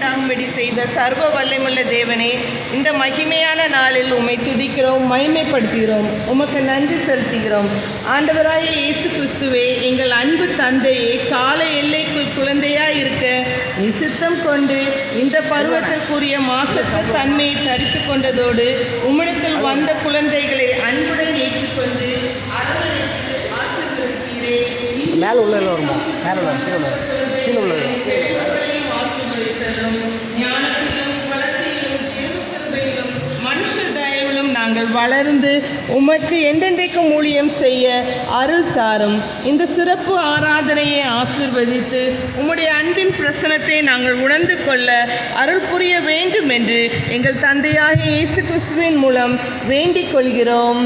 உண்டாகும்படி செய்த சர்வ வல்லமையுள்ள தேவனே, இந்த மகிமையான நாளில் உம்மை துதிக்கிறோம், மகிமைப்படுத்துகிறோம், உமக்கு நன்றி செலுத்துகிறோம். ஆண்டவராகிய இயேசு கிறிஸ்துவே, எங்கள் அன்பு தந்தையே, கால எல்லைக்குள் குழந்தையாய் இருக்க நீ சித்தம் கொண்டு இந்த பருவத்திற்குரிய மாசற்ற தன்மையை தரித்து கொண்டதோடு உம்மிடத்தில் வந்த குழந்தைகளை அன்புடன் ஏற்றுக்கொண்டு அரவணைத்து ஆசீர்வதிக்கிறேன். மேலே உள்ள வருமா? மேலே உள்ள கீழே உள்ளது மனுஷ தயவிலும் நாங்கள் வளர்ந்து உமக்கு என்றென்றைக்கும் ஊழியம் செய்ய அருள் தாரும். இந்த சிறப்பு ஆராதனையை ஆசீர்வதித்து உம்முடைய அன்பின் பிரசனத்தை நாங்கள் உணர்ந்து கொள்ள அருள் புரிய வேண்டும் என்று எங்கள் தந்தையாகிய இயேசு கிறிஸ்துவின் மூலம் வேண்டிக் கொள்கிறோம்.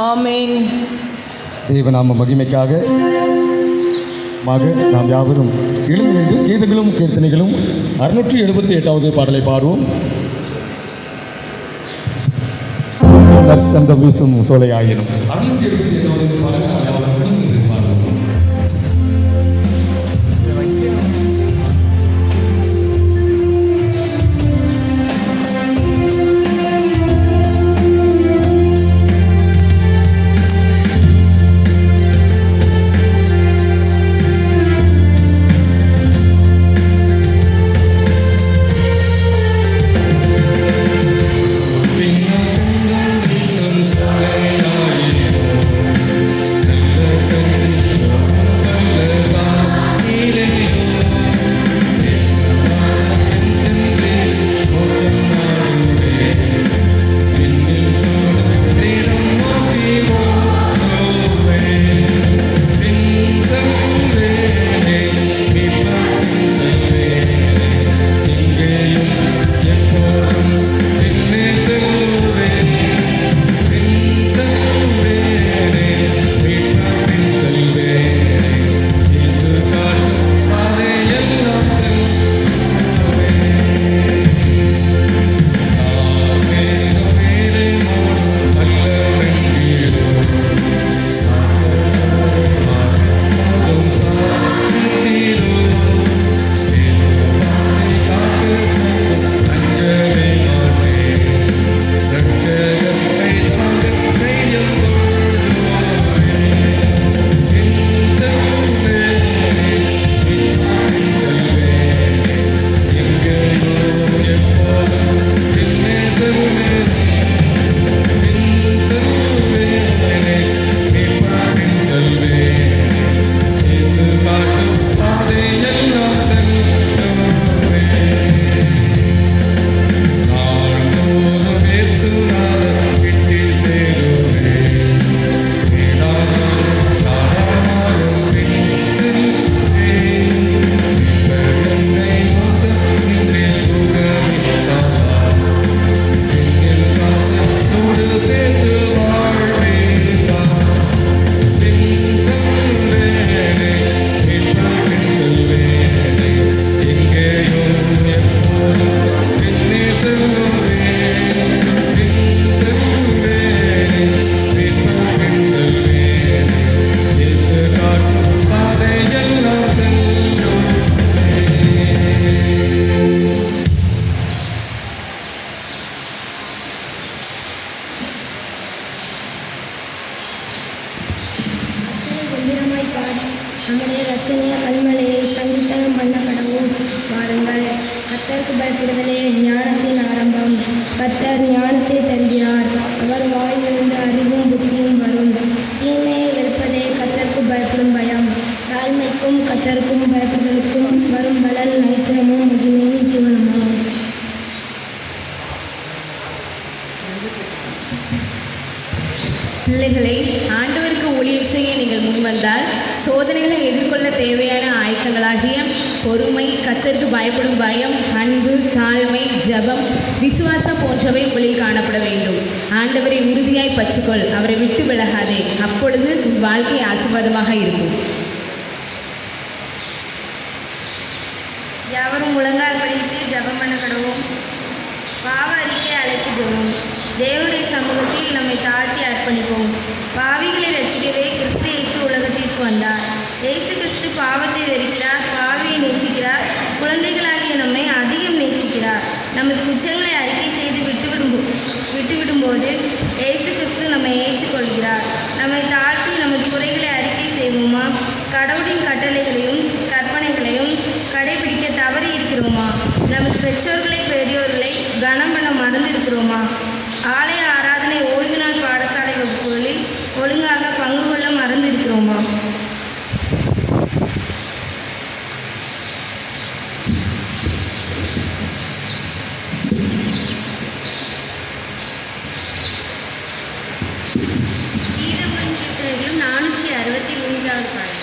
ஆமேன். தேவநாம மகிமைக்காக நாம் யாவரும் எழுந்து நின்று கீதங்களும் கீர்த்தனைகளும் 678வது பாடலை பாடுவோம். நற்கந்தம் வீசும் சோலையாயினும் 678வது பாடல் நம்முடைய ரச்சனைய கல்மலையை சங்கீதம் பண்ண கடவுள். வாருங்கள், கர்த்தருக்கு பயப்படுதலே ஞானத்தின் ஆரம்பம். கர்த்தர் ஞானத்தை தருகிறார், அவர் வாயிலிருந்து அறிவும் புத்தியும் வரும். தீமையை வெறுப்பதே கர்த்தருக்கு பயப்படும் பயம். தாழ்மைக்கும் கர்த்தருக்கும் பயப்படுதலுக்கும் வரும் பலன் ஐஸ்வரமும் மகிமையும் ஜீவனமாகும். பிள்ளைகளை, ஆண்டவருக்கு ஊழியம் செய்ய நீங்கள் முன்வந்தால் சோதனைகளை எதிர்கொள்ள தேவையான ஆயத்தங்களாகிய பொறுமை, கர்த்தருக்கு பயப்படும் பயம், அன்பு, தாழ்மை, ஜெபம், விசுவாசம் போன்றவை உங்களில் காணப்பட வேண்டும். ஆண்டவரை உறுதியாய் பற்றிக்கொள், அவரை விட்டு விலகாதே. அப்பொழுது உன் வாழ்க்கை ஆசீர்வாதமாக இருக்கும். யாவரும் முழங்கால் படித்து ஜெபம் பண்ண கடவோம். பாவ அறிக்கை அழைத்து ஜெபம். தேவனுடைய சமூகத்தில் நம்மை தாழ்த்தி அர்ப்பணிப்போம். பாவிகளை ரட்சிக்கவே கிறிஸ்து இயேசு உலகத்திற்கு வந்தார். இயேசு கிறிஸ்து பாவத்தை வெறுக்கிறார், பாவியை நேசிக்கிறார். குழந்தைகளாகிய நம்மை அதிகம் நேசிக்கிறார். நமது குற்றங்களை அறிக்கை செய்து விட்டுவிடும்போது இயேசு கிறிஸ்து நம்மை ஏற்றுக்கொள்கிறார். நம்மை தாழ்த்தி நமது குறைகளை அறிக்கை செய்வோமா? கடவுளின் கட்டளைகளையும் கற்பனைகளையும் கடைபிடிக்க தவறி இருக்கிறோமா? நமது பெற்றோர்களை பெரியோர்களை கனம் பண்ண மறந்து இருக்கிறோமா? ஆலய ஆராதனை ஓய்வு நாள் பாடசாலை வகுப்புகளில் ஒழுங்காக பங்கு கொள்ள மறந்து இருக்கிறோமா? கீதமன் கீர்த்தனைகளும் 463வது பாடல்.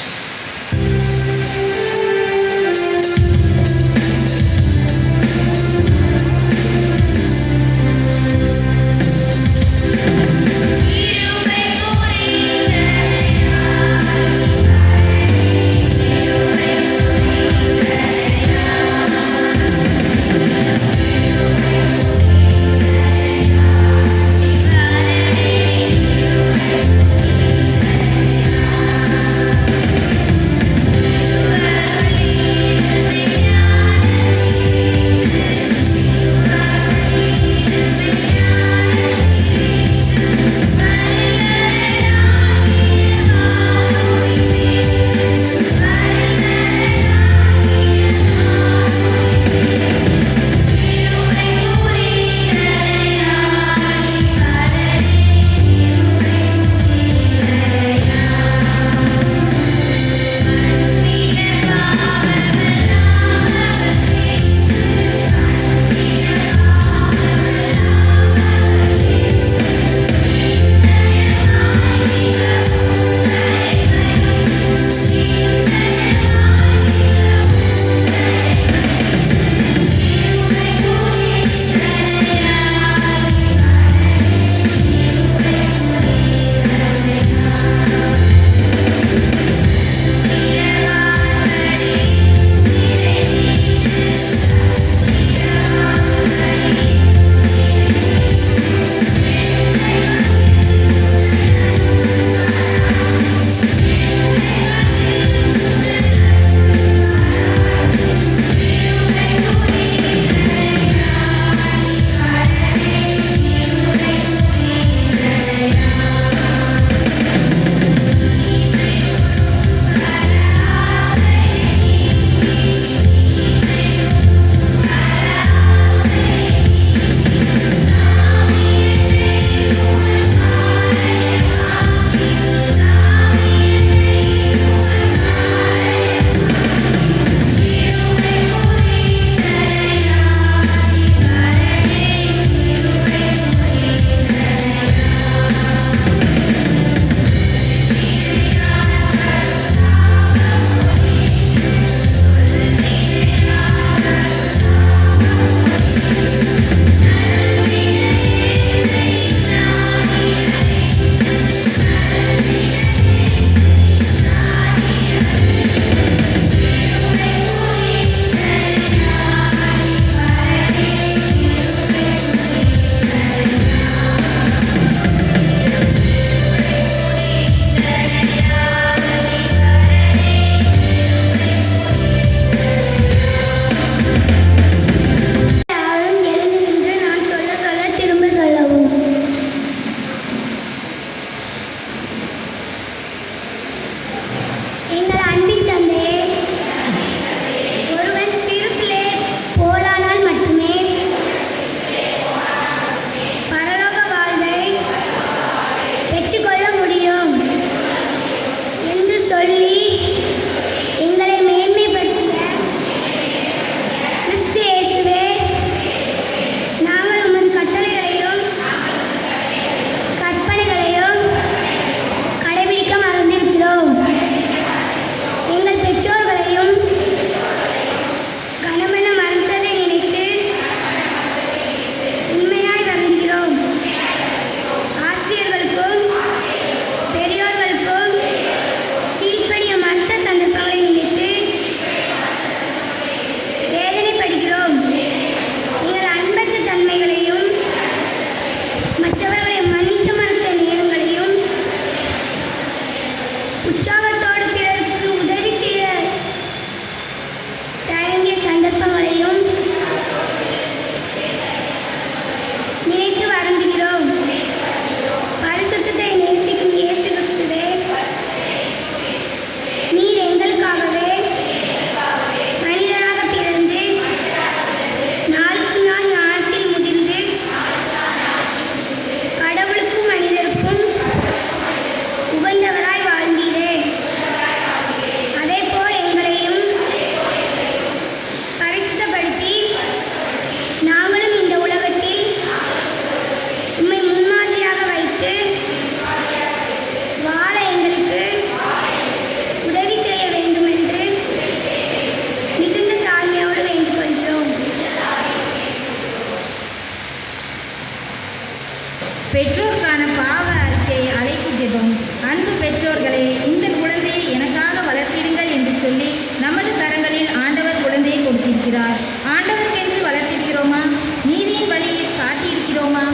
பெற்றோருக்கான பாவ அறிக்கை அழைப்பு ஜெபம். அன்பு பெற்றோர்களே, இந்த குழந்தையை எனக்காக வளர்த்திடுங்கள் என்று சொல்லி நமது கரங்களில் ஆண்டவர் குழந்தையை கொடுத்திருக்கிறார். ஆண்டவருக்கென்று வளர்த்திருக்கிறோமா? நீதியின் வழியை காட்டியிருக்கிறோமா?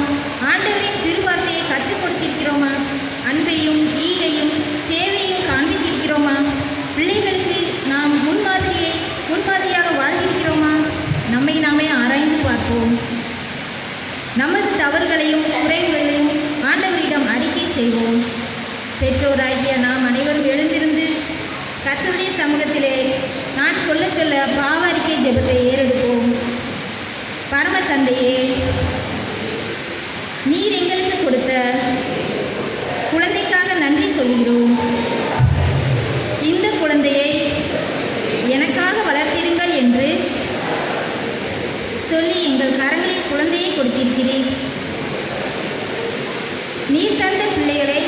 ஆண்டவரின் திருவார்த்தையை கற்றுக் கொடுத்திருக்கிறோமா? அன்பையும் ஈகையும் சேவையும் காண்பித்திருக்கிறோமா? பிள்ளைகளுக்கு நாம் முன்மாதிரியாக வாழ்ந்திருக்கிறோமா? நம்மை நாமே ஆராய்ந்து பார்ப்போம். நமது தவறுகளையும் குறைகளையும் ஆண்டவரிடம் அறிக்கை செய்வோம். பெற்றோராகிய நாம் அனைவரும் எழுந்திருந்து கர்த்தருடைய சமூகத்திலே நான் சொல்ல பாவ அறிக்கை ஜெபத்தை ஏறெடுப்போம். பரம தந்தையே, நீர் எங்களுக்கு கொடுத்த குழந்தைக்காக நன்றி சொல்கிறோம். இந்த குழந்தையை எனக்காக வளர்த்திடுங்கள் என்று சொல்லி எங்கள் கரங்களில் குழந்தையை கொடுத்திருக்கிறீர். நீர் தந்த பிள்ளைகளை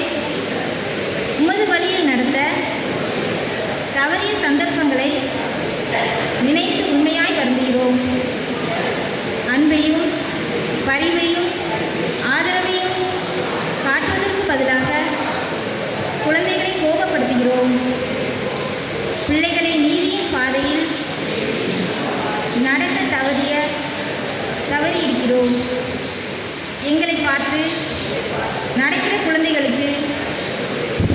உமது வழியில் நடத்த தவறிய சந்தர்ப்பங்களை நினைத்து உண்மையாய் வருந்துகிறோம். அன்பையும் பரிவையும் ஆதரவையும் காட்டுவதற்கு பதிலாக குழந்தைகளை கோபப்படுத்துகிறோம். பிள்ளைகளை நீதியின் பாதையில் நடத்த தவறி இருக்கிறோம். எங்களை பார்த்து நடக்கிற குழந்தைகளுக்கு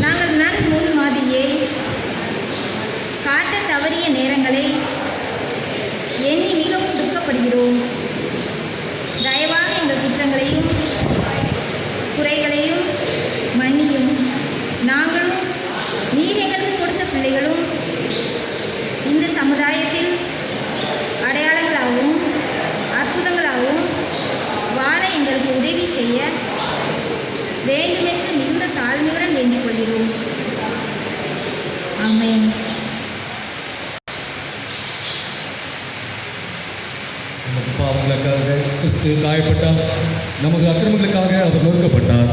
நாங்கள் முன் மாதிரியை காட்ட தவறிய நேரங்களை எண்ணி மிகவும் துக்கப்படுகிறோம். தயவாக எங்கள் குற்றங்களையும் குறைகளையும் மன்னியும். நாங்களும் நீர் எங்களுக்கு கொடுத்த பிள்ளைகளும் இந்த சமுதாயத்தில் அடையாளங்களாகவும் அற்புதங்களாகவும் வாழ எங்களுக்கு உதவி செய்ய வேண்டுமென்று மிகுந்த தாழ்மையுடன் வேண்டிக் கொள்கிறோம். ஆமென். நமது பாவங்களுக்காக கிறிஸ்து காயப்பட்டார், நமது அக்கிரமங்களுக்காக அவர் நொறுக்கப்பட்டார்.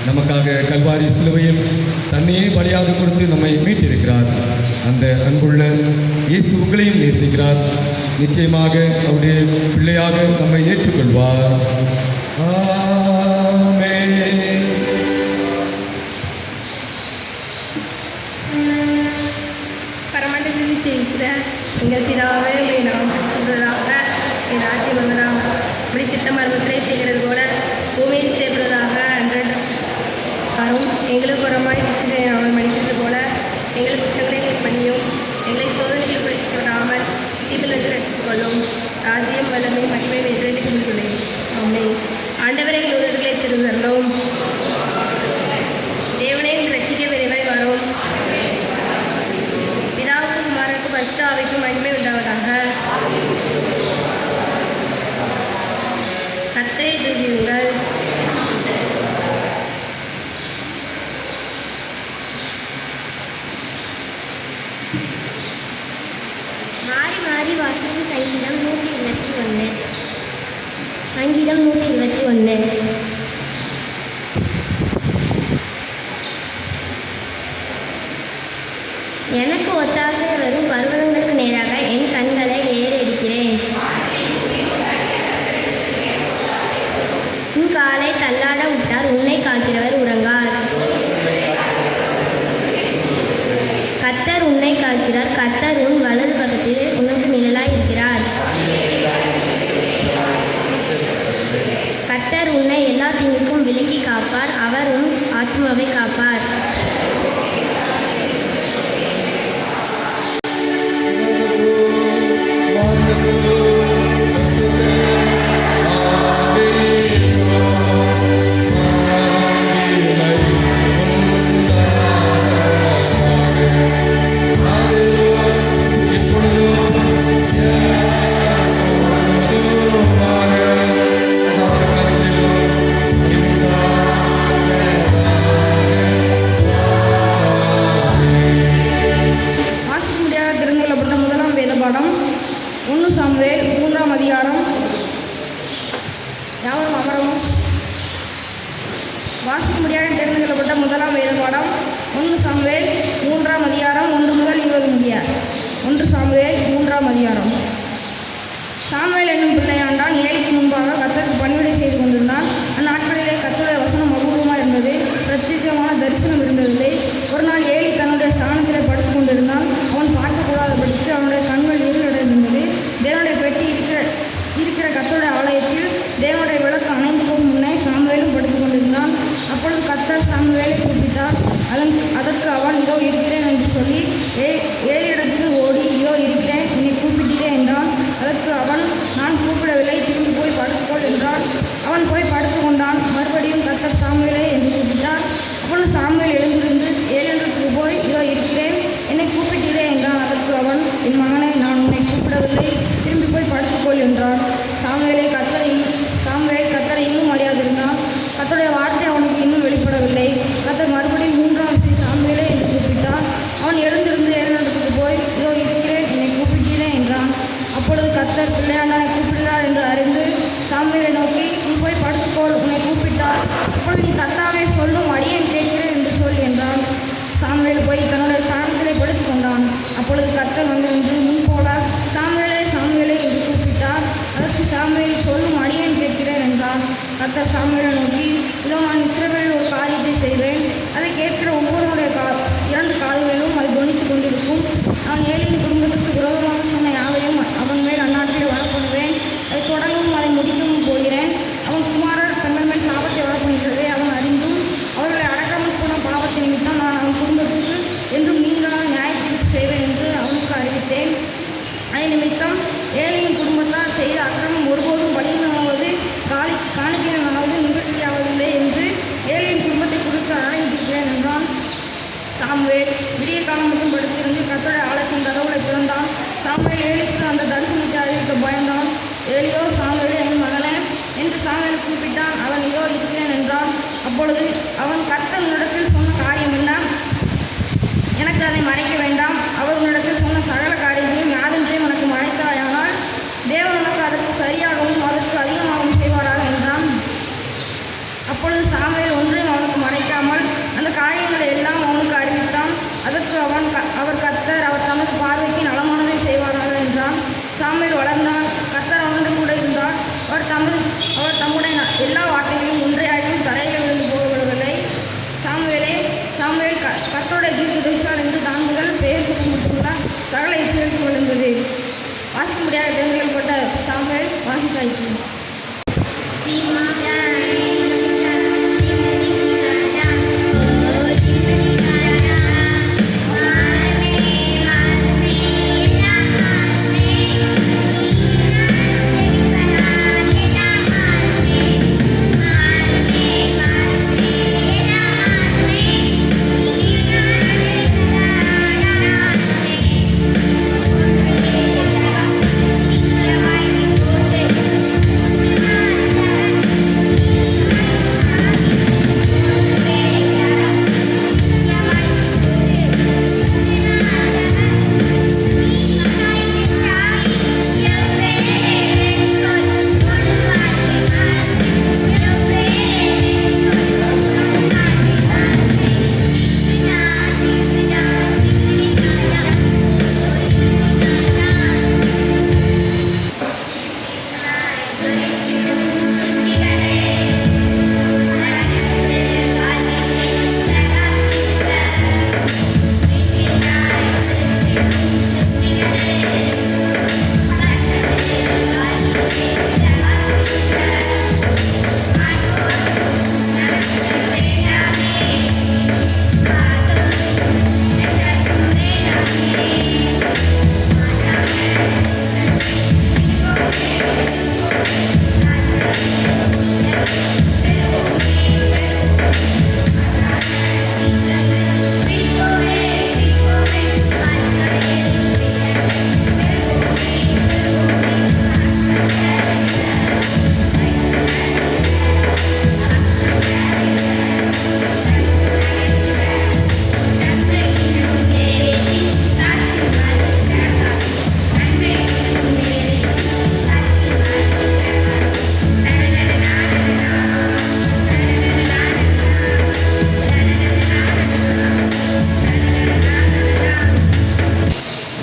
நமக்காக கல்வாரி சிலுவையில் தன்னையே பலியாக கொடுத்து நம்மை மீட்டிருக்கிறார். அந்த அன்புள்ள இயேசு உங்களையும் நேசிக்கிறார். நிச்சயமாக அவருடைய பிள்ளையாக நம்மை ஏற்றுக்கொள்வார். ஆமென். பரமண்டலத்தில் இருக்கிற எங்கள் பிதாவே, உம்மை நாம் சொல்வதாக, என் ராஜ்யம் வந்ததாக, இப்படி சித்த மர்மத்திலே செய்கிறது போல பூமியில் சேர்ப்பதாக அன்றோம். எங்களுக்கு ஒரு மாதிரி கிருஷ்ணனை அவள் மன்னித்தது போல எங்கள் குற்றங்களை பண்ணியும் எங்களை சோதனையில் பிடித்துவிடாமல் தீவிலிருந்து ரசித்துக் கொள்ளும். ராஜ்யம் வல்லமை மகிமை வெற்றி கொள்கிறேன். ஆமென். ஆண்டவரை சோதனைகளை திருந்தரும். தேவனை ரட்சிக்க விரைவாய் வரும். பிதாவுக்கு குமாரனுக்கு பரிசுத்த ஆவிக்கு மகிமை உண்டாவதாக. கர்த்தரை துதியுங்கள். மாறி மாறி வாசிக்கும் சங்கீதம் 121. சங்கீதம் 121. எனக்கு ஒத்தாசை வரும் பர்வதங்களுக்கு நேராக என் கண்களை ஏறெடுக்கிறேன். உன் காலை தள்ளாட விட்டால் உன்னை காக்கிறவர் உறங்கார். கர்த்தர் உன்னை காக்கிறார். கர்த்தர் உன் வலது பக்கத்தில் உனக்கு நிழலாய் இருக்கிறார். கர்த்தர் உன்னை எல்லா தீங்குக்கும் விலக்கி காப்பார். அவர் உன் ஆத்மாவை காப்பார். வாசிக்க முடியாத தேர்ந்தெடுக்கப்பட்ட முதலாம் வேத பாடம் 1 சாமுவேல் 3ஆம் அதிகாரம் 1 முதல் 20 முடிய. 1 சாமுவேல் 3ஆம் அதிகாரம். சாமுவேல் என்னும் பிள்ளையாண்டான் ஏழைக்கு முன்பாக கர்த்தருக்கு பணிவிடை செய்து கொண்டிருந்தான். அந்நாட்களிலே கர்த்தருடைய வசனம் சாமுவேலை நோக்கி, நீ போய் படுத்துக்கோள், உன்னை கூப்பிட்டார். அப்பொழுது நீ கர்த்தாவே சொல்லும், அடியேன் கேட்கிறேன் என்று சொல் என்றான். சாமுவேல் போய் தன்னுடைய ஸ்தானத்திலே படுத்துக் கொண்டான். அப்பொழுது கர்த்தர் வந்து நின்று முன்போல, சாமுவேலே சாமுவேலே என்று கூப்பிட்டார். அதற்கு சாமுவேல் சொல்லும், அடியேன் கேட்கிறேன் என்றான். கர்த்தர் சாமுவேலை நோக்கி, இதோ நான் இஸ்ரவேலில் ஒரு காரியத்தை செய்வேன். அதை கேட்கிற ஒவ்வொருவருடைய இரண்டு காதுகளிலும் அது தொனித்துக் கொண்டிருக்கும். நான் ஏலியின் குடும்பத்திற்கு விரோதமாக சொன்ன யாவையும் அவன் மேல் அந்நாட்டில் வரப்படுவேன். அதை தொடங்கவும் அதை முடிக்கவும் போகிறேன். அவன் குமாரர் தங்கள் மேல் சாபத்தை வரப்படுகிறதை அவன் அறிந்தும் அவர்களை அடக்காமல் போன பாவத்தை நிமித்தம் நான் அவன் குடும்பத்துக்கு என்றும் நீங்களாக நியாயத்தீர்ப்பு செய்வேன் என்று அவனுக்கு அறிவித்தேன். அதே நிமித்தம் ஏலியின் குடும்பத்தார் செய்த அக்கிரமம் ஒருபோதும் பலியினாவது காணிக்கையினாவது நிகழ்ச்சியாவதில்லை என்று ஏலியின் குடும்பத்தை குறித்து ஆணையிட்டிருக்கிறேன் என்றான். சாமுவேல் விடிய காலம் மட்டும் படுத்திருந்து கர்த்தருடைய ஆலயத்தின் கதவுகளை திறந்தான். சாமுவேல் ஏலிக்கு அந்த தரிசனத்தை அறிவிக்க பயந்தான். ஏலியோ, சாமுவேலே என் மகனே என்று சாமுவேலை கூப்பிட்டான். அவன் இதோ இருக்கிறேன் என்றான். அப்பொழுது அவன், கர்த்தர் உன்னிடத்தில் சொன்ன காரியம் என்ன? எனக்கு அதை மறைக்க வேண்டாம். அவர் உன்னிடத்தில் சொன்ன சகல காரியங்களையும் யாதென்றையும் எனக்கு மறைத்தாயானால் தேவன் உனக்கு அதற்கு சரியாகவும் அதற்கு அதிகமாகவும் செய்வாராக என்றான். அப்பொழுது சாமுவேல் ஒன்றையும் அவனுக்கு மறைக்காமல் அந்த காரியங்களை எல்லாம் அவனுக்கு அறிவித்தான். அதற்கு அவர் கர்த்தர் அவர் தமது பார்வைக்கு நலமானதை செய்வாராக என்றான். சாமுவேல் வளர்ந்தான். கர்த்தர் அவனுடன் கூட இருந்தார். அவர் தம்முடைய எல்லா வார்த்தைகளையும் ஒன்றையாகவும் தரையில் விழுந்து போகவிடவில்லை. சாமுவேல் கர்த்தருடைய தீர்க்கதரிசியார் என்று தான் முதல் பெயர் சொல்லப்பட்டுள்ள சகல இஸ்ரவேலுக்கும் விழுந்தது. வாசிக்க முடியாத தேர்ந்தெடுக்கப்பட்ட சாமுவேல் வாசித்தாயிற்று.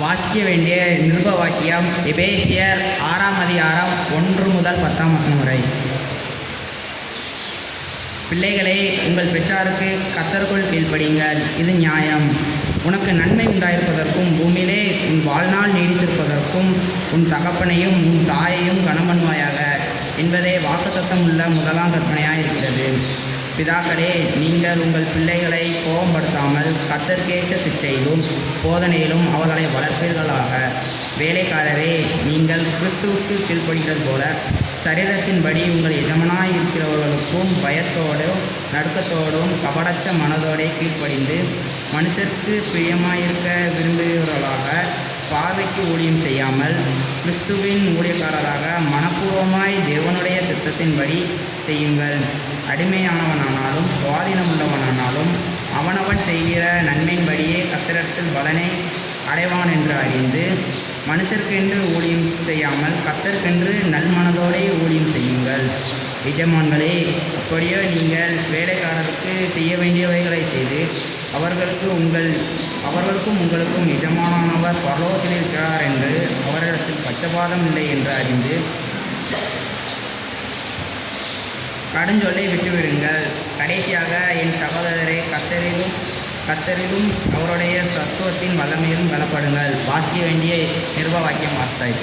வாசிக்க வேண்டிய நிருப வாக்கியம் எபேசியர் 6ஆம் அதிகாரம் 1 முதல் 10ஆம் வசனம் வரை. பிள்ளைகளே, உங்கள் பெற்றாருக்கு கர்த்தருக்குள் கீழ்ப்படியுங்கள், இது நியாயம். உனக்கு நன்மை உண்டாயிருப்பதற்கும் பூமியிலே உன் வாழ்நாள் நீடித்திருப்பதற்கும் உன் தகப்பனையும் உன் தாயையும் கனமன்வாயாக என்பதே வாக்குத்தத்தம் உள்ள முதலாம் கற்பனையாயிருக்கிறது. பிதாக்களே, நீங்கள் உங்கள் பிள்ளைகளை கோபப்படுத்தாமல் கர்த்தருக்கேற்ற சிக்ஷையிலும் போதனையிலும் அவர்களை வளர்ப்பீர்களாக. வேலைக்காரரே, நீங்கள் கிறிஸ்துவுக்கு கீழ்ப்படுகிறது போல சரீரத்தின்படி உங்கள் எஜமானாய் இருக்கிறவர்களுக்கும் பயத்தோடும் நடுக்கத்தோடும் கபடச்ச மனதோடே கீழ்ப்படிந்து மனுஷருக்கு பிரியமாயிருக்க விரும்புகிறவர்களாக, பார்வைக்கு ஊழியம் செய்யாமல் கிறிஸ்துவின் ஊழியக்காரராக மனப்பூர்வமாய் தேவனுடைய சித்தத்தின்படி செய்யுங்கள். அடிமையானவனானாலும் சுவாதீனமுள்ளவனானாலும் அவனவன் செய்கிற நன்மையின்படியே கர்த்தரிடத்தில் பலனை அடைவான் என்று அறிந்து, மனுஷருக்கென்று ஊழியம் செய்யாமல் கர்த்தருக்கென்று நல்மனதோடே ஊழியம் செய்யுங்கள். எஜமான்களே, அப்படியோ நீங்கள் வேலைக்காரருக்கு செய்ய வேண்டியவைகளை செய்து அவர்களுக்கும் உங்களுக்கும் எஜமானவர் பரலோகத்தில் இருக்கிறார் என்று அவரிடத்தில் பட்சபாதம் இல்லை என்று அறிந்து கடுஞ்சொல்லை விட்டுவிடுங்கள். கடைசியாக என் சகோதரரை கர்த்தரிலும் அவருடைய சத்துவத்தின் வல்லமையிலும் பலப்படுங்கள். வாசிக்க வேண்டிய நிருப வாக்கியம் வார்த்தை.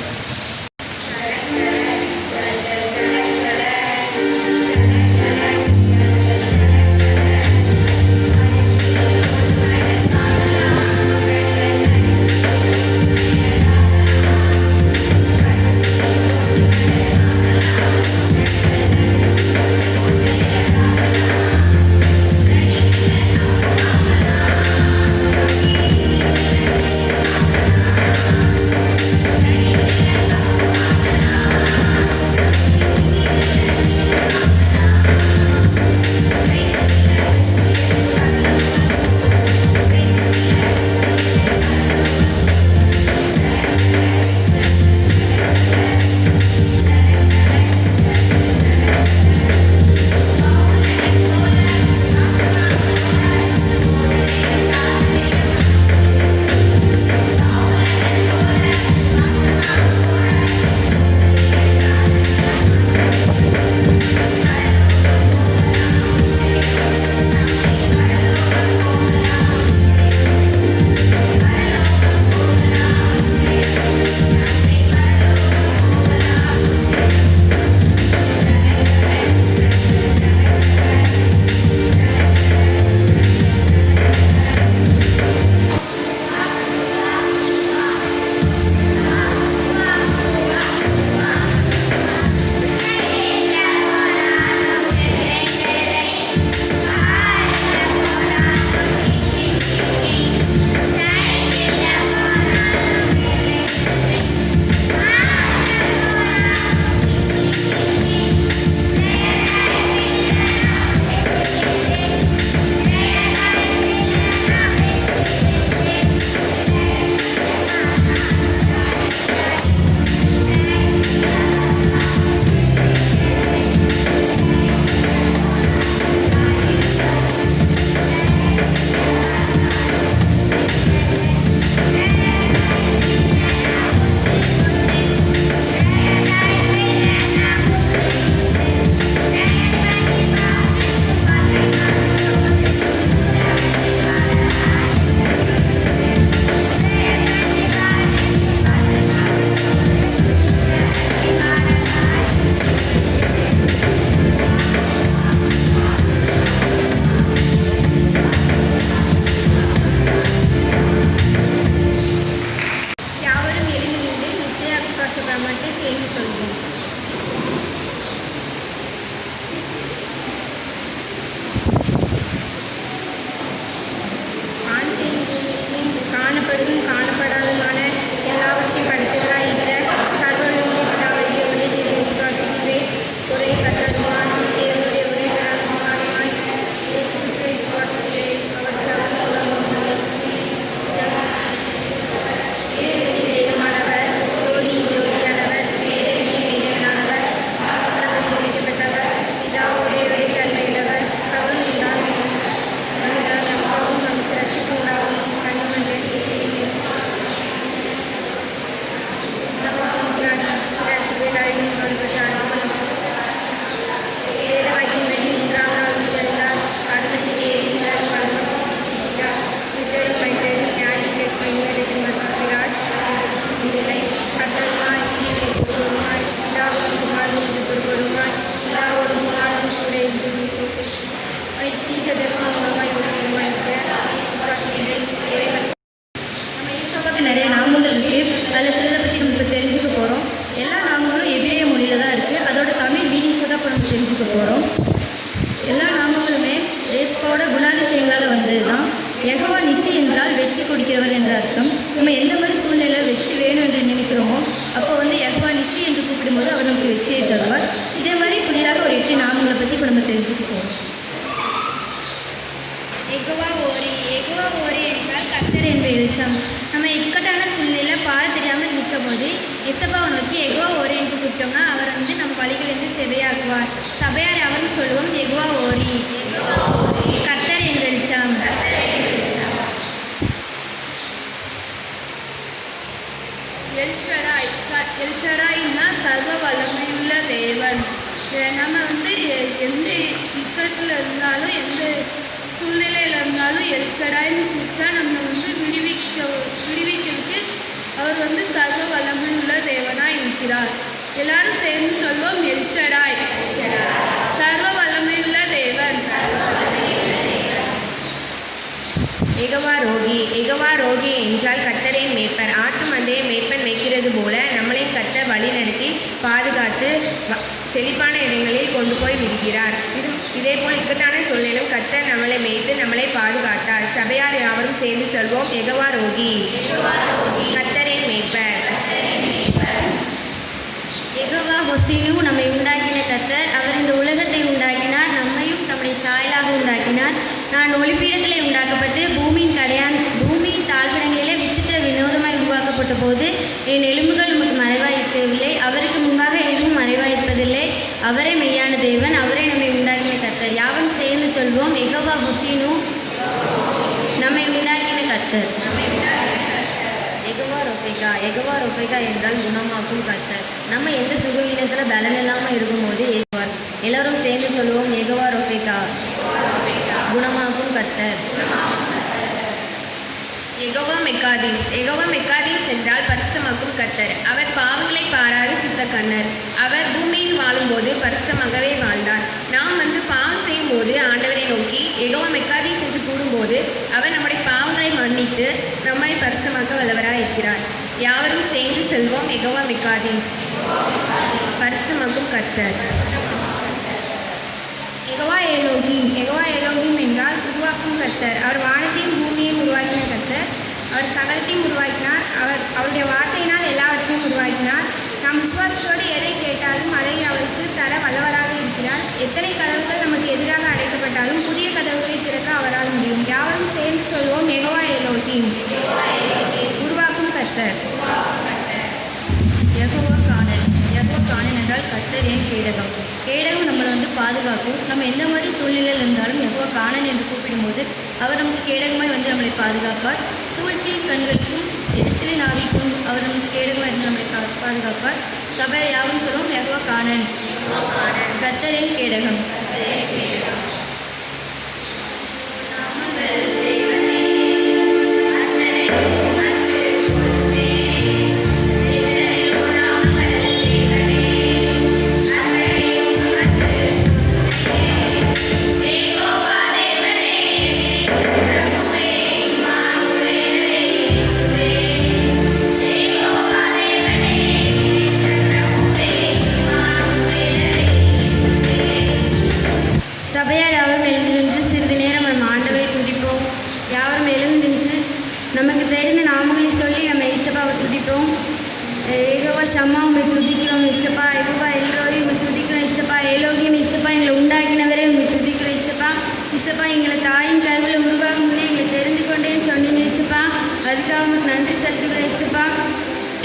நிறைய நாமங்கள் இருக்குது. அதில் சிலதை பற்றி நம்ம இப்போ தெரிஞ்சுக்க போகிறோம். எல்லா நாமங்களும் எபிரேய மொழியில் தான் இருக்குது. அதோட தமிழ் மீனிங்ஸை தான் இப்போ நம்ம தெரிஞ்சுக்க போகிறோம். எல்லா நாமங்களுமே ரேஸ்பாவோட குணாதிசயங்களால் வந்தது தான். யெகோவா நிசி என்றால் வெற்றி கொடுக்கிறவர் என்ற அர்த்தம். நம்ம எந்த மாதிரி சூழ்நிலை வெற்றி வேணும் என்று நினைக்கிறோமோ அப்போ யெகோவா நிசி என்று கூப்பிடும்போது அவர் நமக்கு வெற்றியை தருவார். இதே மாதிரி புதிதாக ஒரு 8 நாமங்களை பற்றி இப்போ நம்ம தெரிஞ்சுக்க போகிறோம். யெகோவா ஓரி என்றால் கர்த்தர் என்ற வெளிச்சம். நம்ம இக்கட்டான சூழ்நிலை பாட தெரியாமல் நிற்கும் போது எசப்பாவை நோக்கி எகுவா ஓரி என்று கூப்பிட்டோம்னா அவர் வந்து நம்ம வழிகளிலிருந்து செவையாக்குவார். சபையார் அவரும் சொல்லுவோம் எகுவா ஓரி, கர்த்தர் என் வெளிச்சம். எல்ஷடாய்னா சர்வ வல்லமையுள்ள தேவன். நம்ம வந்து எந்த இக்கட்டில் இருந்தாலும் எந்த சூழ்நிலையில் இருந்தாலும் எல்ஷடாய்னு கூப்பிட்டா நம்ம வந்து விடுவிக்கிறதுக்கு அவர் வந்து சர்வ வல்லமையுள்ள தேவனாக இருக்கிறார். எல்லாரும் சேர்ந்து சொல்வோம் எல்ஷடாய், சர்வ வல்லமையுள்ள தேவன். எகவா ரோகி. எகவா ரோகி என்றால் கர்த்தரின் மேய்ப்பர். ஆட்டு மந்தையை மேய்ப்பன் மேய்க்கிறது போல நம்மளையும் கர்த்தர் வழி நடத்தி பாதுகாத்து செழிப்பான இடங்களில் கொண்டு போய் விடுகிறார். இதேபோல் இக்கட்டான சூழ்நிலையிலும் கர்த்தர் நம்மளை மேய்த்து நம்மளை பாதுகாத்தார். சபையார் யாவரும் சேர்ந்து சொல்வோம் எகவா ரோகி, கர்த்தரின் மேய்ப்பர். யெகோவா ஹொசீனு நம்மை உண்டாக்கின கர்த்தர். அவர் இந்த உலகத்தை உண்டாக்கினார், நம்மையும் தம்முடைய சாயலாக உண்டாக்கினார். நான் ஒளிப்பீடத்திலே உண்டாக்கப்பட்டு பூமியின் தாழ்விடங்களிலே விசித்திர வினோதமாய் உருவாக்கப்பட்ட போது என் எலும்புகள் உமக்கு மறைவாயிருக்கவில்லை. அவருக்கு முன்பாக எதுவும் மறைவாயிருப்பதில்லை. அவரே மெய்யான தேவன், அவரே நம்மை உண்டாக்கின கர்த்தர். யாவும் சேர்ந்து சொல்வோம் யெகோவா ஹொசீனு நம்மை உண்டாக்கின கர்த்தர். யெகோவா ரொபேகா. யெகோவா ரொபேகா என்றால் குணமாக்கும் கர்த்தர். நம்ம எந்த சுகவீனத்தில் பலன் இல்லாமல் இருக்கும்போது ஏசுவார். எல்லோரும் சேர்ந்து சொல்லுவோம் யெகோவா ரொபேகா, குணமாக்கும் கர்த்தர். யெகோவா மெக்காதீஸ். யெகோவா மெக்காதீஸ் என்றால் பரிசுத்தமாக்கும் கர்த்தர். அவர் பாவங்களை பாராது சுத்த கண்ணர். அவர் பூமியில் வாழும்போது பரிசுத்தமாகவே வாழ்ந்தார். நாம் வந்து பாவம் செய்யும் போது ஆண்டவரை நோக்கி யெகோவா மெக்காதீஸ் என்று கூறும்போது அவர் நம்முடைய பாவங்களை மன்னித்து நம்மை பரிசுத்தமாக்க வல்லவராக இருக்கிறார். யாவரும் சேர்ந்து செல்வோம் யெகோவா மெக்காதீஸ், பரிசுத்தமாக்கும் கர்த்தர். யெகோவா எலோகிம். யெகோவா எலோகிம் என்றால் உருவாக்கும் கர்த்தர். அவர் வானத்தையும் பூமியையும் உருவாக்கின கர்த்தர். அவர் சகலத்தையும் உருவாக்கினார். அவருடைய வார்த்தையினால் எல்லாவற்றையும் உருவாக்கினார். நாம் விசுவாசத்தோடு எதை கேட்டாலும் அதை அவருக்கு தர வல்லவராக இருக்கிறார். எத்தனை கதவுகள் நமக்கு எதிராக அடைக்கப்பட்டாலும் புதிய கதவுகளை திறக்க அவரால் முடியும். யாவரும் சேர்ந்து சொல்வோம் யெகோவா எலோகிம், உருவாக்கும் கர்த்தர். யெகோவா காணல். யெகோவா காணல் என்றால் கர்த்தர் என் கேடகம். கேடகம் நம்மளை வந்து பாதுகாக்கும். நம்ம எந்த மாதிரி சூழ்நிலையில் இருந்தாலும் யெகோவா காணல் என்று கூப்பிடும்போது அவர் நமக்கு கேடகமாய் வந்து நம்மளை பாதுகாப்பார். சூழ்ச்சியின் கண்களுக்கும் எரிச்சலின் ஆவிக்கும் அவர் நமக்கு கேடகமாக இருந்து நம்மளை பாதுகாப்பார். சபையை யாவும் சொல்லுவோம் யெகோவா காணல், கர்த்தர் என் கேடகம். சபையார் யாவரும் எழுந்திருந்து சிறிது நேரம் நம்ம ஆண்டவரை துதிப்போம். யாவரும் எழுந்திருந்து நமக்கு தெரிந்த நாமங்களை சொல்லி நம்ம இசப்பாவை துதிப்போம். யெகோவா ஷம்மா உண்மை துதிக்கிறோம் இசப்பா. யெகோவா எல்லோரி உண்மை துதிக்கிறோம் இசப்பா. எலோகியம் இசப்பா, எங்களை உண்டாக்கினவரே உண்மை துதிக்கிறோம் இசப்பா. இசப்பா எங்களை தாயின் கருவில் உருவாகும் முன்னே எங்களை தெரிந்து கொண்டேன்னு சொன்னீங்க இசப்பா. அதுக்காக உங்களுக்கு நன்றி செலுத்துகிறோம் இசப்பா.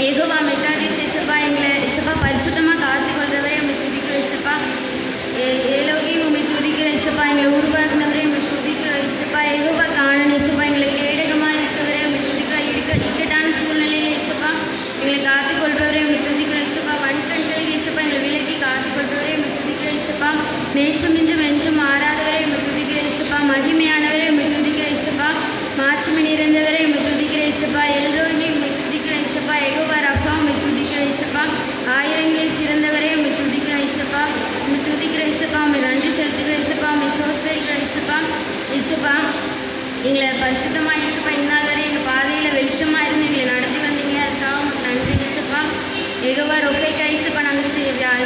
யெகோவா மெக்காதீஸ் இசப்பா, எங்களை இசப்பா பரிசுத்தமாக காத்துக்கொள்றவரே உண்மை துதிக்கிறோம் இசப்பா. ஏலோகி உண்மை துதிக்கிற இசப்பா, எங்களை உருவாக்குனவரே உண்மை துதிக்கிற இசப்பா. யெகோவா காணன் இசப்பா, எங்களை கேடகமாக இருக்கிறவரே உண்மை துதிக்கிற. இக்கட்டான சூழ்நிலையில் இசப்பா எங்களை காத்துக்கொள்பவரே உண்மை துதிக்கிற இசப்பா. வன்கண்களுக்கு இசப்பா எங்களை விலக்கி காத்துக்கொள்பவரே உண்மை துதிக்கிற இசப்பா. நேற்றும் இன்றும் என்றும் மாறாதவரே உண்மை துதிக்கிற இசப்பா. மகிமையானவரே உண்மை துதிக்கிற இசப்பா. மாட்சிமை நிறைந்தவரே உண்மை துதிக்கிற இசப்பா. எல்லோருமே உண்மை துதிக்கிற இசப்பா. யெகோவா ரஃபா உண்மை துதிக்கிற இசப்பா. ஆயிரங்களில் சிறந்தவரே உண்மை துதிக்கிற இசப்பா. உண்மை துதிக்கிற இசப்பா. உண்மை நன்றி செலுத்துகிற இசப்பா. உண்மை சோஸ்தரிக்கிற இசப்பா. இசப்பா எங்களை பரிசுத்தமாக இசப்பா இந்நாள் வரை எங்கள் பாதையில் வெளிச்சமாக இருந்து எங்களை நடத்தி வந்தீங்க. அதுக்காக உங்களுக்கு நன்றி இசப்பா. யெகோவா ரொபேகா இசப்பா, நாங்கள்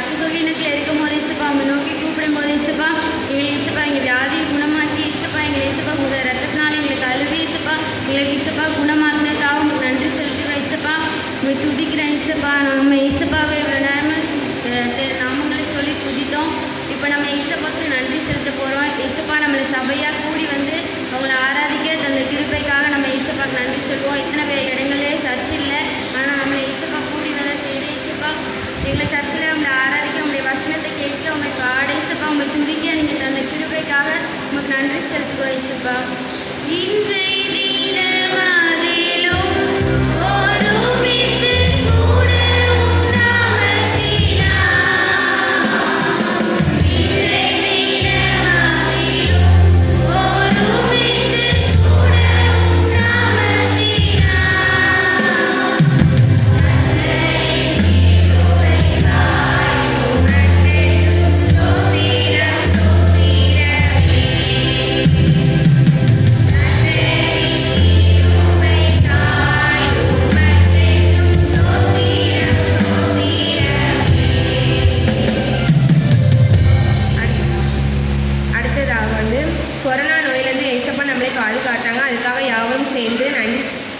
சுகவீனத்தில் இருக்கும் போது இசப்பா உண்மை நோக்கி கூப்பிடும் போது இசப்பா எங்களை இசப்பா எங்கள் வியாதியை குணமாக்கி இசப்பா எங்களை இசப்பா உங்கள் ரத்தத்தினால எங்களை கழுவி இசப்பா எங்களுக்கு இசப்பா குணமாக்குனதுக்காக உங்களுக்கு நன்றி செலுத்துகிற இசப்பா. உண்மை துதிக்கிற இசப்பா. நம்ம இசப்பாவை இவ்வளோ நேரமாக நாமங்களை சொல்லி துதித்தோம். இப்போ நம்ம இசப்பாவுக்கு நன்றி செலுத்த போகிறோம். இசப்பா நம்மளை சபையாக கூடி வந்து அவங்கள ஆராதிக்க தந்த கிருபைக்காக நம்ம இசப்பாவுக்கு நன்றி சொல்லுவோம். இத்தனை பேர் இடங்களே சர்ச் இல்லை, ஆனால் நம்மளை இசப்பா கூடி வர சரி சர்ச்சில் உங்களை ஆராதிக்க உங்களுடைய வசனத்தை கேட்க உங்களை பாட இசப்பா உங்களை துதிக்க நீங்கள் தந்த கிருபைக்காக உங்களுக்கு நன்றி செலுத்துகிறோம் இசப்பா. இன்றைய தினமதிலும் ஒருமித்து கூடவும் நாமத்தினால். இன்றைய தினமதிலும் ஒருமித்து கூடவும் நாமத்தினால். அடுத்ததாக கொரோனா நோயிலேருந்து ஏசப்பா நம்மளை பாதுகாத்தாங்க. அதுக்காக யாவரும் சேர்ந்து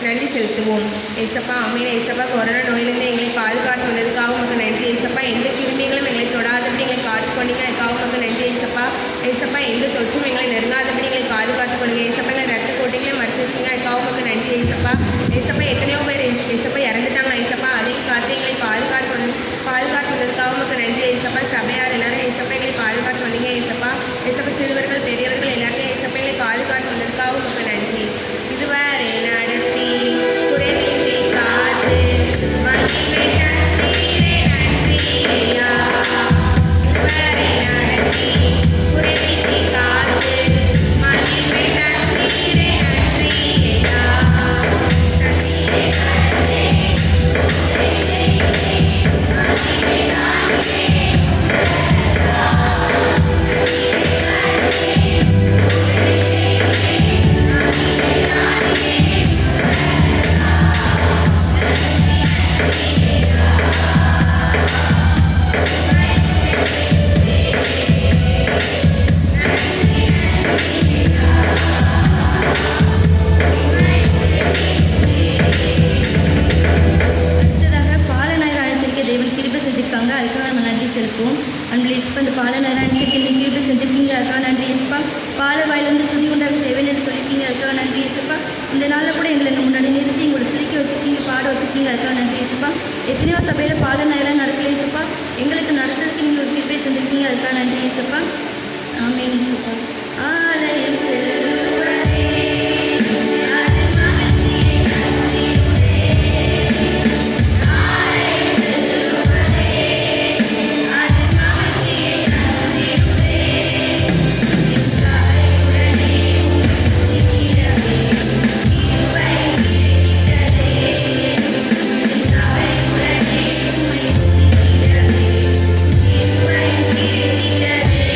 நன்றி செலுத்துவோம். ஏசப்பா அம்மையில ஏசப்பா கொரோனா நோயிலேருந்து எங்களை பாதுகாத்து வந்ததுக்காக உங்களுக்கு நன்றி ஏசப்பா. எந்த கிருமிகளும் எங்களை தொடாதபடி எங்களை காத்துக்கொண்டீங்க, அதுக்காக உங்களுக்கு நன்றி ஏசப்பா. ஏசப்பா எந்த தொற்றும் எங்களை நெருங்காதபடி எங்களை பாதுகாத்து கொள்ளுங்க ஏசப்பா. எங்களை ரத்த கோட்டைகளை மறைச்சு வச்சிங்க, அதுக்காக உங்களுக்கு நன்றி ஏசப்பா. ஏசப்பா எத்தனையோ பேர் ஏசப்பா இறந்துட்டாங்க ஏசப்பா, அதையும் காத்து எங்களை பாதுகாத்து வந்ததுக்காக உங்களுக்கு நன்றி ஏசப்பா. சபையார் எல்லாரும் ஏசப்பா எங்களை பாதுகாத்து வந்தீங்க ஏசப்பா. ஏசப்பா சிறுவர்கள் பெரியவர்கள் எல்லாத்தையும் ஏசப்பா எங்களை பாதுகாத்து வந்ததுக்காக உங்களுக்கு நன்றி. இதுவரை நடத்தி குறைவின்றி காத்து மகிமை தந்தீரே நன்றி ஐயா. இதுவரை நடத்தி குறைவின்றி காத்து மகிமை தந்தீரே நன்றி ஐயா. நன்றி நன்றி அடுத்ததாக பாலநேரம் அனுசரிக்க தேவன் கிருபை செஞ்சுருக்காங்க, அதுக்காக நம்ம நன்றி செலுத்துவோம். அன்பில் இஸ்பா இந்த பாலநேரம் அனுசரிக்க நீங்கள் கிருபை செஞ்சுருக்கீங்க, அதுக்காக நன்றி இஸ்பா. பால வாயிலிருந்து துதி உண்டாக செய்வேன் என்று சொல்லியிருக்கீங்க, அதுக்காக நன்றி இசப்பா. இந்த நாளில் கூட எங்களை முன்னாடி நிறுத்தி உங்களை துதிக்க வச்சுருக்கீங்க, பாட வச்சுருக்கீங்க, அதுக்காக நன்றி இசப்பா. எத்தனையோ சபையில் பாலநேரம் நடக்கல இசப்பா, எங்களுக்கு நடத்துறதுக்கு நீங்கள் ஒரு கிருபை தந்திருக்கீங்க, அதுக்காக நன்றி இசப்பா. ஆமென் இசப்பா. ஆலயம் செல்வதே அது மகிழ்ச்சியை தந்திடுதே. ஆலயம் செல்வதே அது மகிழ்ச்சியை தந்திடுதே. இஸ்ராயேலுடனே துதிக்கிறவே கிருபை கிடைத்ததே. இஸ்ராயேலுடனே துதிக்கிறவே கிருபை கிடைத்ததே.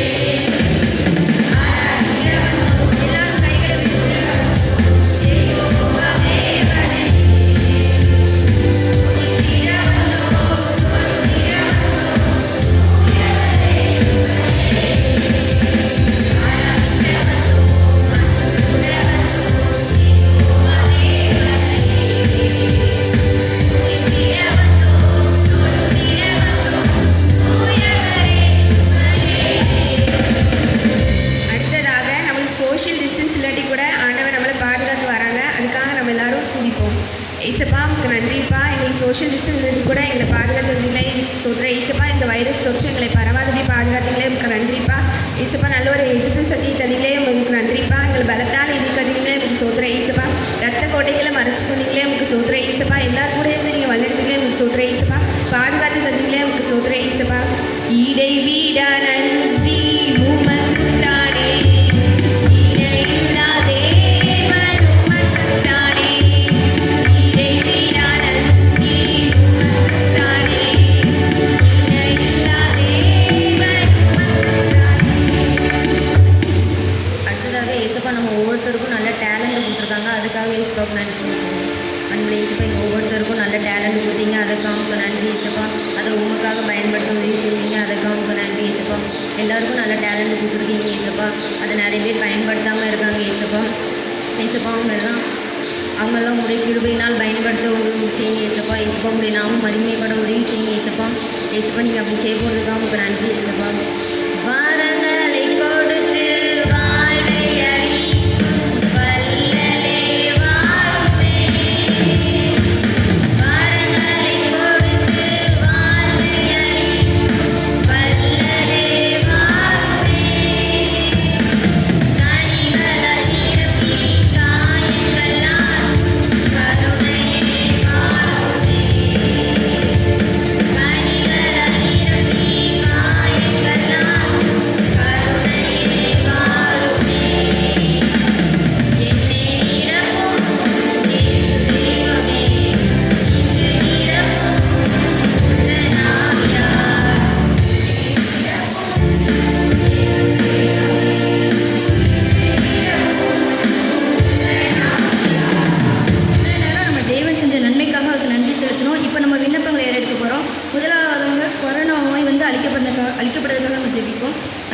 அடுத்ததாக நம்மளுக்கு சோஷியல் டிஸ்டன்ஸ் இல்லாட்டி கூட ஆண்டவர் நம்மளை பாதுகாத்து வராங்க, அதுக்காக நம்ம எல்லாரும் துதிப்போம். ஏசப்பா உங்களுக்கு நன்றிப்பா, எங்களுக்கு சோஷியல் டிஸ்டன்ஸ் இல்லாட்டி கூட எங்களை பாதுகாத்து வந்தீங்களே சொல்கிறேன் ஏசப்பா. இந்த வைரஸ் தொற்று எங்களை பரவாதபடி பாதுகாத்தீங்களே உங்களுக்கு நன்றிப்பா. ஏசப்பா நல்ல ஒரு எதிர்ப்பு சக்தி தந்தீங்களே உங்களுக்கு நன்றிப்பா. எங்களை பலத்தால் எதிர்க்கிறீங்களே உங்களுக்கு சொல்கிறேன் ஏசப்பா. ரத்த கோட்டைகளை மறைச்சு கொண்டீங்களே உங்களுக்கு சொல்கிறேன் ஏசப்பா. எல்லாரும் கூட இருந்து நீங்கள் வளர்த்தீங்களே உங்களுக்கு சொல்கிறேன் ஏசப்பா. பாதுகாத்து தந்தீங்களே உங்களுக்கு சொல்கிறேன் ஏசப்பா. இடை வீடா நன்றி உமக்குத்தானே, இணையில்லா தேவன் உமக்குத்தானே. இடை வீடா நன்றி உமக்குத்தானே, இணையில்லா தேவன் உமக்குத்தானே. அடுத்ததாக ஏசப்பா நம்ம ஒவ்வொருத்தருக்கும் நல்ல டேலண்ட் கொடுத்துருக்காங்க, அதுக்காக ஏசப்பாவுக்கு நன்றி சொல்லுவோம். அன்பில் ஏசப்பா எங்கள் ஒவ்வொருத்தருக்கும் நல்ல டேலண்ட் கொடுத்தீங்க, அதுக்காக உங்களுக்கு நன்றி ஏசப்பா. அதை உங்களுக்காக பயன்படுத்த உதவி செய்வீங்க, அதுக்காக உங்களுக்கு நன்றி ஏசப்பா. எல்லாருக்கும் நல்ல டேலண்ட் கொடுத்துருக்கீங்க ஏசப்பா, அதை நிறைய பேர் பயன்படுத்தாமல் இருக்காங்க ஏசப்பா. ஏசப்பா அவங்கெல்லாம் உங்களுடைய கிருபையினால் பயன்படுத்த உதவி செய்யுங்க ஏசப்பா. ஏசப்பா உங்களுடைய நாமம் மகிமைப்பட உதவி செய்யுங்க ஏசப்பா. ஏசப்பா நீங்கள் அப்படி செய்ய போகிறதுக்காக உங்களுக்கு நன்றி ஏசப்பா. வரங்களை கொடுத்து வாழ்வை அளிக்கும் வல்லலே வாருமே. வரங்களை கொடுத்து வாழ்வை அளிக்கும்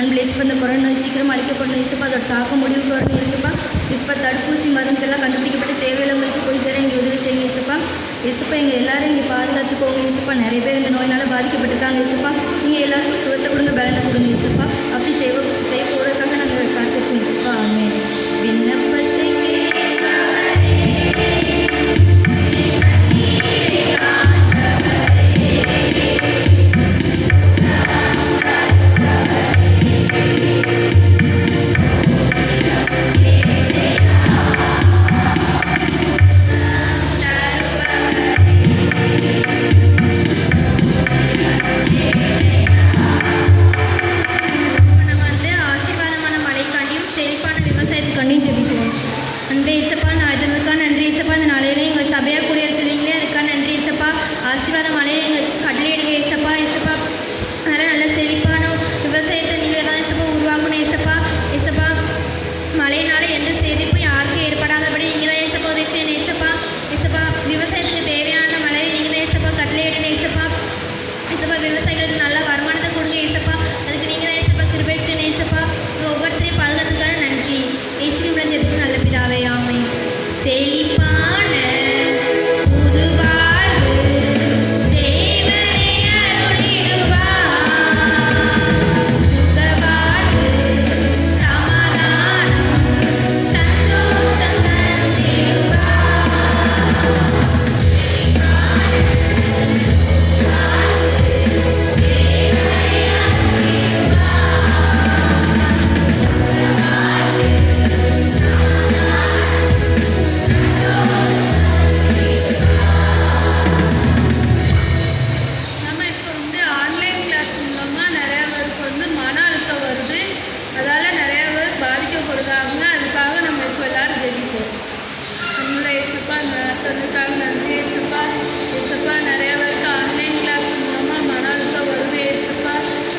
அன்பில் இயேசுப்பா இந்த கொரோனா நோய் சீக்கிரம் அழிக்கப்படணும் இயேசுப்பா, அதோட தாக்கம் முடிவுக்கு வரணும் இயேசுப்பா. இயேசுப்பா தடுப்பூசி மருந்துக்கெல்லாம் கண்டுபிடிக்கப்பட்டு தேவையில்லவங்களுக்கு போய் சேர இங்கே உதவி செய்யுங்க இயேசுப்பா. இயேசுப்பா எங்கள் எல்லாரும் இங்கே பாதுகாத்துக்கோங்க இயேசுப்பா. நிறைய பேர் இந்த நோயினால் பாதிக்கப்பட்டிருக்காங்க இயேசுப்பா. நீங்கள் எல்லாருக்கும் சுகத்தை கொடுங்க, பலனை கொடுங்க இயேசுப்பா. அப்படி செய்ய போகிறதுக்காக நாங்கள் காத்திருக்கோம் இயேசுப்பா. ஆமென். விண்ணப்பத்தை கண்ணியும் ஜெபிக்கிறோம். நன்றி இசப்பா, நான் இதற்காக நன்றி இசப்பா. இந்த நாளையில எங்கள் சபையாக கூடிய வச்சுருந்தீங்களே அதுக்காக நன்றி இசப்பா. ஆசீர்வாத மழையை எங்கள் கடலையிடுங்க இசப்பா. இசப்பா அதனால் நல்ல செழிப்பான விவசாயத்தை நீங்கள் தான் இசப்பா உருவாக்கணும் இசப்பா. இசப்பா மழையினால எந்த சேதிப்பும் யாருக்கும் ஏற்படாதபடி நீங்கள் தான் இசப்பா உதவி செய்யணும் இசப்பா. இசப்பா விவசாயத்துக்கு தேவையான மழையை நீங்கள் தான் இசப்பா கடலையிடணும் இசப்பா. இசப்பா விவசாயிகளுக்கு நல்ல வருமானத்தை கொடுங்க இசப்பா. அதுக்கு நீங்கள் தான் இசப்பா கிருபை செய்யணும் இசப்பா. ஒவ்வொருத்தரையும் பாதுகாத்துக்காக நன்றி. இயேசுவின் ஜெபத்துக்கு நல்ல பிதாவே, ஆமென். செழிப்பான புதுவாழ்வு தேவனே அருளிடுவார். சுகவாழ்வு, சமாதானம், சந்தோஷம் தந்திடுவார். நம்ம இப்போ ஆன்லைன் கிளாஸ் மூலமாக நிறையா பேருக்கு மன அழுத்தம் வருது. அதால் நிறையா பேர் பாதிக்கப்படுறாங்க. அதுக்காக நம்ம இப்போ எல்லோரும் ஜெபிப்போம். நம்மள இயேசுப்பா நடத்துறதுக்காக நன்றி இயேசுப்பா. இயேசுப்பா நிறையா பேருக்கு ஆன்லைன் கிளாஸ் மூலமாக மன அழுத்தம் வருது இயேசுப்பா.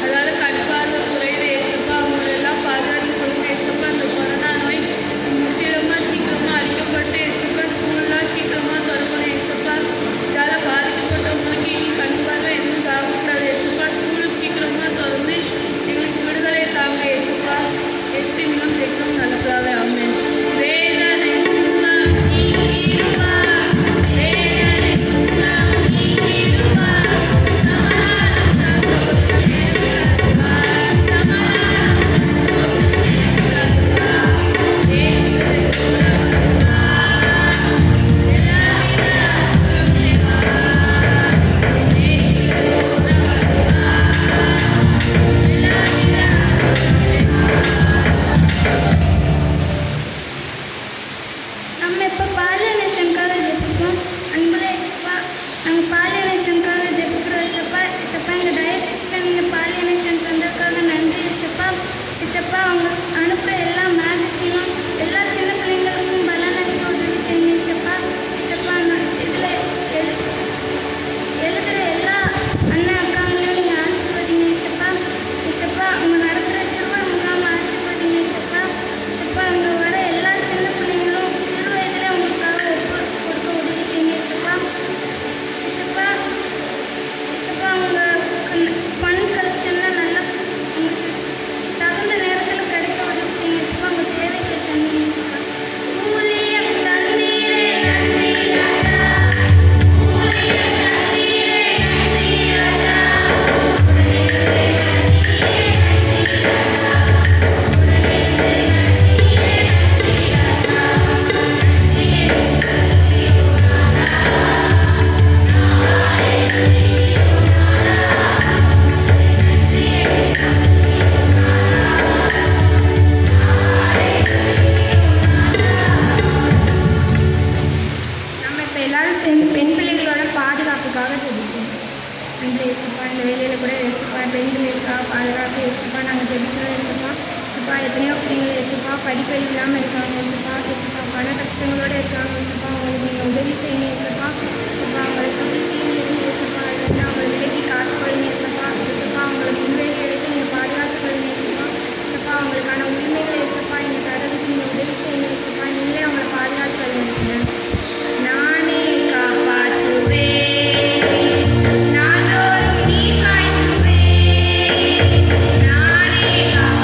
அதால் கண்பார்வை குறையுது இயேசுப்பா. அவங்களெல்லாம் பாதுகாத்து கொடுங்க இயேசுப்பா. இந்த கொரோனா நோய் முற்றிலுமாக சீக்கிரமாக அழிக்கப்பட்டு இயேசுப்பா ஸ்கூல்லாம் சீக்கிரமாக திறக்கணும் இயேசுப்பா. இதால் பாதிக்கப்பட்டவங்களுக்கு இனி கண்பார்வை எதுவும் தாகக்கூடாது இயேசுப்பா. ஸ்கூலுக்கு சீக்கிரமாக திறந்து எங்களுக்கு விடுதலை தாங்க இயேசுப்பா. இயேசுவின் மூலம் ஜெபிக்கிறோம் நல்ல பிதாவே, ஆமென். வேதனை நாம் நீக்கிடுவார், வேதனை நாம் நீக்கிடுவார், சமாதானம் தருவார், சமாதானம் தருவார், இயேசு நம்ம இப்போ பாலியனை சங்காக ஜெபிப்போம். அன்புள்ள இசப்பா, நாங்கள் பாலியனை சங்காக ஜெபிக்கிறோம் இசப்பா. இசப்பா எங்கள் டயசிஸில் நீங்கள் பாலியனை சென்று வந்ததுக்காக நன்றி இசப்பா. இசப்பா அவங்க அனுப்புகிற எல்லா மேகசினும் எல்லா சின்ன பிள்ளைங்களுக்கும் பலனளிக்க உதவி செய்யுங்க இசப்பா. இசப்பா இதில் எழுதுகிற எல்லா அண்ணன் அக்காங்களையும் நீங்கள் ஆசீர்வதிங்க இசப்பா. இசப்பா அவங்க நடத்துகிற சிறுவர் முகாம் ஆசீர்வதிங்க இசப்பா. இசப்பா அங்கே வர எல்லா சின்ன பிள்ளைங்களும் சிறு வயதிலே உங்களுக்காக ஒப்பு கொடுக்க உதவி செய்யுங்க இசப்பா. இசப்பா இசப்பா அவங்க ஃபண்ட் கலெக்ஷன்லாம் நல்லா உங்களுக்கு தகுந்த நேரத்தில் கிடைக்க உதவி செய்யுங்க இசப்பா. அவங்க தேவைகளை சந்திங்க இசப்பா. ஊழியம் தந்தீரே நன்றி ராஜா, ஊழியம் தந்தீரே நன்றி ராஜா, உடனே நன்றி ராஜா, உடனே நன்றி ராஜா, நம்ம இப்போ எல்லாரும் சேர்ந்து பெண் பிள்ளைகளோட பாதுகாப்புக்காக ஜெபிப்போம். நன்றி இயேசுப்பா. இந்த வேலையில் கூட இயேசுப்பா பெண் பிள்ளைகளுக்காக பாதுகாப்பு இயேசுப்பா நாங்கள் ஜெபிக்கிறோம் இயேசுப்பா. இயேசுப்பா எத்தனையோ பிள்ளைங்கள் இயேசுப்பா படிப்பறிவு இல்லாமல் இருக்காங்க இயேசுப்பா. இயேசுப்பா பல கஷ்டங்களோடு இருக்காங்க இயேசுப்பா. அவங்களுக்கு நீங்கள் உதவி செய்யுங்க இயேசுப்பா. இயேசுப்பா அவங்களை சொல்லி தீங்கு இயேசுப்பா இல்லைன்னா அவங்களை விலக்கி காத்துக்கொள்ளுங்க இயேசுப்பா. இயேசுப்பா அவங்களுக்கு உண்மையை எடுத்து நீங்கள் பாதுகாத்துக்கொள்ளுங்க இயேசுப்பா. இயேசுப்பா அவங்களுக்கான உரிமைகளை இயேசுப்பா நீங்கள் தரதுக்கு நீங்கள் உதவி செய்யுங்க இயேசுப்பா. நீங்களே அவங்களை பாதுகாத்துக்கொள்ளுங்க. நானே காப்பாற்றுவேன், நாள்தோறும் நீ காய்ச்சுவேன், நானே காப்பாற்றுவேன்.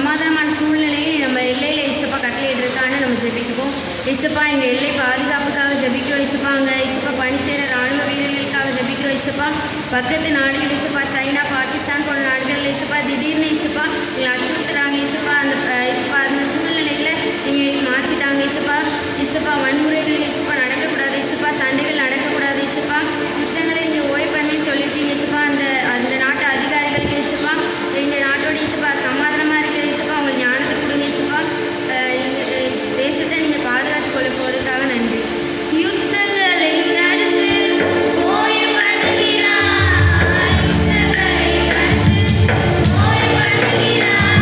சமாதானமான சூழ்நிலையை நம்ம எல்லையில் இசப்பா கட்டளையிட்டிருக்கான்னு நம்ம ஜெபிக்குவோம். இசப்பா எங்கள் எல்லை பாதுகாப்புக்காக ஜெபிக்கிறோம். இசப்பா அங்கே இசப்பா பணி செய்கிற ராணுவ வீரர்களுக்காக ஜெபிக்கிறோம். இசப்பா பக்கத்து நாடுகள் இசப்பா சைனா பாகிஸ்தான் போன்ற நாடுகளில் இசப்பா திடீர்னு இசப்பா எங்களை அச்சுறுத்துறாங்க. இசப்பா அந்த சூழ்நிலைகளை நீங்கள் மாற்றிட்டாங்க. இசப்பா வன்முறைகள் இசப்பா நடக்கக்கூடாது. இசப்பா சண்டைகள் நடக்கக்கூடாது. இசப்பா யுத்தங்களை நீங்கள் ஓய்வு பண்ணி சொல்லியிருக்கீங்க. இசப்பா அந்த நாட்டு அதிகாரிகளுக்கு இசப்பா எங்கள் நாட்டோட இசப்பா சமாதானமாக இருக்கிற இசப்பா உங்களுக்கு ஞானத்தை கொடுங்க. இசப்பா தேசத்தை நீங்கள் பாதுகாத்து கொள்ள போகிறதுக்காக நன்றி. யுத்தங்களை தடுத்து ஓய்வு பண்ணுகிறார். யுத்தங்களை தடுத்து ஓய்வு பண்ணுகிறார்.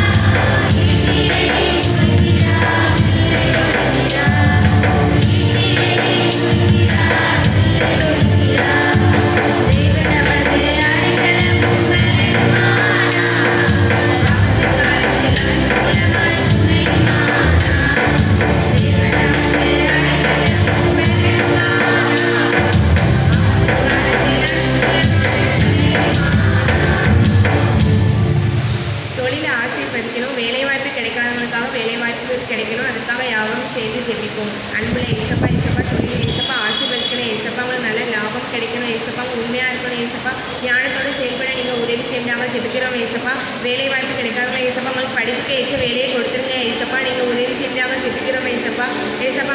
தொழிலை ஆசீர்வதிக்கணும், வேலைவாய்ப்பு கிடைக்காதவங்களுக்காக வேலைவாய்ப்பு கிடைக்கணும். அதுக்காக யாரும் சேர்ந்து ஜெபிப்போம். அன்புல ஏசப்பா தொழிலை ஏசப்பா ஆசீர்வதிக்கணும். ஏசப்பா அவங்களுக்கு நல்ல லாபம் கிடைக்கணும். ஏசப்பா உண்மையாக இருக்கணும். ஏசப்பா ஞானத்தோடு செயல்பட நீங்கள் உதவி செஞ்சாங்க ஜெபிக்கிறோம். ஏசப்பா வேலைவாய்ப்பு கிடைக்காதவங்க ஏசப்பா உங்களுக்கு படிப்புக்கு ஏற்ற வேலையை கொடுத்துருங்க. ஏசப்பா நீங்கள் உதவி செஞ்சாங்க ஜெபிக்கிறோம். ஏசப்பா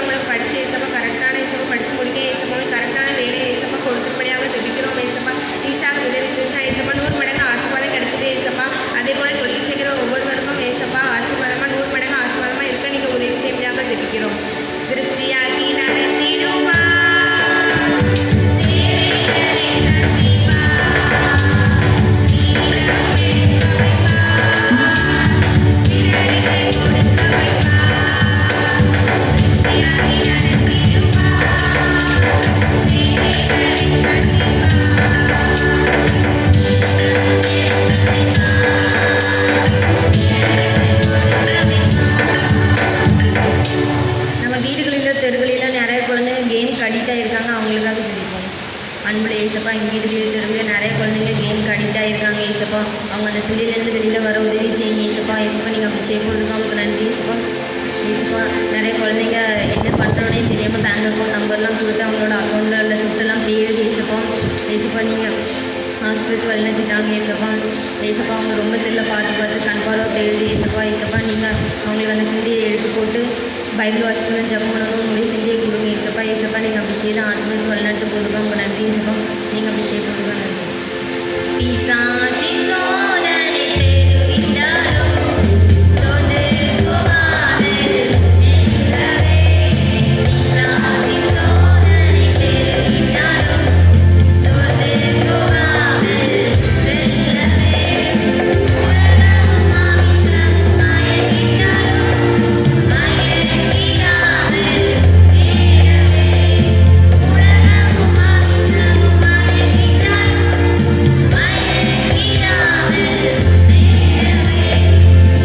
உங்களுக்கு படித்து ஏசப்பா கரெக்டான ஏசப்பா படித்து முடிக்க ஏசப்பா கரெக்டான வேலையை ஏசப்பா கொடுத்துபடியாக ஜெபிக்கிறோம். ஏசப்பா ஈஷாக உதவி செஞ்சா ஏசப்பா 100 மடங்கு ஆசீர்வாதம் கிடைச்சிட்டு ஏசப்பா அதே போல் தொழில் செய்கிற ஒவ்வொருவருக்கும் ஏசப்பா ஆசீர்வாதமாக 100 மடங்கு ஆசீர்வாதமாக இருக்க நீங்கள் உதவி செய்யாக ஜெபிக்கிறோம். திருப்தியாகி நடத்திடுவா அன்புள்ள ஏசப்பா எங்கள் வீட்டுக்குள்ளே இருக்கிற நிறைய குழந்தைங்க கேமுக்கு அடிக்ட் ஆகிருக்காங்க. ஏசப்பா அவங்க அந்த சிலையிலேருந்து வெளியில் வர உதவி செய்யுங்க. ஏசப்பா நீங்கள் அப்படி செய்ய போகிறதுக்கு அவங்களுக்கு நன்றி. ஏசப்பா நிறைய குழந்தைங்க என்ன பண்ணுறோன்னே தெரியாமல் பேங்க் அக்கௌண்ட் நம்பர்லாம் கொடுத்து அவங்களோட அக்கௌண்ட்டில் உள்ள துட்டெல்லாம் போயிடுது. ஏசப்பா நீங்கள் ஹாஸ்பிட்டல் வழிநடத்திட்டாங்க. ஏசப்பா அவங்க ரொம்ப செல்லை பார்த்து கண்பார்வை போயிடுது. ஏசப்பா நீங்கள் அவங்களுக்கு அந்த சிந்தையை எடுத்து போட்டு பைபிள் வாசிக்கணும், ஜபம் பண்ணணும், உங்களுடைய சிந்தையை கொடுங்க. ஏசப்பா நீங்கள் அப்படி செய்து ஆசிரியர் வழிநடத்து போதுங்க. உங்கள் நன்றி ஏசப்பா நீங்கள் அப்படி செய்ய போதுங்க. நன்றி. பிசாசின் சோதனை பெருவிட்டாலும் சோதனை போகாது என்றவே. பிசாசின் சோதனை பெருவிட்டாலும் சோதனை போகாது என்றவே. உலகமும் மாமிசமும் மயங்கினாலும் மயங்கிடாமல் நேரவே. உலகமும் மாமிசமும் மயங்கினாலும் மயங்கிடாமல் நேரவே.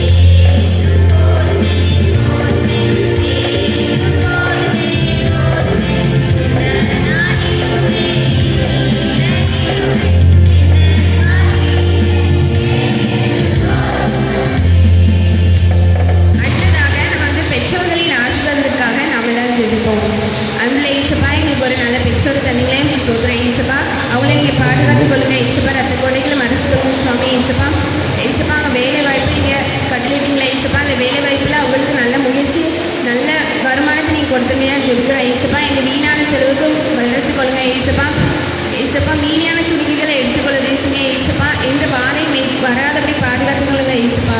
ஏசு போதுமே போதுமே, ஏசு போதுமே போதுமே, இந்த நாளிலுமே இறையிலுமே இந்த அடுத்ததாக நம்ம பெற்றோர்களின் ஆசீர்வாதத்துக்காக நாம் எல்லாரும் ஜெபிப்போம். அன்புள்ள ஏசப்பா எங்களுக்கு ஒரு நல்ல பெற்றோர் தந்தீங்களே சொல்கிறேன். ஏசப்பா அவங்கள நீங்கள் பாதுகாத்துக் கொள்ளுங்க. ஏசப்பா ரத்த கொடைகளை மறைச்சிக்கோங்க சுவாமி. ஏசப்பா அவங்க வேலை வாய்ப்பு நீங்கள் கட்டளிட்டீங்களா? ஏசப்பா அந்த வேலை வாய்ப்பில் அவங்களுக்கு நல்ல முயற்சி நல்ல வருமானத்தை நீங்கள் கொடுத்துருங்க ஜெபிக்கிறோம். ஏசப்பா எங்கள் வீணான செலவுக்கு வளர்த்துக் கொள்ளுங்க. ஏசப்பா வீணான துணிகளை எடுத்துக்கொள்ள தேசுங்க. ஏசப்பா எந்த வாதையும் வராதபடி பாதுகாத்துக் கொள்ளுங்க. ஏசப்பா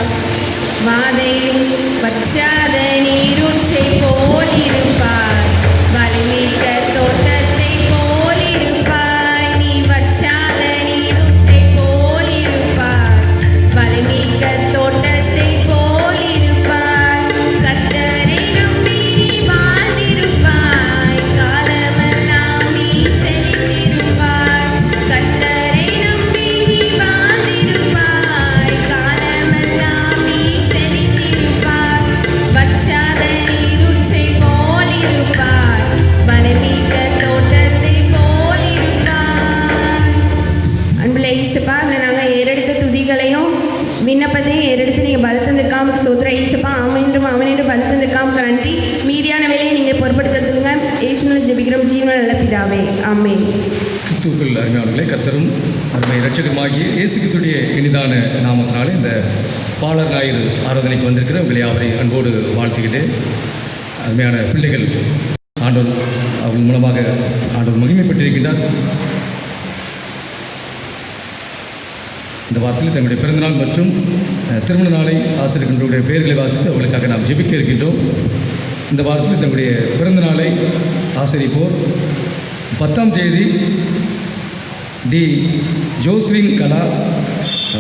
வாதையும் வற்றாத நீரூற்றை போல் இருப்பாய், வலிமிக்க தோட்டத்தை போல் இருப்பாய். நீ வற்றாத நீரூற்றை போல் இருப்பாய், வலிமிக்க தோட்டத்தை போல் இருப்பாய். கர்த்தரை நம்பி நீ வாழ்ந்திருப்பாய், காலமெல்லாம் நீ செழித்திருப்பாய். கர்த்தரை நம்பி நீ வாழ்ந்திருப்பாய், காலமெல்லாம் நீ செழித்திருப்பாய். வற்றாத சோத்ரா ஈசப்பா அவனின்றும் பலத்ததுக்காக நன்றி. மீதியான வேலையை நீங்கள் பொறுப்படுத்துங்க. இயேசுவின் ஜெபிக்கிறோம் ஜீவன நல்ல பிதாவே, ஆமென். கிறிஸ்துவுக்குள் அருமையானவர்களே, கர்த்தரும் அருமை இரட்சகருமாகிய இயேசு கிறிஸ்துவுடைய இனிதான நாமத்தினாலே இந்த பாலர் ஞாயிறு ஆராதனைக்கு வந்திருக்கிற உங்களை அவரை அன்போடு வாழ்த்துக்கிட்டு, அருமையான பிள்ளைகள் ஆண்டவர் அவர்கள் மூலமாக ஆண்டவர் மகிமைப்பட்டிருக்கின்றார். இந்த வாரத்தில் தங்களுடைய பிறந்தநாள் மற்றும் திருமண நாளை ஆசிரியர்களுடைய பெயர்களை வாசித்து அவர்களுக்காக நாம் ஜெபிக்க இருக்கின்றோம். இந்த வாரத்தில் தங்களுடைய பிறந்த நாளை ஆசிரிப்போர் 10ஆம் தேதி டி ஜோஸ்லின் கலா,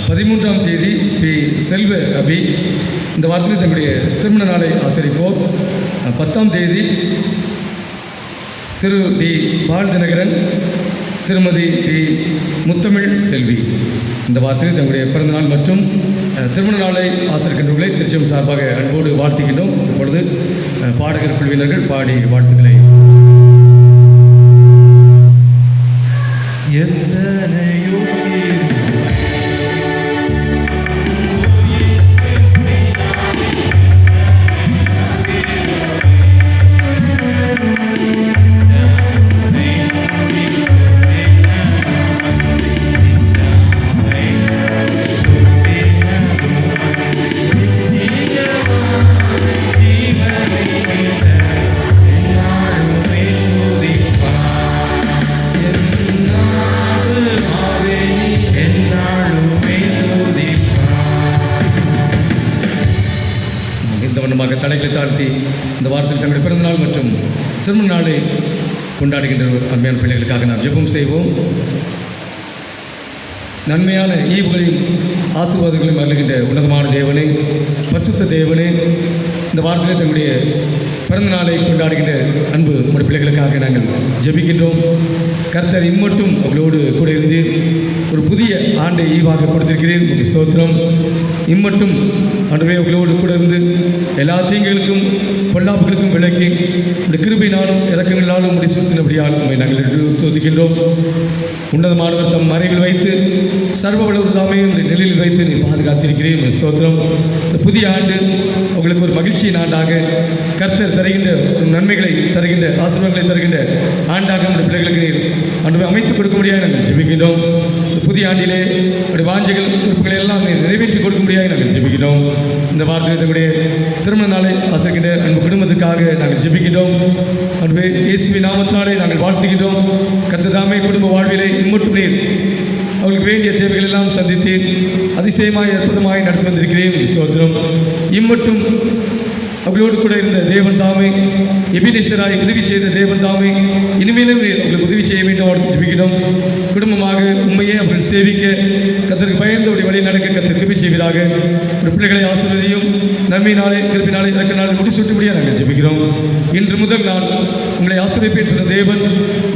13ஆம் தேதி பி செல்வ அபி. இந்த வாரத்தில் தங்களுடைய திருமண நாளை ஆசிரிப்போர் 10ஆம் தேதி திரு டி பால் தினகரன், திருமதி டி முத்தமிழ் செல்வி. இந்த வாரத்தில் தங்களுடைய பிறந்தநாள் மற்றும் திருமண நாளை ஆசிரியர்களை திருச்சியம் சார்பாக அன்போடு வாழ்த்துகின்றோம். இப்பொழுது பாடகர் குழுவினர்கள் பாடி வாழ்த்துக்களை. தலைகளை தாழ்த்தி இந்த வாரத்தில் தங்களுடைய பிறந்தநாள் மற்றும் திருமண நாளை கொண்டாடுகின்ற அருமையான பிள்ளைகளுக்காக நாம் ஜெபம் செய்வோம். நன்மையான ஈவுகளையும் ஆசீர்வாதங்களையும் அருளுகின்ற உன்னதமான தேவனே, பரிசுத்த தேவனே, இந்த வாரத்தில் தங்களுடைய பிறந்த நாளை கொண்டாடுகின்ற அன்பு உடைய பிள்ளைகளுக்காக நாங்கள் ஜெபிக்கின்றோம். கர்த்தர் இம்மட்டும் அவர்களோடு கூட இருந்து ஒரு புதிய ஆண்டை ஈவாக கொடுத்திருக்கிறேன். உங்களுடைய ஸ்தோத்திரம். இம்மட்டும் ஆண்டவரே அவர்களோடு கூட இருந்து எல்லா தீங்குகளுக்கும் பொல்லாப்புகளுக்கும் விலக்கி இந்த கிருபையினாலும் இறக்கங்களினாலும் முடி சுற்றினபடியால் உண்மை நாங்கள் சோதிக்கின்றோம். உன்னதமானவர் தம் மறைவில் வைத்து சர்வ வல்லவர் தாமே நிலையில் வைத்து நீ பாதுகாத்திருக்கிறேன். ஸ்தோத்திரம். இந்த புதிய ஆண்டு உங்களுக்கு ஒரு மகிழ்ச்சியின் ஆண்டாக, கர்த்தர் தருகின்ற நன்மைகளை தருகின்ற ஆசீர்வாதங்களை தருகின்ற ஆண்டாக நம்முடைய பிள்ளைகளுக்கு நீர் ஆண்டவரை அமைத்துக் கொடுக்க முடியாது நாங்கள் ஜெபிக்கிறோம். இந்த புதிய ஆண்டிலே நம்முடைய வாஞ்சைகள் குறிப்புகளை எல்லாம் நிறைவேற்றி கொடுக்க முடியாது நாங்கள் ஜெபிக்கிறோம். இந்த வாரத்தில் தங்களுடைய திருமண நாளை ஆசிரிக்கின்ற அன்பு குடும்பத்துக்காக நாங்கள் ஜெபிக்கிறோம். அன்பு இயேசுவின் நாமத்தினாலே நாங்கள் வாழ்த்துகிறோம். கர்த்தர் தாமே குடும்ப வாழ்விலே இம்மட்டும் நீர் அவர்களுக்கு வேண்டிய தேவைகள் எல்லாம் சந்தித்து அதிசயமாய் அற்புதமாய் நடத்தி வந்திருக்கிறேன். ஸ்தோத்திரம். இம்மட்டும் அவர்களோடு கூட இருந்த தேவன் தாமே, எபினேசராய் உதவி செய்த தேவன் தாமே இனிமேலும் அவர்களுக்கு உதவி செய்ய வேண்டும். அவர்களுக்கு ஜெபிக்கிறோம். குடும்பமாக உண்மையே அவர்கள் சேவிக்க, கர்த்தருக்கு பயந்தோடைய வழி நடக்க கர்த்தர் கிருபை செய்வதாக. ஒரு பிள்ளைகளை ஆசீர்வதியும் நன்மையினாலே கிருபையினாலே இறக்க நாள் முடிசூட்டும்படியாக நாங்கள் ஜெபிக்கிறோம். இன்று முதல் நான் உங்களை ஆசீர்வதிப்பேன் சொன்ன தேவன்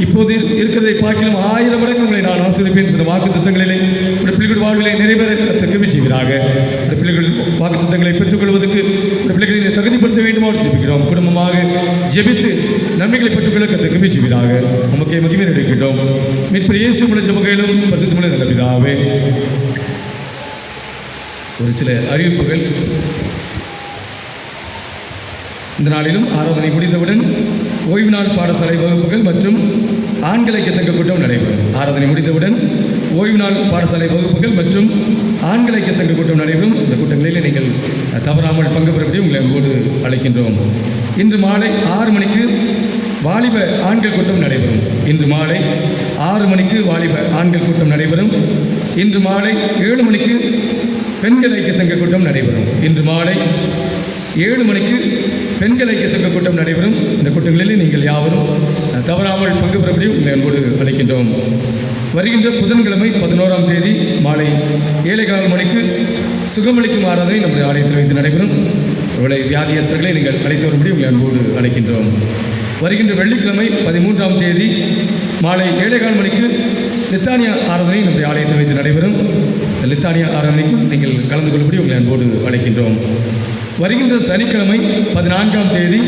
இப்போது இருக்கிறதை பார்க்கலாம் 1000 மடங்கு உங்களை நான் ஆசீர்வதிப்பேன் சொன்ன வாக்கு திட்டங்களிலே ஒரு பிள்ளைகள் வாழ்விலை நிறைவேற கர்த்தர் கிருபை செய்வதாக. ஒரு பிள்ளைகள் வாக்கு திட்டங்களை பெற்றுக்கொள்வதற்கு ஒரு பிள்ளைகளை தகுதிப்படுத்த வேண்டுமா ஜெபிக்கிறோம். குடும்பமாக ஜெபித்து நன்மைகளை பெற்றுக்கொள்ள கர்த்தர் கிருபை செய்வதாக. நமக்கே மகிமை நடிக்கின்றோம். மீட்பர் இயேசு மூலம் ஜெபங்களும் பரிசுத்தமுள்ள நல்ல பிதாவே. ஒரு சில அறிவிப்புகள். இந்த நாளிலும் ஆராதனை முடிந்தவுடன் ஓய்வு நாள் பாடசாலை வகுப்புகள் மற்றும் ஆண்கள் ஐக்கிய சங்க கூட்டம் நடைபெறும். ஆராதனை முடிந்தவுடன் ஓய்வு நாள் பாடசாலை வகுப்புகள் மற்றும் ஆண்கள் ஐக்கிய சங்க கூட்டம் நடைபெறும். இந்த கூட்டங்களில் நீங்கள் தவறாமல் பங்கு பெறப்படி உங்களை அன்போடு அழைக்கின்றோம். இன்று மாலை 6 மணிக்கு வாலிப ஆண்கள் கூட்டம் நடைபெறும். இன்று மாலை 6 மணிக்கு வாலிப ஆண்கள் கூட்டம் நடைபெறும். இன்று மாலை 7 மணிக்கு பெண்கள் ஐக்கிய சங்க கூட்டம் நடைபெறும். இன்று மாலை 7 மணிக்கு பெண்கள் ஐக்கிய சங்க கூட்டம் நடைபெறும். இந்த கூட்டங்களில் நீங்கள் யாவரும் தவறாமல் பங்கு பெறப்படி உங்களை அன்போடு அழைக்கின்றோம். வருகின்ற புதன்கிழமை 11ஆம் தேதி மாலை 7:15 மணிக்கு சுகமளிக்கும் ஆராதனை நம்முடைய ஆலயத்தில் வைத்து நடைபெறும். இவளை வியாதியஸ்தர்களை நீங்கள் அழைத்து வரும்படி உங்களை அன்போடு அழைக்கின்றோம். வருகின்ற வெள்ளிக்கிழமை 13ஆம் தேதி மாலை 7:15 மணிக்கு லித்தானியா ஆராதனை நம்முடைய ஆலயத்தில் வைத்து நடைபெறும். லித்தானியா ஆராதனைக்கும் நீங்கள் கலந்து கொள்ளும்படி உங்களை அன்போடு அழைக்கின்றோம். வருகின்ற சனிக்கிழமை 14ஆம் தேதி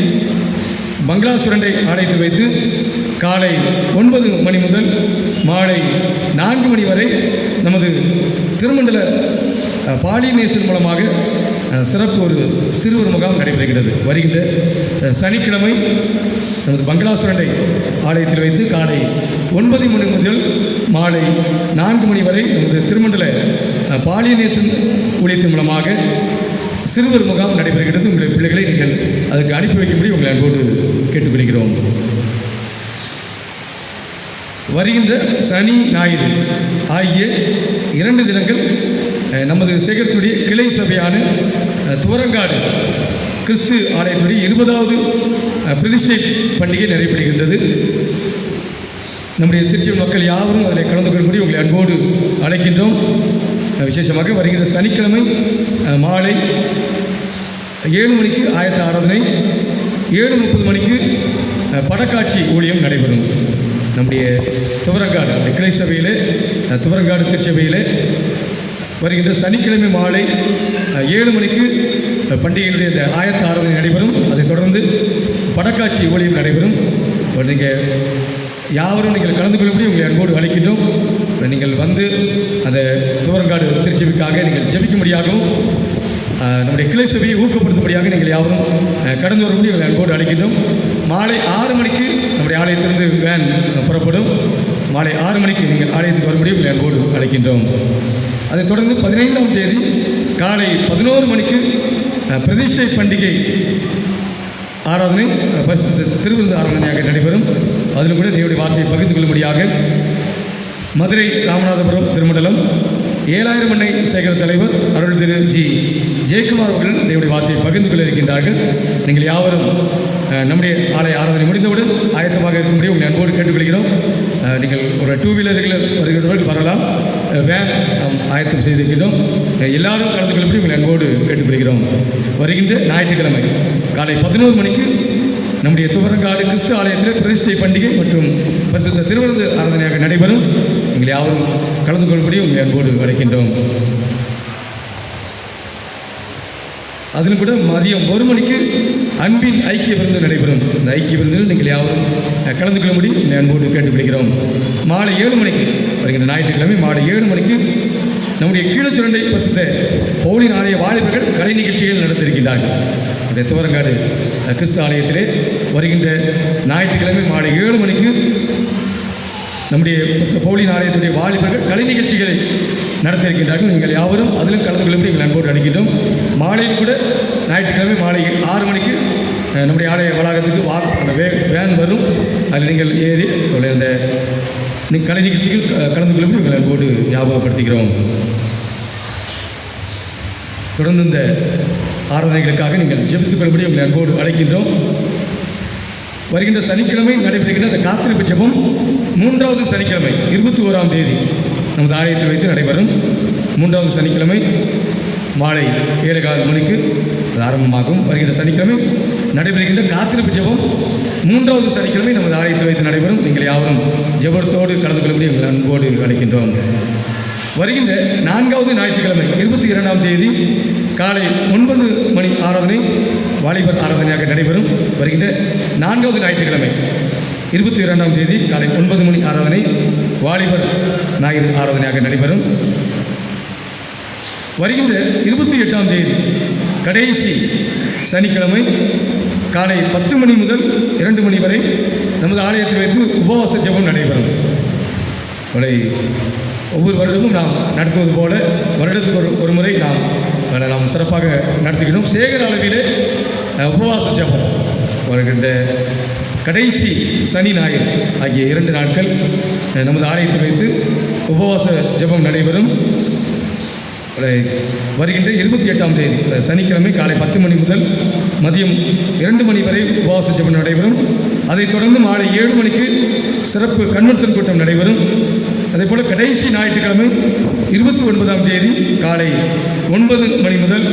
பங்களா சுரண்டை ஆலயத்தில் வைத்து காலை 9 மணி முதல் மாலை 4 மணி வரை நமது திருமண்டல பாலினேசன் மூலமாக சிறப்பு ஒரு சிறுவர் முகாம் நடைபெறுகிறது. வருகின்ற சனிக்கிழமை நமது பங்களாசுரண்டை ஆலயத்தில் வைத்து காலை 9 மணி முதல் மாலை 4 மணி வரை நமது திருமண்டல பாலியநேசன் ஊழியத்தின் மூலமாக சிறுவர் முகாம் நடைபெறுகிறது. உங்கள் பிள்ளைகளை நீங்கள் அதற்கு அனுப்பி வைக்கும்படி உங்களை அன்போடு கேட்டுக்கொள்கிறோம். வருகின்ற சனி ஞாயிறு ஆகிய 2 தினங்கள் நமது சேகரத்துடைய கிளை சபையான துவரங்காடு கிறிஸ்து ஆலயத்துடைய 20வது பிரதிஷ்டை பண்டிகை நடைபெறுகின்றது. நம்முடைய திருச்சி மக்கள் யாவரும் அதில் கலந்து கொள்ளும்படி உங்களை அன்போடு அழைக்கின்றோம். விசேஷமாக வருகின்ற சனிக்கிழமை மாலை 7 மணிக்கு ஆயத்த ஆராதனை, 7:30 மணிக்கு படக்காட்சி ஊழியம் நடைபெறும். நம்முடைய துவரங்காடு கிளை சபையில் துவரங்காடு திருச்சபையில் வருகின்ற சனிக்கிழமை மாலை 7 மணிக்கு பண்டிகையினுடைய இந்த ஆயத்த ஆராதனை நடைபெறும். அதைத் தொடர்ந்து படக்காட்சி ஊழியம் நடைபெறும். நீங்கள் யாவரும் நீங்கள் கலந்து கொள்ளும்படி உங்களை அன்போடு அழைக்கின்றோம். நீங்கள் வந்து அந்த துவரங்காடு திருச்சபைக்காக நீங்கள் ஜெபிக்கும்படியாகவும் நம்முடைய கிளை சபையை ஊக்கப்படுத்தும்படியாக நீங்கள் யாவரும் கடந்து வரும்படி உங்களை அன்போடு அழைக்கின்றோம். மாலை 6 மணிக்கு நம்முடைய ஆலயத்திலிருந்து வேன் புறப்படும். மாலை 6 மணிக்கு நீங்கள் ஆலயத்துக்கு வரும்படி உங்களை அன்போடு அழைக்கின்றோம். அதைத் தொடர்ந்து 15ஆம் தேதி காலை 11 மணிக்கு பிரதிஷ்டை பண்டிகை ஆராதனை திருவிருந்து ஆராதனையாக நடைபெறும். அதிலும் கூட தேவனுடைய வார்த்தையை பகிர்ந்து கொள்ளும்படியாக மதுரை ராமநாதபுரம் திருமண்டலம் 7000 மண்ணை சேகர தலைவர் அருள் திரு ஜி ஜெயக்குமார் அவர்கள் தேவனுடைய வார்த்தையை பகிர்ந்து கொள்ள இருக்கின்றார்கள். நீங்கள் யாவரும் நம்முடைய ஆலய ஆராதனை முடிந்தவுடன் ஆயத்தமாக இருக்கும்படி உங்களை அன்போடு கேட்டுக்கொள்கிறோம். நீங்கள் ஒரு 2 வீலர்கள் வருகிறவர்கள் வரலாம். வேன் ஆயத்தம் செய்திருக்கின்றோம். எல்லாரும் கலந்து கொள்ளும்படி உங்களை அன்போடு கேட்டுக்கொள்கிறோம். வருகின்ற ஞாயிற்றுக்கிழமை காலை 11 மணிக்கு நம்முடைய துவரங்காடு கிறிஸ்து ஆலயத்தில் பிரதிஷ்டை பண்டிகை மற்றும் பரிசுத்த திருவிருந்து ஆராதனையாக நடைபெறும். நீங்கள் யாவரும் கலந்து கொள்ளும்படி உங்களை அன்போடு அழைக்கின்றோம். அதிலும் கூட மதியம் 1 மணிக்கு அன்பின் ஐக்கிய விருந்து நடைபெறும். இந்த ஐக்கிய விருந்தில் நீங்கள் யாவரும் கலந்து கொள்ளும்படி உங்களை அன்போடு கேட்டுக்கொள்கிறோம். மாலை 7 மணிக்கு வருகின்ற ஞாயிற்றுக்கிழமை மாலை 7 மணிக்கு நம்முடைய கீழச்சுரண்டை பரிசுத்த பவுலின் ஆலய வாலிபர்கள் கலை நிகழ்ச்சிகள் நடத்தியிருக்கின்றார்கள். இந்த துவரங்காடு கிறிஸ்து ஆலயத்திலே வருகின்ற ஞாயிற்றுக்கிழமை மாலை 7 மணிக்கு நம்முடைய பவுலின் ஆலயத்துடைய வாலிபர்கள் கலை நிகழ்ச்சிகளை நடத்தியிருக்கின்றார்கள். நீங்கள் யாவரும் அதிலும் கலந்து கொள்ளும்படி எங்கள் அன்போடு அழைக்கின்றோம். மாலையில் கூட ஞாயிற்றுக்கிழமை மாலை 6 மணிக்கு நம்முடைய ஆலய வளாகத்துக்கு அந்த வேன் வரும். அதில் நீங்கள் ஏறி அந்த கலை நிகழ்ச்சிகள் கலந்து கொள்ளும்படி எங்கள் அன்போடு ஞாபகப்படுத்துகிறோம். தொடர்ந்து இந்த ஆராதனைகளுக்காக நீங்கள் ஜெபித்துக் கொள்ளும்படி உங்களை அன்போடு அழைக்கின்றோம். வருகின்ற சனிக்கிழமை நடைபெறுகின்ற அந்த காத்திருப்பு ஜெபம் 3வது சனிக்கிழமை 21ஆம் தேதி நமது ஆலயத்தில் வைத்து நடைபெறும். 3வது சனிக்கிழமை மாலை 7:15 மணிக்கு ஆரம்பமாகும். வருகின்ற சனிக்கிழமை நடைபெறுகின்ற காத்திருப்பு ஜெபம் 3வது சனிக்கிழமை நமது ஆலயத்தில் வைத்து நடைபெறும். நீங்கள் யாவரும் ஜெபத்தோடு கலந்து கொள்ளும்படி உங்கள் அன்போடு அழைக்கின்றோம். வருகின்ற 4வது ஞாயிற்றுக்கிழமை 22ஆம் தேதி காலை 9 மணி ஆராதனை வாலிபர் ஆராதனையாக நடைபெறும். வருகின்ற 4வது ஞாயிற்றுக்கிழமை 22ஆம் தேதி காலை 9 மணி ஆராதனை வாலிபர் ஞாயிறு ஆராதனையாக நடைபெறும். வருகின்ற 28ஆம் தேதி கடைசி சனிக்கிழமை காலை 10 மணி முதல் 2 மணி வரை நமது ஆலயத்தில் வைத்து உபவாச ஜெபம் நடைபெறும். ஒவ்வொரு வருடமும் நாம் நடத்துவது போல வருடத்துக்கு ஒரு முறை நாம் சிறப்பாக நடத்துகிறோம். சேகர அளவிலே உபவாச ஜெபம் வருகின்ற கடைசி சனி ஞாயிறு ஆகிய 2 நாட்கள் நமது ஆலயத்தில் வைத்து உபவாச ஜெபம் நடைபெறும். வருகின்ற 28ஆம் தேதி சனிக்கிழமை காலை 10 மணி முதல் மதியம் 2 மணி வரை உபவாச ஜெபம் நடைபெறும். அதைத் தொடர்ந்து மாலை 7 மணிக்கு சிறப்பு கன்வென்ஷன் கூட்டம் நடைபெறும். அதே போல் கடைசி ஞாயிற்றுக்கிழமை 29ஆம் தேதி காலை 9 மணி முதல்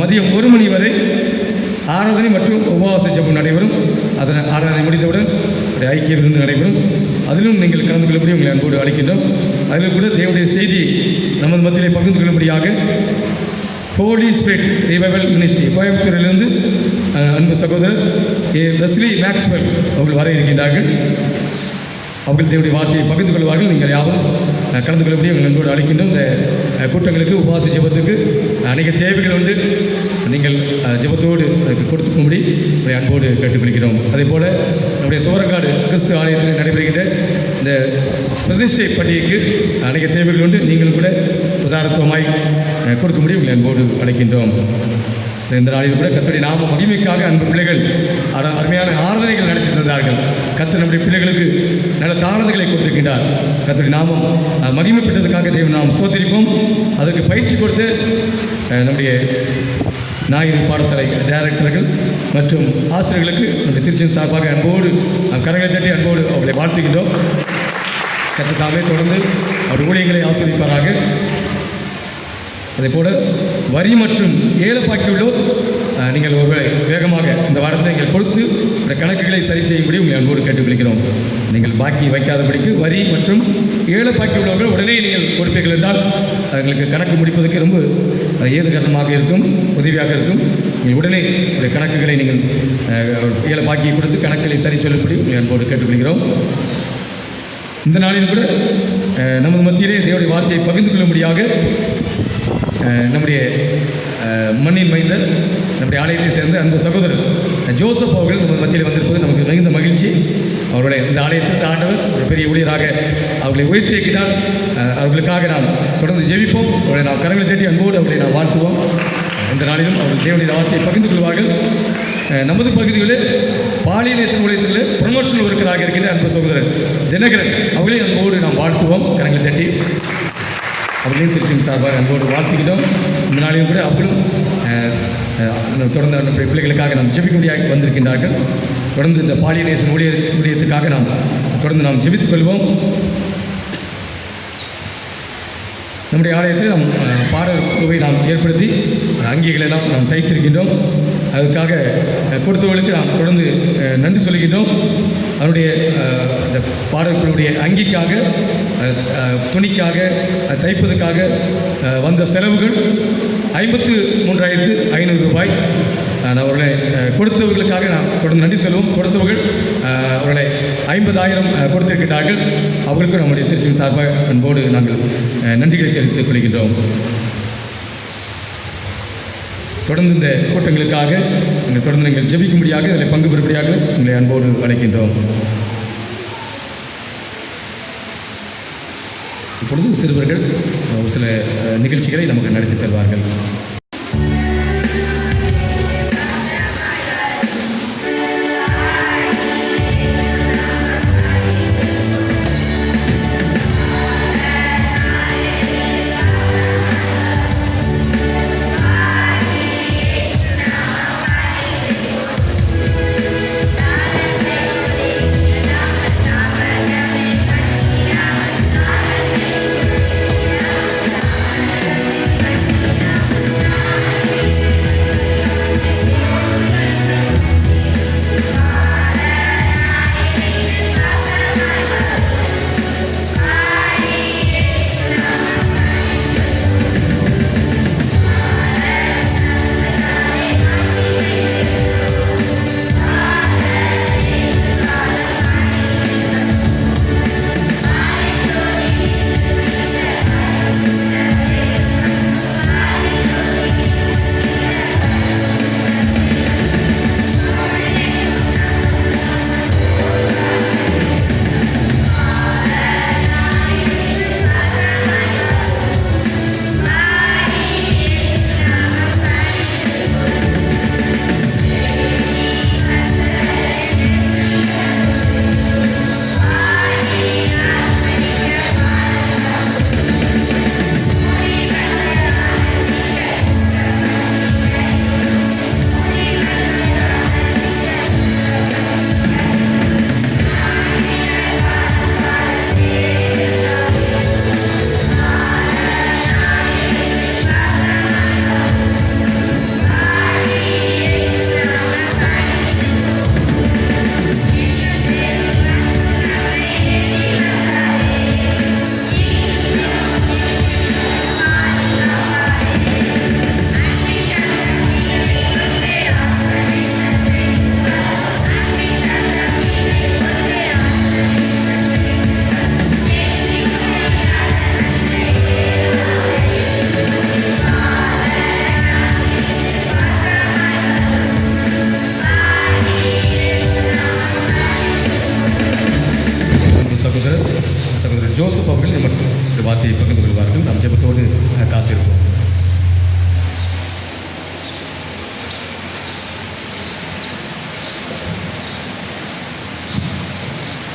மதியம் 1 மணி வரை ஆராதனை மற்றும் உபவாச ஜெபம் நடைபெறும். அதன் ஆராதனை முடிந்தவுடன் ஐக்கிய விருந்து நடைபெறும். அதிலும் நீங்கள் கலந்து கொள்ளும்படி உங்களை அன்போடு அழைக்கின்றோம். அதில் கூட தேவனுடைய செய்தியை நமது மத்தியிலே பகிர்ந்து கொள்ளும்படியாக ஹோலி ஸ்பிரிட் ரிவைவல் மினிஸ்ட்ரி கோயம்புத்தூரிலிருந்து அன்பு சகோதரர் வெஸ்லி மேக்ஸ்வெல் அவர்கள் வர இருக்கின்றார்கள். அவர்கள் தேவனுடைய வார்த்தையை பகிர்ந்து கொள்வார்கள். நீங்கள் யாரும் கலந்து கொள்ளபடி உங்கள் அன்போடு அழைக்கின்றோம். இந்த கூட்டங்களுக்கு உபவாச ஜெபத்துக்கு அநேக தேவைகள் உண்டு. நீங்கள் ஜெபத்தோடு அதுக்கு கொடுத்துக்கும்படி உங்களை அன்போடு கேட்டுக்கொள்கிறோம். அதே போல் நம்முடைய தோரங்காடு கிறிஸ்து ஆலயத்தில் நடைபெறுகின்ற இந்த பிரதிஷ்டை பண்டிகைக்கு அநேக தேவைகள் உண்டு. நீங்களும் கூட உதாரணத்துவமாய் கொடுக்கும்படி உங்களை அன்போடு அழைக்கின்றோம். இந்த நாளில் கூட கர்த்தருடைய நாம மகிமைக்காக அன்பு பிள்ளைகள் அருமையான ஆராதனைகள் நடத்தி தந்தார்கள். கர்த்தர் நம்முடைய பிள்ளைகளுக்கு நல்ல தாளந்துகளை கொடுத்திருக்கின்றார். கர்த்தருடைய நாமம் மகிமைப்பட்டதுக்காக தேவன் நாம் ஸ்தோத்திரிப்போம். அதற்கு பயிற்சி கொடுத்து நம்முடைய ஞாயிறு பாடசாலை டைரக்டர்கள் மற்றும் ஆசிரியர்களுக்கு நம்முடைய திருச்சியின் சார்பாக அன்போடு கரங்களை தட்டி அன்போடு அவர்களை வாழ்த்துகின்றோம். கர்த்தர் தாமே தொடர்ந்து அவருடைய ஊழியங்களை ஆசிரியப்பாராக. அதே போல் வரி மற்றும் ஏலப்பாக்கியுள்ளோர் நீங்கள் ஒருவேளை வேகமாக இந்த வாரத்தில் நீங்கள் கொடுத்து இந்த கணக்குகளை சரி செய்யும்படி உங்களை அன்போடு கேட்டுக்கொள்கிறோம். நீங்கள் பாக்கி வைக்காதபடிக்கு வரி மற்றும் ஏலப்பாக்கி உள்ளவர்கள் உடனே நீங்கள் கொடுப்பீர்கள் என்றால் எங்களுக்கு கணக்கு முடிப்பதற்கு ரொம்ப ஏதுகரமாக இருக்கும், உதவியாக இருக்கும். நீங்கள் உடனே இந்த கணக்குகளை நீங்கள் ஏலப்பாக்கியை கொடுத்து கணக்குகளை சரி சொல்லும்படி உங்களை அன்போடு கேட்டுக்கொள்கிறோம். இந்த நாளில் கூட நமது மத்தியிலே தேவனுடைய வார்த்தையை பகிர்ந்து கொள்ளும்படியாக நம்முடைய மண்ணின் மைந்தர் நம்முடைய ஆலயத்தை சேர்ந்த அந்த சகோதரர் ஜோசப் அவர்கள் நம்ம மத்தியில் வந்திருப்பது நமக்கு மிகுந்த மகிழ்ச்சி. அவருடைய இந்த ஆலயத்திற்கு ஆண்டவர் ஒரு பெரிய ஊழியராக அவர்களை உயர்த்தியிருக்கிறார். அவர்களுக்காக நாம் தொடர்ந்து ஜெபிப்போம். அவர்களை நாம் கரங்களை தேடி அன்போடு அவர்களை நாம் வாழ்த்துவோம். இந்த நாளிலும் அவர்கள் தேவனுடைய வார்த்தையை பகிர்ந்து கொள்வார்கள். நமது பகுதிகளில் பாலினேசன் ஊழியத்தில் ப்ரமோஷன் ஒர்க்கராக இருக்கின்ற அன்பு சகோதரர் தினகரன் அவர்களையும் அன்போடு நாம் வாழ்த்துவோம். கரங்களை தட்டி அவர்களையும் திருச்சியின் சார்பாக அன்போடு வாழ்த்துக்கிட்டோம். இந்த நாளையும் கூட அவர்களும் தொடர்ந்து நம்முடைய பிள்ளைகளுக்காக நாம் ஜெபிக்கும்படியாக வந்திருக்கின்றார்கள். தொடர்ந்து இந்த பாலினேசன் ஊழியத்துக்காக நாம் தொடர்ந்து நாம் ஜெபித்துக் கொள்வோம். நம்முடைய ஆலயத்தில் நாம் பாடல் குழுவை நாம் ஏற்படுத்தி அங்கிகளெல்லாம் நாம் தைத்திருக்கின்றோம். அதுக்காக கொடுத்தவர்களுக்கு நாம் தொடர்ந்து நன்றி சொல்கின்றோம். அவருடைய இந்த பாடல்களுடைய அங்கிக்காக, துணிக்காக, தைப்பதற்காக வந்த செலவுகள் 53,500 ரூபாய். அவர்களை கொடுத்தவர்களுக்காக நாம் தொடர்ந்து நன்றி சொல்வோம். கொடுத்தவர்கள் அவர்களை 50,000 கொடுத்திருக்கிறார்கள். அவர்களுக்கும் நம்முடைய திருச்சியின் சார்பாக அன்போடு நாங்கள் நன்றிகளை தெரிவித்துக் கொள்கின்றோம். தொடர்ந்து இந்த கூட்டங்களுக்காக தொடர்ந்து நீங்கள் ஜெபிக்கும்படியாக இதில் பங்கு பெறும்படியாக உங்களை அன்போடு அழைக்கின்றோம். இப்பொழுது சிறுவர்கள் ஒரு சில நிகழ்ச்சிகளை நமக்கு நடத்தி தருவார்கள்.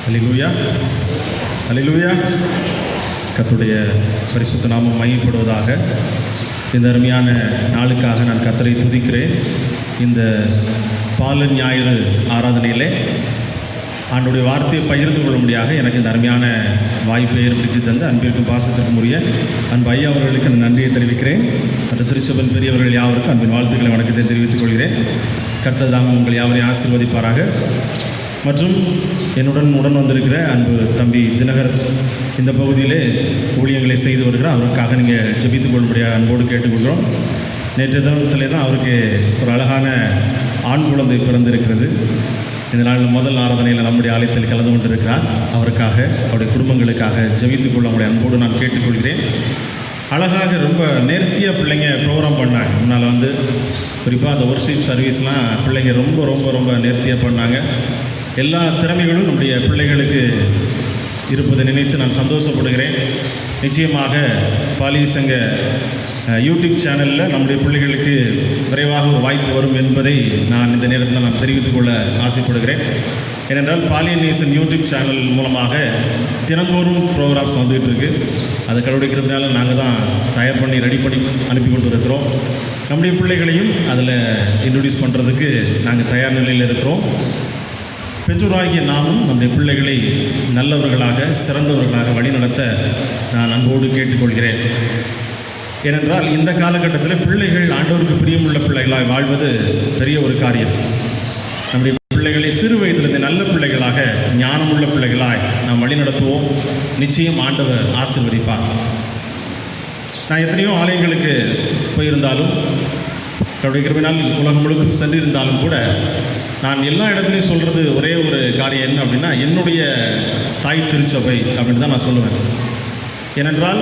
அல்லேலூயா, அல்லேலூயா. கர்த்தருடைய பரிசுத்த நாமம் மகிமைப்படுவதாக. இந்த அருமையான நாளுக்காக நான் கர்த்தரை துதிக்கிறேன். இந்த பாலன் ஞாயிறு ஆராதனையிலே ஆண்டுடைய வார்த்தையை பகிர்ந்து கொள்ளும்படியாக எனக்கு இந்த அருமையான வாய்ப்பை ஏற்படுத்தி தந்த அன்பிற்கும் பாசத்திற்கும் உரிய அன்பு ஐயா அவர்களுக்கு நான் நன்றியை தெரிவிக்கிறேன். அந்த திருச்சபையின் பெரியவர்கள் யாவருக்கும் அன்பின் வாழ்த்துக்களை வணக்கத்தை தெரிவித்துக் கொள்கிறேன். கர்த்தர் தாம் உங்கள் யாவரையும் ஆசீர்வதிப்பாராக. மற்றும் உடன் வந்திருக்கிற அன்பு தம்பி தினகர் இந்த பகுதியிலே ஊழியங்களை செய்து வருகிறார். அவருக்காக நீங்கள் ஜெபித்துக் கொள்ளும்படியாக அன்போடு கேட்டுக்கொள்கிறோம். நேற்று தினத்திலே தான் அவருக்கு ஒரு அழகான ஆண் குழந்தை பிறந்திருக்கிறது. இந்த நாளில் முதல் ஆராதனையில் நம்முடைய ஆலயத்தில் கலந்து கொண்டிருக்கிறார். அவருக்காக அவருடைய குடும்பங்களுக்காக ஜெபித்துக் கொள்ள உங்களுடைய அன்போடு நான் கேட்டுக்கொள்கிறேன். அழகாக ரொம்ப நேர்த்தியாக பிள்ளைங்க ப்ரோக்ராம் பண்ணாங்க. முன்னால் குறிப்பாக அந்த ஒர்ஷிப் சர்வீஸ்லாம் பிள்ளைங்க ரொம்ப ரொம்ப ரொம்ப நேர்த்தியாக பண்ணாங்க. எல்லா திறமைகளும் நம்முடைய பிள்ளைகளுக்கு இருப்பதை நினைத்து நான் சந்தோஷப்படுகிறேன். நிச்சயமாக பாலி சங்க யூடியூப் சேனலில் நம்முடைய பிள்ளைகளுக்கு விரைவாக ஒரு வாய்ப்பு வரும் என்பதை நான் இந்த நேரத்தில் நான் தெரிவித்துக் கொள்ள ஆசைப்படுகிறேன். ஏனென்றால் பாலியன் நேசன் யூடியூப் சேனல் மூலமாக தினந்தோறும் ப்ரோக்ராம்ஸ் வந்துகிட்டு இருக்குது. அதை கடைபிடிக்கிறதுனால நாங்கள் தான் தயார் பண்ணி ரெடி பண்ணி அனுப்பி கொண்டு இருக்கிறோம். நம்முடைய பிள்ளைகளையும் அதில் இன்ட்ரடியூஸ் பண்ணுறதுக்கு நாங்கள் தயார் நிலையில் இருக்கிறோம். பெற்றோராகிய நாமும் நம்முடைய பிள்ளைகளை நல்லவர்களாக சிறந்தவர்களாக வழிநடத்த நான் அன்போடு கேட்டுக்கொள்கிறேன். ஏனென்றால் இந்த காலகட்டத்தில் பிள்ளைகள் ஆண்டவருக்கு பிரியமுள்ள பிள்ளைகளாக வாழ்வது பெரிய ஒரு காரியம். நம்முடைய பிள்ளைகளை சிறு வயதிலிருந்து நல்ல பிள்ளைகளாக ஞானமுள்ள பிள்ளைகளாய் நாம் வழிநடத்துவோம். நிச்சயம் ஆண்டவர் ஆசீர்வதிப்பார். நான் எத்தனையோ ஆலயங்களுக்கு போயிருந்தாலும் அவருடைய கிருபையினால் உலகம் முழுக்கும் சென்றிருந்தாலும் கூட நான் எல்லா இடத்துலையும் சொல்கிறது ஒரே ஒரு காரியம் என்ன அப்படின்னா, என்னுடைய தாய் திருச்சபை அப்படின்னு தான் நான் சொல்லுவேன். ஏனென்றால்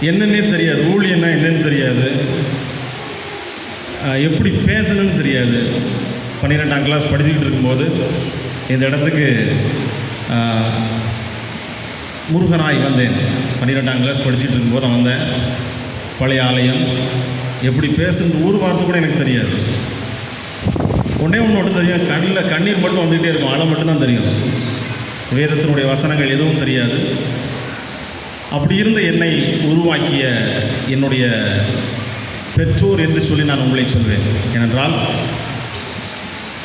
என்னன்னே தெரியாது, ஊழியன்னா என்னன்னு தெரியாது, எப்படி பேசணும்னு தெரியாது. 12ஆம் கிளாஸ் படிச்சுக்கிட்டு இருக்கும்போது இந்த இடத்துக்கு முருகனாய் வந்தேன். 12ஆம் கிளாஸ் படிச்சுட்டு இருக்கும்போது நான் வந்தேன். பழைய ஆலயம் எப்படி பேசுன்னு ஒரு வார்த்தை கூட எனக்கு தெரியாது. ஒன்றே ஒன்று மட்டும் தெரியும், கண்ணீர் மட்டும் வந்துகிட்டே இருக்கும், அழை மட்டும்தான் தெரியும். வேதத்தினுடைய வசனங்கள் எதுவும் தெரியாது. அப்படி இருந்த என்னை உருவாக்கிய என்னுடைய பெற்றோர் என்று சொல்லி நான் உங்களை சொல்வேன். ஏனென்றால்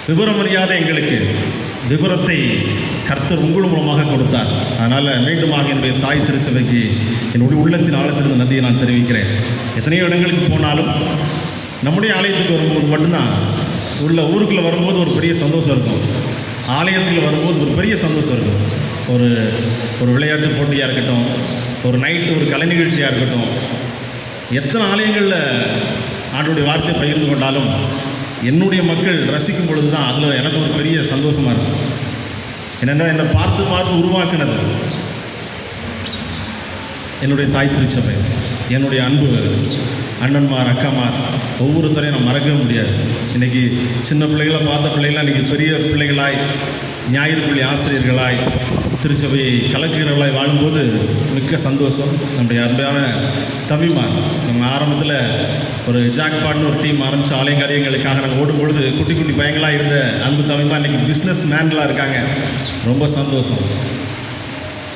விவரம் அறியாத எங்களுக்கு விவரத்தை கர்த்தர் உங்கள் மூலமாக கொடுத்தார். அதனால் மீண்டுமாக என்னுடைய தாய் திருச்சபைக்கு என்னுடைய உள்ளத்தின் ஆழத்திலிருந்து நன்றியை நான் தெரிவிக்கிறேன். எத்தனையோ இடங்களுக்கு போனாலும் நம்முடைய ஆலயத்துக்கு வரும்போது மட்டும்தான் உள்ள ஊருக்குள்ளே வரும்போது ஒரு பெரிய சந்தோஷம் இருக்கும். ஆலயத்தில் வரும்போது ஒரு பெரிய சந்தோஷம் இருக்கும். ஒரு விளையாட்டு போட்டியாக இருக்கட்டும், ஒரு நைட்டு ஒரு கலை நிகழ்ச்சியாக இருக்கட்டும், எத்தனை ஆலயங்களில் ஆண்டோடைய வார்த்தையை பகிர்ந்து கொண்டாலும் என்னுடைய மக்கள் ரசிக்கும் பொழுது தான் அதில் எனக்கு ஒரு பெரிய சந்தோஷமாக இருக்கும். ஏனென்றால் என்னை பார்த்து உருவாக்குனது என்னுடைய தாய் திருச்சபை, என்னுடைய அன்பு அண்ணன்மார் அக்காமார் ஒவ்வொருத்தரையும் நான் மறக்கவே முடியாது. இன்றைக்கி சின்ன பிள்ளைகளை பார்த்த பிள்ளைகளாக இன்றைக்கி பெரிய பிள்ளைகளாய் ஞாயிறு பள்ளி ஆசிரியர்களாய் திருச்சபையை கலக்கிறவர்களாய் வாழும்போது மிக்க சந்தோஷம். நம்முடைய அன்பான தம்பிமார், நம்ம ஆரம்பத்தில் ஒரு ஜாக்பாட்னு ஒரு டீம் ஆரம்பித்து ஆலய காரியங்களுக்காக நாங்கள் ஓடும்பொழுது குட்டி குட்டி பையங்களாக இருந்த அன்பு தம்பிமார் இன்றைக்கி பிஸ்னஸ் மேன்களாக இருக்காங்க. ரொம்ப சந்தோஷம்.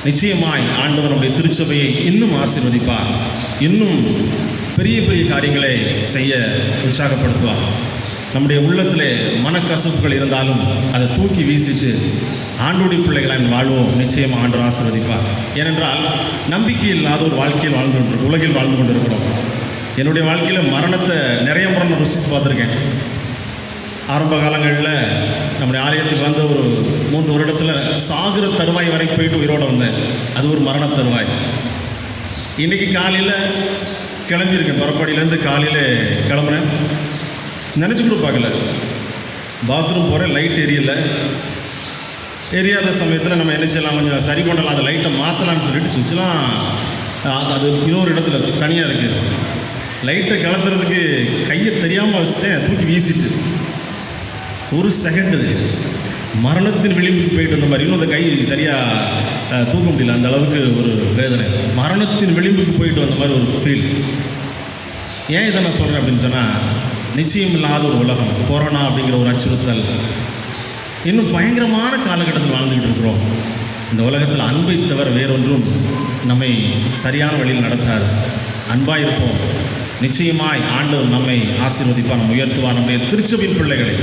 நிச்சயமாய் ஆண்டவர் நம்முடைய திருச்சபையை இன்னும் ஆசீர்வதிப்பார். இன்னும் பெரிய பெரிய காரியங்களை செய்ய உற்சாகப்படுத்துவார். நம்முடைய உள்ளத்தில் மனக்கசப்புகள் இருந்தாலும் அதை தூக்கி வீசிட்டு ஆண்டோடைய பிள்ளைகளாக வாழ்வோம். நிச்சயமாக ஆண்டவர் ஆசீர்வதிப்பார். ஏனென்றால் நம்பிக்கை இல்லாத ஒரு வாழ்க்கையில் உலகில் வாழ்ந்து கொண்டிருக்கிறோம். என்னுடைய வாழ்க்கையில் மரணத்தை நிறைய முறை நான் ருசித்து பார்த்துருக்கேன். ஆரம்ப காலங்களில் நம்முடைய ஆலயத்துக்கு வந்த ஒரு 3 வருடத்தில் சாகுற தருவாய் வரை போயிட்டு உயிரோடு வந்தேன். அது ஒரு மரண தருவாய். இன்றைக்கி காலையில் கிளம்பியிருக்கேன். பரப்பாடியிலேருந்து காலையில் கிளம்புறேன். நினச்சி கூட பார்க்கல. பாத்ரூம் போகிறேன், லைட் எரியாத சமயத்தில் நம்ம என்ன செய்யலாம், கொஞ்சம் சரி பண்ணலாம், அந்த லைட்டை மாற்றலாம்னு சொல்லிட்டு சுவிட்செலாம் அது இன்னொரு இடத்துல தனியாக இருக்குது. லைட்டை கிளத்துறதுக்கு கையை தெரியாமல் வச்சுட்டேன், தூக்கி வீசிட்டு ஒரு செகண்டு மரணத்தின் விளிம்புக்கு போயிட்டு வந்த மாதிரி. இன்னும் அந்த கை சரியாக தூக்க முடியல, அந்த அளவுக்கு ஒரு வேதனை. மரணத்தின் விளிம்புக்கு போயிட்டு வந்த மாதிரி ஒரு ஃபீல். ஏன் இதை நான் சொல்கிறேன் அப்படின்னு சொன்னால், நிச்சயம் இல்லாத ஒரு உலகம், கொரோனா அப்படிங்கிற ஒரு அச்சுறுத்தல், இன்னும் பயங்கரமான காலகட்டத்தில் வாழ்ந்துக்கிட்டு இருக்கிறோம். இந்த உலகத்தில் அன்பை தவிர வேறொன்றும் நம்மை சரியான வழியில் நடத்தாது. அன்பாக இருப்போம், நிச்சயமாய் ஆண்டவர் நம்மை ஆசீர்வதிப்பார், நம்ம உயர்த்துவார். நம்முடைய திருச்சபையின் பிள்ளைகளை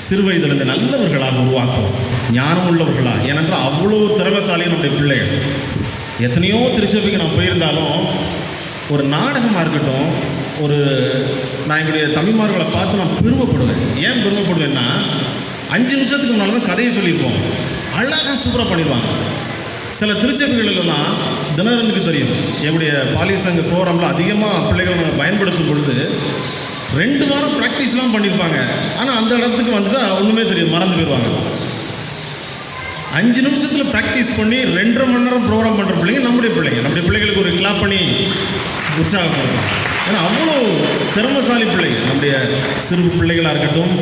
சிறு வயதிலிருந்து நல்லவர்களாக உருவாக்கும், ஞானம் உள்ளவர்களாக. ஏனென்றால் அவ்வளோ திறமைசாலியும் நம்முடைய பிள்ளைகள். எத்தனையோ திருச்சபைக்கு நான் போயிருந்தாலும் ஒரு நாடகமாக இருக்கட்டும், நான் எங்களுடைய தமிழ்மார்களை பார்த்து நான் பெருமைப்படுவேன். ஏன் பெருமைப்படுவேன்னா 5 நிமிஷத்துக்கு முன்னால் தான் கதையை சொல்லியிருப்போம், அழகாக சூப்பராக பண்ணிடுவாங்க. சில திருச்சபைகளெல்லாம் தினரனுக்கு தெரியும், எங்களுடைய பாலியல் சங்க ப்ரோக்ராமில் அதிகமாக பிள்ளைகளை நாங்கள் பயன்படுத்தும் பொழுது 2 வாரம் ப்ராக்டிஸ்லாம் பண்ணியிருப்பாங்க. ஆனால் அந்த இடத்துக்கு வந்துட்டால் ஒன்றுமே தெரியும், மறந்து போயிடுவாங்க. 5 நிமிஷத்தில் ப்ராக்டிஸ் பண்ணி 2.5 மணி நேரம் ப்ரோக்ராம் பண்ணுற பிள்ளைங்க நம்முடைய பிள்ளைகளுக்கு ஒரு கிளாப் பண்ணி உற்சாகப்படுத்தும். ஏன்னா அவ்வளோ திறமைசாலி பிள்ளைகள், நம்முடைய சிறு பிள்ளைகளாக இருக்கட்டும்,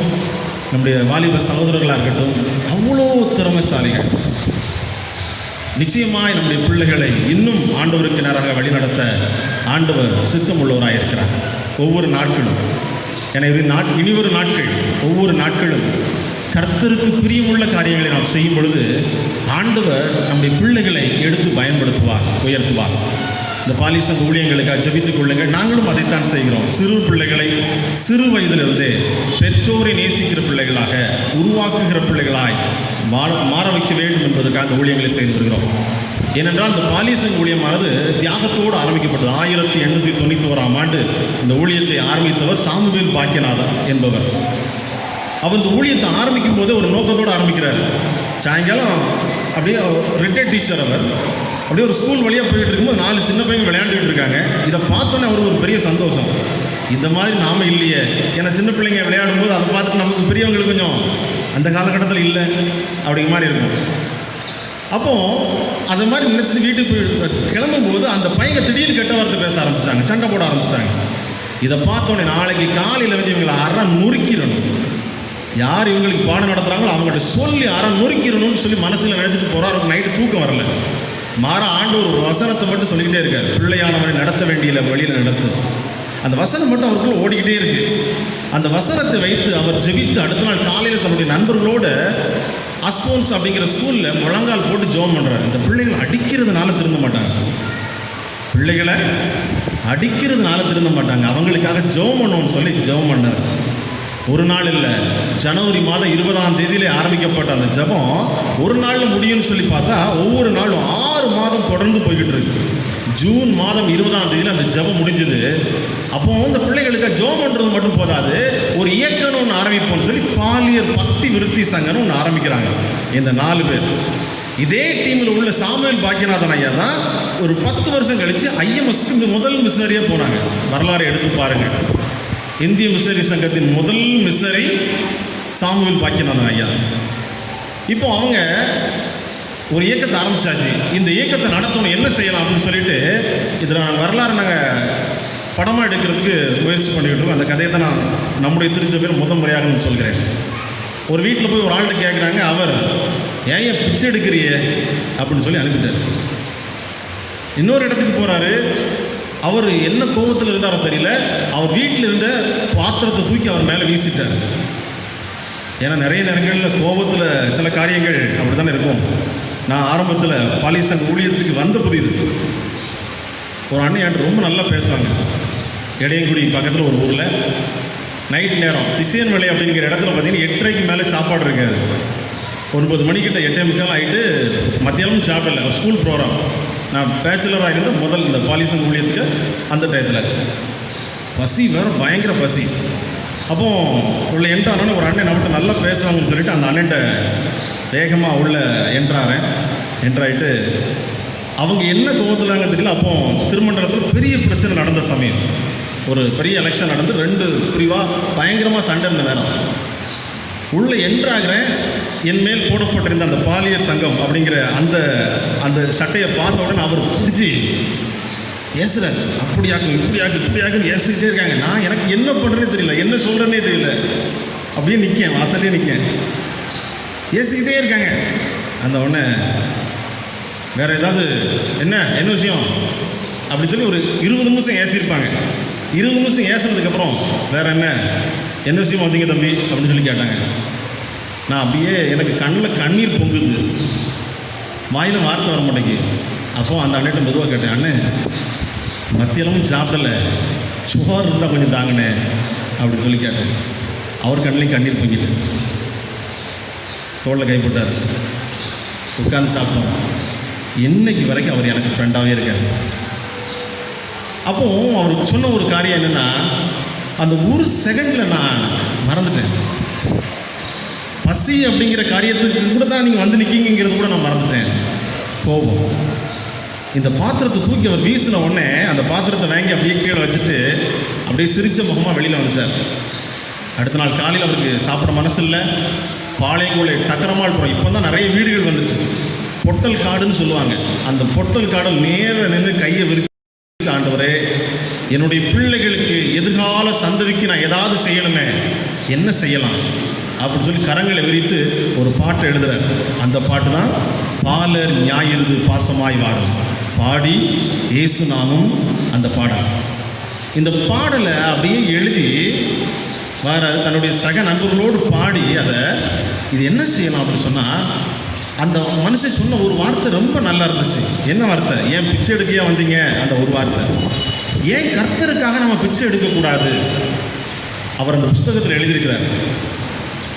நம்முடைய வாலிப சகோதரர்களாக இருக்கட்டும், அவ்வளோ திறமைசாலிகள். நிச்சயமாய் நம்முடைய பிள்ளைகளை இன்னும் ஆண்டவருக்கு நேராக வழிநடத்த ஆண்டவர் சித்தம் உள்ளவராக இருக்கிறார். ஒவ்வொரு நாட்களும், எனவே இனிவரும் நாட்கள், ஒவ்வொரு நாட்களும் கர்த்தருக்கு பிரியமுள்ள காரியங்களை நாம் செய்யும் பொழுது ஆண்டவர் நம்முடைய பிள்ளைகளை எடுத்து பயன்படுத்துவார், உயர்த்துவார். இந்த பாலிசங்க ஊழியங்களுக்காக ஜெபித்துக் கொள்ளுங்கள். நாங்களும் அதைத்தான் செய்கிறோம். சிறு பிள்ளைகளை சிறு வயதிலிருந்தே பெற்றோரை நேசிக்கிற பிள்ளைகளாக, உருவாக்குகிற பிள்ளைகளாய் மாற வைக்க வேண்டும் என்பதற்காக அந்த ஊழியங்களை செய்து வருகிறோம். ஏனென்றால் இந்த பாலிசங்க ஊழியமானது தியாகத்தோடு ஆரம்பிக்கப்பட்டது. 1891ஆம் ஆண்டு இந்த ஊழியத்தை ஆரம்பித்தவர் சாமுவேல் பாக்கியநாதன் என்பவர். அவர் இந்த ஊழியத்தை ஆரம்பிக்கும் போது ஒரு நோக்கத்தோடு ஆரம்பிக்கிறார். சாயங்காலம் அப்படியே ரிட்டையர்ட் டீச்சர், அவர் அப்படியே ஒரு ஸ்கூல் வழியாக போயிட்டு இருக்கும்போது 4 சின்ன பையன் விளையாண்டுக்கிட்டு இருக்காங்க. இதை பார்த்தோன்னே அவருக்கு ஒரு பெரிய சந்தோஷம், இந்த மாதிரி நாம இல்லையே. ஏன்னா சின்ன பிள்ளைங்க விளையாடும் போது அதை பார்த்துட்டு நமக்கு பெரியவங்களுக்கு கொஞ்சம் அந்த காலகட்டத்தில் இல்லை அப்படிங்கிற மாதிரி இருக்கும். அப்போது அந்த மாதிரி நினச்சி வீட்டுக்கு போய் கிளம்பும்போது அந்த பையங்க திடீர்னு கெட்ட வார்த்தை பேச ஆரம்பிச்சிட்டாங்க, சண்டை போட ஆரம்பிச்சிட்டாங்க. இதை பார்த்தோன்னே நாளைக்கு காலையில் வந்து இவங்களை அற நொறுக்கிடணும், யார் இவங்களுக்கு பாடம் நடத்துகிறாங்களோ அவங்கள்ட்ட சொல்லி அற நொறுக்கிடணும்னு சொல்லி மனசில் நினச்சிட்டு போகிறாரு. நைட்டு தூக்கம் வரல. மாற ஆண்டவர் ஒரு வசனத்தை மட்டும் சொல்லிக்கிட்டே இருக்கார், பிள்ளையானவரை நடத்த வேண்டிய வழியில் நடத்து. அந்த வசனம் மட்டும் அவருக்குள்ள ஓடிக்கிட்டே இருக்கு. அந்த வசனத்தை வைத்து அவர் ஜெபித்து அடுத்த நாள் காலையில் தன்னுடைய நண்பர்களோடு அஸ்போன்ஸ் அப்படிங்கிற ஸ்கூலில் முழங்கால் போட்டு ஜெபம் பண்ணுறாரு. இந்த பிள்ளைகளை அடிக்கிறதுனால திருந்த மாட்டாங்க, பிள்ளைகளை அடிக்கிறதுனால திருந்த மாட்டாங்க, அவங்களுக்காக ஜெபம் பண்ணணும்னு சொல்லி ஜெபம் பண்ணார். ஒரு நாள் இல்லை, ஜனவரி மாதம் 20ஆம் தேதியிலே ஆரம்பிக்கப்பட்ட அந்த ஜெபம் ஒரு நாளில் முடியும்னு சொல்லி பார்த்தா ஒவ்வொரு நாளும் 6 மாதம் தொடர்ந்து போய்கிட்டு இருக்கு. ஜூன் மாதம் 20ஆம் தேதியில் அந்த ஜெபம் முடிஞ்சது. அப்போ இந்த பிள்ளைகளுக்கு ஜெபம் பண்ணுறது மட்டும் போதாது, ஒரு இயக்கம்னு ஒன்று ஆரம்பிப்போம்னு சொல்லி பாலியல் பக்தி விருத்தி சங்கம்னு ஒன்று ஆரம்பிக்கிறாங்க. இந்த 4 பேர் இதே டீமில் உள்ள சாமுவேல் பாக்கியநாதன் ஐயா தான் ஒரு 10 வருஷம் கழித்து ஐஎம்எஸ்க்கு இந்த முதல் மிஷனரியாக போனாங்க. வரலாறு எடுத்து பாருங்கள். இந்திய மிஷனரி சங்கத்தின் முதல் மிஷனரி சாமுவேல் பாக்கியநாதன் ஐயா. இப்போ அவங்க ஒரு இயக்கத்தை ஆரம்பிச்சாச்சு. இந்த இயக்கத்தை நடத்தணும், என்ன செய்யலாம் அப்படின்னு சொல்லிட்டு இதில் வரலாறு நாங்கள் படமாக எடுக்கிறதுக்கு முயற்சி பண்ணிக்கிட்டு இருக்கோம். அந்த கதையை தான் நான் நம்முடைய திருச்சபையில் முதல் முறையாக நான் சொல்கிறேன். ஒரு வீட்டில் போய் ஒரு ஆள்கிட்ட கேட்குறாங்க, அவர் ஏன் பிச்சை எடுக்கிறியே அப்படின்னு சொல்லி அனுப்பிட்டார். இன்னொரு இடத்துக்கு போகிறாரு, அவர் என்ன கோபத்தில் இருந்தாரோ தெரியல, அவர் வீட்டில் இருந்த பாத்திரத்தை தூக்கி அவர் மேலே வீசிட்டார். ஏன்னா நிறைய நேரங்களில் கோபத்தில் சில காரியங்கள் அப்படி தானே இருக்கும். நான் ஆரம்பத்தில் பாலிசங்க ஊழியத்துக்கு வந்த புரியுது, ஒரு அண்ணன் ரொம்ப நல்லா பேசுவாங்க. இடையங்குடி பக்கத்தில் ஒரு ஊரில் நைட் நேரம் திசையன் வேலை அப்படிங்கிற இடத்துல பார்த்தீங்கன்னா 8:30க்கு மேலே சாப்பாடு இருக்காது. 9 மணிக்கிட்ட 8:45 ஆகிட்டு மத்தியானம் சாப்பிடல, ஸ்கூல் ப்ரோக்ராம். நான் பேச்சுலராக இருந்த முதல் இந்த பாலிசங்க ஊழியத்துக்கு அந்த டயத்தில் பசி வேறு பயங்கர பசி. அப்போ உள்ள என்ட்ரானோன்னு ஒரு அண்ணன் நம்மகிட்ட நல்லா பேசுவாங்கன்னு சொல்லிட்டு அந்த அண்ணன்ட்ட வேகமாக உள்ள என்ட்ராயிட்டு அவங்க என்ன கோபத்துலாங்க தெரியல. அப்போ திருமண்டலத்தில் பெரிய பிரச்சனை நடந்த சமயம், ஒரு பெரிய எலெக்ஷன் நடந்து 2 பிரிவாக பயங்கரமாக சண்டை இருந்த நேரம். உள்ளே என்ட்ராகிறேன், என் மேல் போடப்பட்டிருந்த அந்த பாலியல் சங்கம் அப்படிங்கிற அந்த சட்டையை பார்த்த உடனே அவர் பிடிச்சி ஏசுறாரு. அப்படியாக்கும் இப்படியாக்குன்னு ஏசிக்கிட்டே இருக்காங்க. நான் எனக்கு என்ன பண்ணுறேன்னே தெரியல, என்ன சொல்கிறேன்னே தெரியல. அப்படியே நிற்கேன், வாசலே நிற்கேன், ஏசிக்கிட்டே இருக்காங்க. அந்த உடனே வேறு ஏதாவது என்ன விஷயம் அப்படின்னு சொல்லி ஒரு 20 நிமிஷம் ஏசியிருப்பாங்க. 20 நிமிஷம் ஏசுனதுக்கப்புறம் வேறு என்ன விஷயம் வந்தீங்க தம்பி அப்படின்னு சொல்லி கேட்டாங்க. நான் அப்படியே எனக்கு கண்ணில் கண்ணீர் பொங்குது. வாயில் வார்த்தை வர மாட்டேங்குது. அப்போ அந்த அண்ணன் மெதுவாக கேட்டேன், அண்ணே மத்தியெல்லாம் சாப்பிடல, சுகர் இருந்தால் கொஞ்சம் தாங்கண்ணே அப்படின்னு சொல்லி கேட்டேன். அவர் கண்ணிலையும் கண்ணீர் பொங்கிட்டு தோளில் கைப்பட்டார். உட்காந்து சாப்பிட்டோம். இன்னைக்கு வரைக்கும் அவர் எனக்கு ஃப்ரெண்டாகவே இருக்கார். அப்போ அவர் சொன்ன ஒரு காரியம் என்னென்னா, அந்த ஒரு செகண்டில் நான் மறந்துட்டேன். பசி அப்படிங்கிற காரியத்துக்கு கூட தான் நீங்கள் வந்து நிற்கிங்கிறது கூட நான் மறந்துட்டேன். கோபம். இந்த பாத்திரத்தை தூக்கி அவர் வீசின உடனே அந்த பாத்திரத்தை வாங்கி அப்படியே கீழே வச்சுட்டு அப்படியே சிரித்த முகமாக வெளியில் வந்துட்டார். அடுத்த நாள் காலையில் அவருக்கு சாப்பிட மனசு இல்லை. பாளையங்கோலை டக்கரமாள்புரம் இப்போ தான் நிறைய வீடுகள் வந்துச்சு. பொட்டல் காடுன்னு சொல்லுவாங்க. அந்த பொட்டல் காடில் நேர நின்று கையை விரிச்சு, ஆண்டவரே என்னுடைய பிள்ளைகளுக்கு எதிர்கால சந்ததிக்கு நான் ஏதாவது செய்யணுமே, என்ன செய்யலாம் அப்படின்னு சொல்லி கரங்களை விரித்து ஒரு பாட்டை எழுதுறார். அந்த பாட்டு தான் பாலர் ஞாயிறு பாசமாய் வாரும் பாடி இயேசு நாமும் அந்த பாடல். இந்த பாடலை அப்படியே எழுதி வர தன்னுடைய சக நண்பர்களோடு பாடி அதை இது என்ன செய்யலாம் அப்படின்னு சொன்னால், அந்த மனுஷன் சொன்ன ஒரு வார்த்தை ரொம்ப நல்லா இருந்துச்சு. என்ன வார்த்தை? ஏன் பிச்சை எடுக்கையா வந்தீங்க? அந்த ஒரு வார்த்தை. ஏன் கர்த்தருக்காக நம்ம பிச்சை எடுக்கக்கூடாது? அவர் அந்த புஸ்தகத்தில் எழுதியிருக்கிறார்.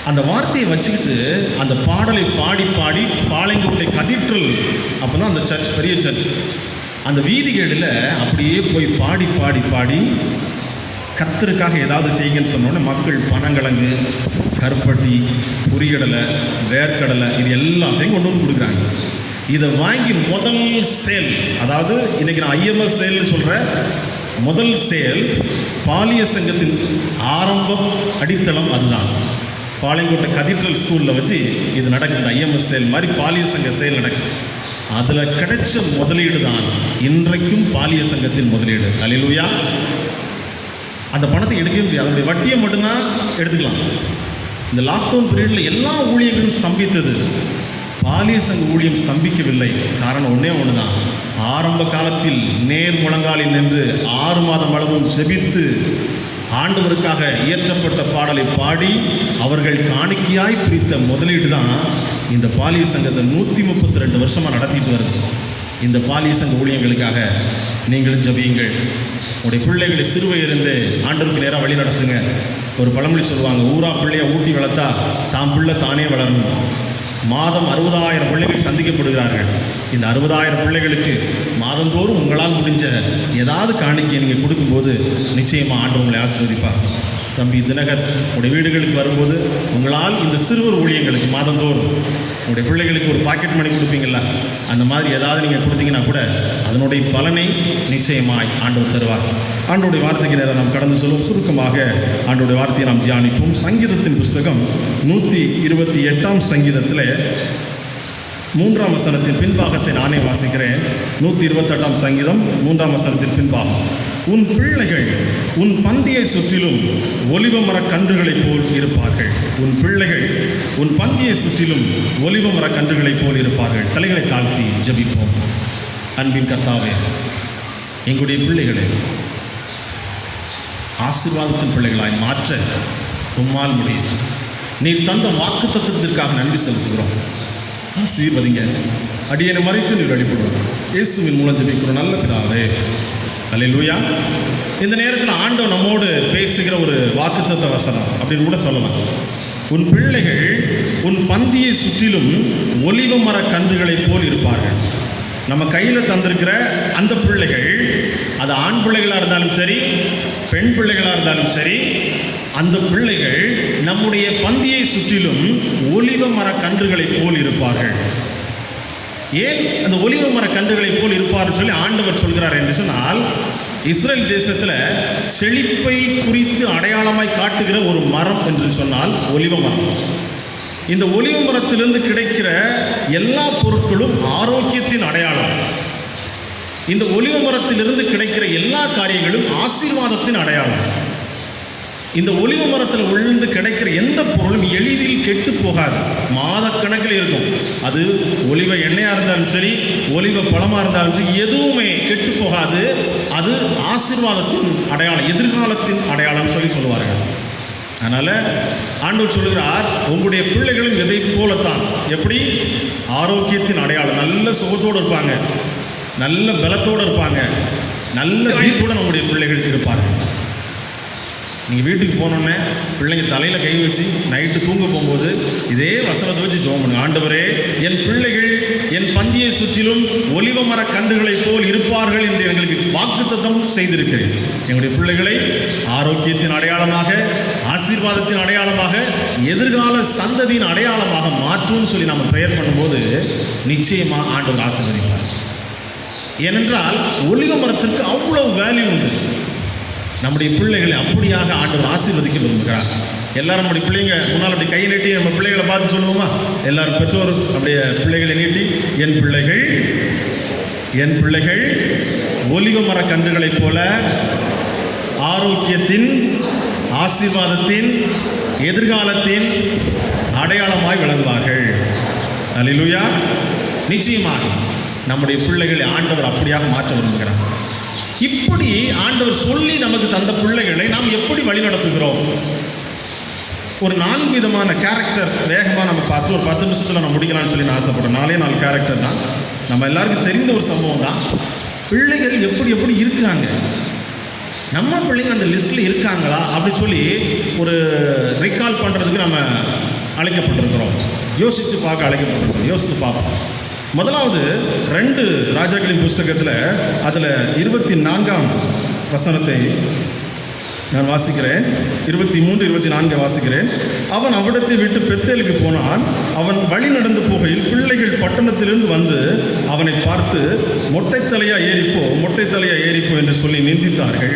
அந்த வார்த்தையை வச்சுக்கிட்டு அந்த பாடலை பாடி பாடி பாளையங்கோட்டை கதீட்ரல், அப்போ தான் அந்த சர்ச், பெரிய சர்ச், அந்த வீதிகளில் அப்படியே போய் பாடி பாடி பாடி கர்த்தருக்காக ஏதாவது செய்யுங்கன்னு சொன்னோன்னே மக்கள் பனங்கிழங்கு, கருப்பட்டி, பொரியடலை, வேர்க்கடலை இது எல்லாத்தையும் கொண்டு வந்து கொடுக்குறாங்க. இதை வாங்கி முதல் சேல், அதாவது இன்றைக்கி நான் ஐஎம்எஸ் சேல்னு சொல்கிற முதல் சேல், பாலிய சங்கத்தின் ஆரம்பம் அடித்தளம் அதுதான். பாளையங்கோட்டை கதீட்ரல் ஸ்கூலில் வச்சு இது நடக்குது. ஐஎம்எஸ் சேல் மாதிரி பாலிய சங்க சேல் நடக்குது. அதில் கிடைச்ச முதலீடு தான் இன்றைக்கும் பாலிய சங்கத்தின் முதலீடு. அல்லேலூயா. அந்த பணத்தை எடுக்கவே முடியாது. அதனுடைய வட்டியை மட்டும்தான் எடுத்துக்கலாம். இந்த லாக்டவுன் பீரியடில் எல்லா ஊழியர்களும் ஸ்தம்பித்தது, பாலிய சங்க ஊழியம் ஸ்தம்பிக்கவில்லை. காரணம் ஒன்றே ஒன்று தான். ஆரம்ப காலத்தில் நேர் முழங்காலில் நின்று 6 மாதம் அளவும் ஜெபித்து ஆண்டவருக்காக இயற்றப்பட்ட பாடலை பாடி அவர்கள் காணிக்கையாய் பிரித்த முதலீடு தான் இந்த பாலிய சங்கத்தை 132 வருஷமாக நடத்திட்டு வருது. இந்த பாலிய சங்க ஊழியங்களுக்காக நீங்களும் ஜெபியுங்கள். உங்களுடைய பிள்ளைகளை சிறுவையிலிருந்து ஆண்டவருக்கு நேராக வழி நடத்துங்க. ஒரு பழமொழி சொல்லுவாங்க, ஊரா பிள்ளையை ஊட்டி வளர்த்தா தாம் பிள்ளை தானே வளரணும். மாதம் 60,000 பிள்ளைகள் சந்திக்கப்படுகிறார்கள். இந்த 60,000 பிள்ளைகளுக்கு மாதந்தோறும் உங்களால் முடிஞ்ச ஏதாவது காணிக்கை நீங்கள் கொடுக்கும்போது நிச்சயமாக ஆண்டவர் உங்களை ஆசீர்வதிப்பார். தம்பி தினகர், உங்களுடைய வீடுகளுக்கு வரும்போது உங்களால் இந்த சிறுவர் ஊழியங்களுக்கு மாதந்தோறும் உங்களுடைய பிள்ளைகளுக்கு ஒரு பாக்கெட் மணி கொடுப்பீங்கள, அந்த மாதிரி ஏதாவது நீங்கள் கொடுத்தீங்கன்னா கூட அதனுடைய பலனை நிச்சயமாய் ஆண்டவர் தருவார். ஆண்டோடைய வார்த்தைக்கு நேரம் நாம் கடந்து சொல்லும். சுருக்கமாக ஆண்டோடைய வார்த்தையை நாம் தியானிப்போம். சங்கீதத்தின் புஸ்தகம் 128ஆம் சங்கீதத்தில் 3ஆம் வசனத்தின் பின்பாகத்தை நானே வாசிக்கிறேன். 128ஆம் சங்கீதம் 3ஆம் வசனத்தின் பின்பாகம். உன் பிள்ளைகள் உன் பந்தியை சுற்றிலும் ஒலிவ மர கன்றுகளைப் போல் இருப்பார்கள். உன் பிள்ளைகள் உன் பந்தியை சுற்றிலும் ஒலிவ மர கன்றுகளைப் போல் இருப்பார்கள். தலைகளை தாழ்த்தி ஜெபிப்போம். அன்பின் கர்த்தாவே, எங்களுடைய பிள்ளைகளை ஆசீர்வாதத்தின் பிள்ளைகளாய் மாற்ற உம்மால் முடியும். நீர் தந்த வாக்கு தத்துவத்திற்காக நன்றி செலுத்துகிறோம். ஆசீர்வதிங்க. அடியனை மறைத்து நீர் வழிபடுவோம். இயேசுவின் மூலம் ஜெபிக்கிறோம் நல்ல பிதாவே. அல்லேலூயா. இந்த நேரத்தில் ஆண்டவர் நம்மோடு பேசுகிற ஒரு வாக்குத்தத்த வசனம் அப்படின்னு கூட சொல்லலாம். உன் பிள்ளைகள் உன் பந்தியை சுற்றிலும் ஒலிவ மர கன்றுகளைப் போல் இருப்பார்கள். நம்ம கையில் தந்திருக்கிற அந்த பிள்ளைகள், அது ஆண் பிள்ளைகளாக இருந்தாலும் சரி, பெண் பிள்ளைகளாக இருந்தாலும் சரி, அந்த பிள்ளைகள் நம்முடைய பந்தியை சுற்றிலும் ஒலிவ மர கன்றுகளைப் போல் இருப்பார்கள். ஏன் அந்த ஒலிவ மர கன்றுகளைப் போல் இருப்பார்னு சொல்லி ஆண்டவர் சொல்கிறார் என்று சொன்னால், இஸ்ரேல் தேசத்தில் செழிப்பை குறித்து அடையாளமாய் காட்டுகிற ஒரு மரம் என்று சொன்னால் ஒலிவ மரம். இந்த ஒலிவ மரத்திலிருந்து கிடைக்கிற எல்லா பொருட்களும் ஆரோக்கியத்தின் அடையாளம். இந்த ஒலிவ மரத்திலிருந்து கிடைக்கிற எல்லா காரியங்களும் ஆசீர்வாதத்தின் அடையாளம். இந்த ஒலிவ மரத்தில் விழுந்து கிடைக்கிற எந்த பொருளும் எளிதில் கெட்டு போகாது, மாதக்கணக்கில் இருக்கும். அது ஒலிவ எண்ணெயாக இருந்தாலும் சரி, ஒலிவ பழமாக இருந்தாலும் சரி, எதுவுமே கெட்டு போகாது. அது ஆசீர்வாதத்தின் அடையாளம், எதிர்காலத்தின் அடையாளம் சொல்லி சொல்லுவார்கள். அதனால் ஆண்டவர் சொல்கிறார், உங்களுடைய பிள்ளைகளும் இதை போலத்தான். எப்படி? ஆரோக்கியத்தின் அடையாளம். நல்ல சுகத்தோடு இருப்பாங்க, நல்ல பலத்தோடு இருப்பாங்க, நல்ல வயசோடு நம்முடைய பிள்ளைகள் இருப்பார்கள். நீங்கள் வீட்டுக்கு போனோன்னே பிள்ளைங்க தலையில் கை வச்சு நைட்டு தூங்க போகும்போது இதே வசனத்தை வச்சு ஜெபம் பண்ணுங்க. ஆண்டவரே, என் பிள்ளைகள் என் பந்தியை சுற்றிலும் ஒலிவ மர கன்றுகளைப் போல் இருப்பார்கள் என்று எங்களுக்கு வாக்குத்தத்தம் செய்திருக்கிறேன். எங்களுடைய பிள்ளைகளை ஆரோக்கியத்தின் அடையாளமாக, ஆசீர்வாதத்தின் அடையாளமாக, எதிர்கால சந்ததியின் அடையாளமாக மாற்றும்னு சொல்லி நம்ம ப்ரேயர் பண்ணும்போது நிச்சயமாக ஆண்டவர் ஆசீர்வதிப்பார். ஏனென்றால் ஒலிவ மரத்திற்கு அவ்வளோ வேல்யூ உண்டு. நம்முடைய பிள்ளைகளை அப்படியாக ஆண்டவர் ஆசீர்வதிக்க விரும்புகிறார். எல்லாரும் நம்முடைய பிள்ளைங்க முன்னால் அப்படி கையை நீட்டி நம்ம பிள்ளைகளை பார்த்து சொல்லுவோமா? எல்லாரும் பெற்றோர் நம்முடைய பிள்ளைகளை நீட்டி, என் பிள்ளைகள் ஒலிவ மர கன்றுகளைப் போல ஆரோக்கியத்தின், ஆசீர்வாதத்தின், எதிர்காலத்தின் அடையாளமாய் விளங்குவார்கள். அல்லேலூயா. நிச்சயமாக நம்முடைய பிள்ளைகளை ஆண்டவர் அப்படியாக மாற்ற விரும்புகிறார். இப்படி ஆண்டவர் சொல்லி நமக்கு தந்த பிள்ளைகளை நாம் எப்படி வழிநடத்துகிறோம்? ஒரு 4 விதமான கேரக்டர் வேகமாக நம்ம பார்த்து ஒரு 10 நிமிஷத்தில் நான் முடிக்கலாம்னு சொல்லி நான் ஆசைப்படுறேன். 4 கேரக்டர் தான், நம்ம எல்லாருக்கும் தெரிந்த ஒரு சம்பவம் தான். பிள்ளைகள் எப்படி இருக்காங்க, நம்ம பிள்ளைங்க அந்த லிஸ்ட்டில் இருக்காங்களா அப்படின்னு சொல்லி ஒரு ரிகால் பண்ணுறதுக்கு நம்ம அழைக்கப்பட்டிருக்கிறோம். யோசித்து பார்க்க அழைக்கப்பட்டிருக்கிறோம். யோசித்து பார்ப்போம். முதலாவது 2 ராஜாக்களின் புஸ்தகத்தில் அதில் 24ஆம் வசனத்தை நான் வாசிக்கிறேன். 23, 24 வாசிக்கிறேன். அவன் அவ்விடத்தை விட்டு பெத்தேலுக்கு போனான். அவன் வழி நடந்து போகையில் பிள்ளைகள் பட்டணத்திலிருந்து வந்து அவனை பார்த்து, மொட்டை தலையா ஏறிப்போ என்று சொல்லி நிந்தித்தார்கள்.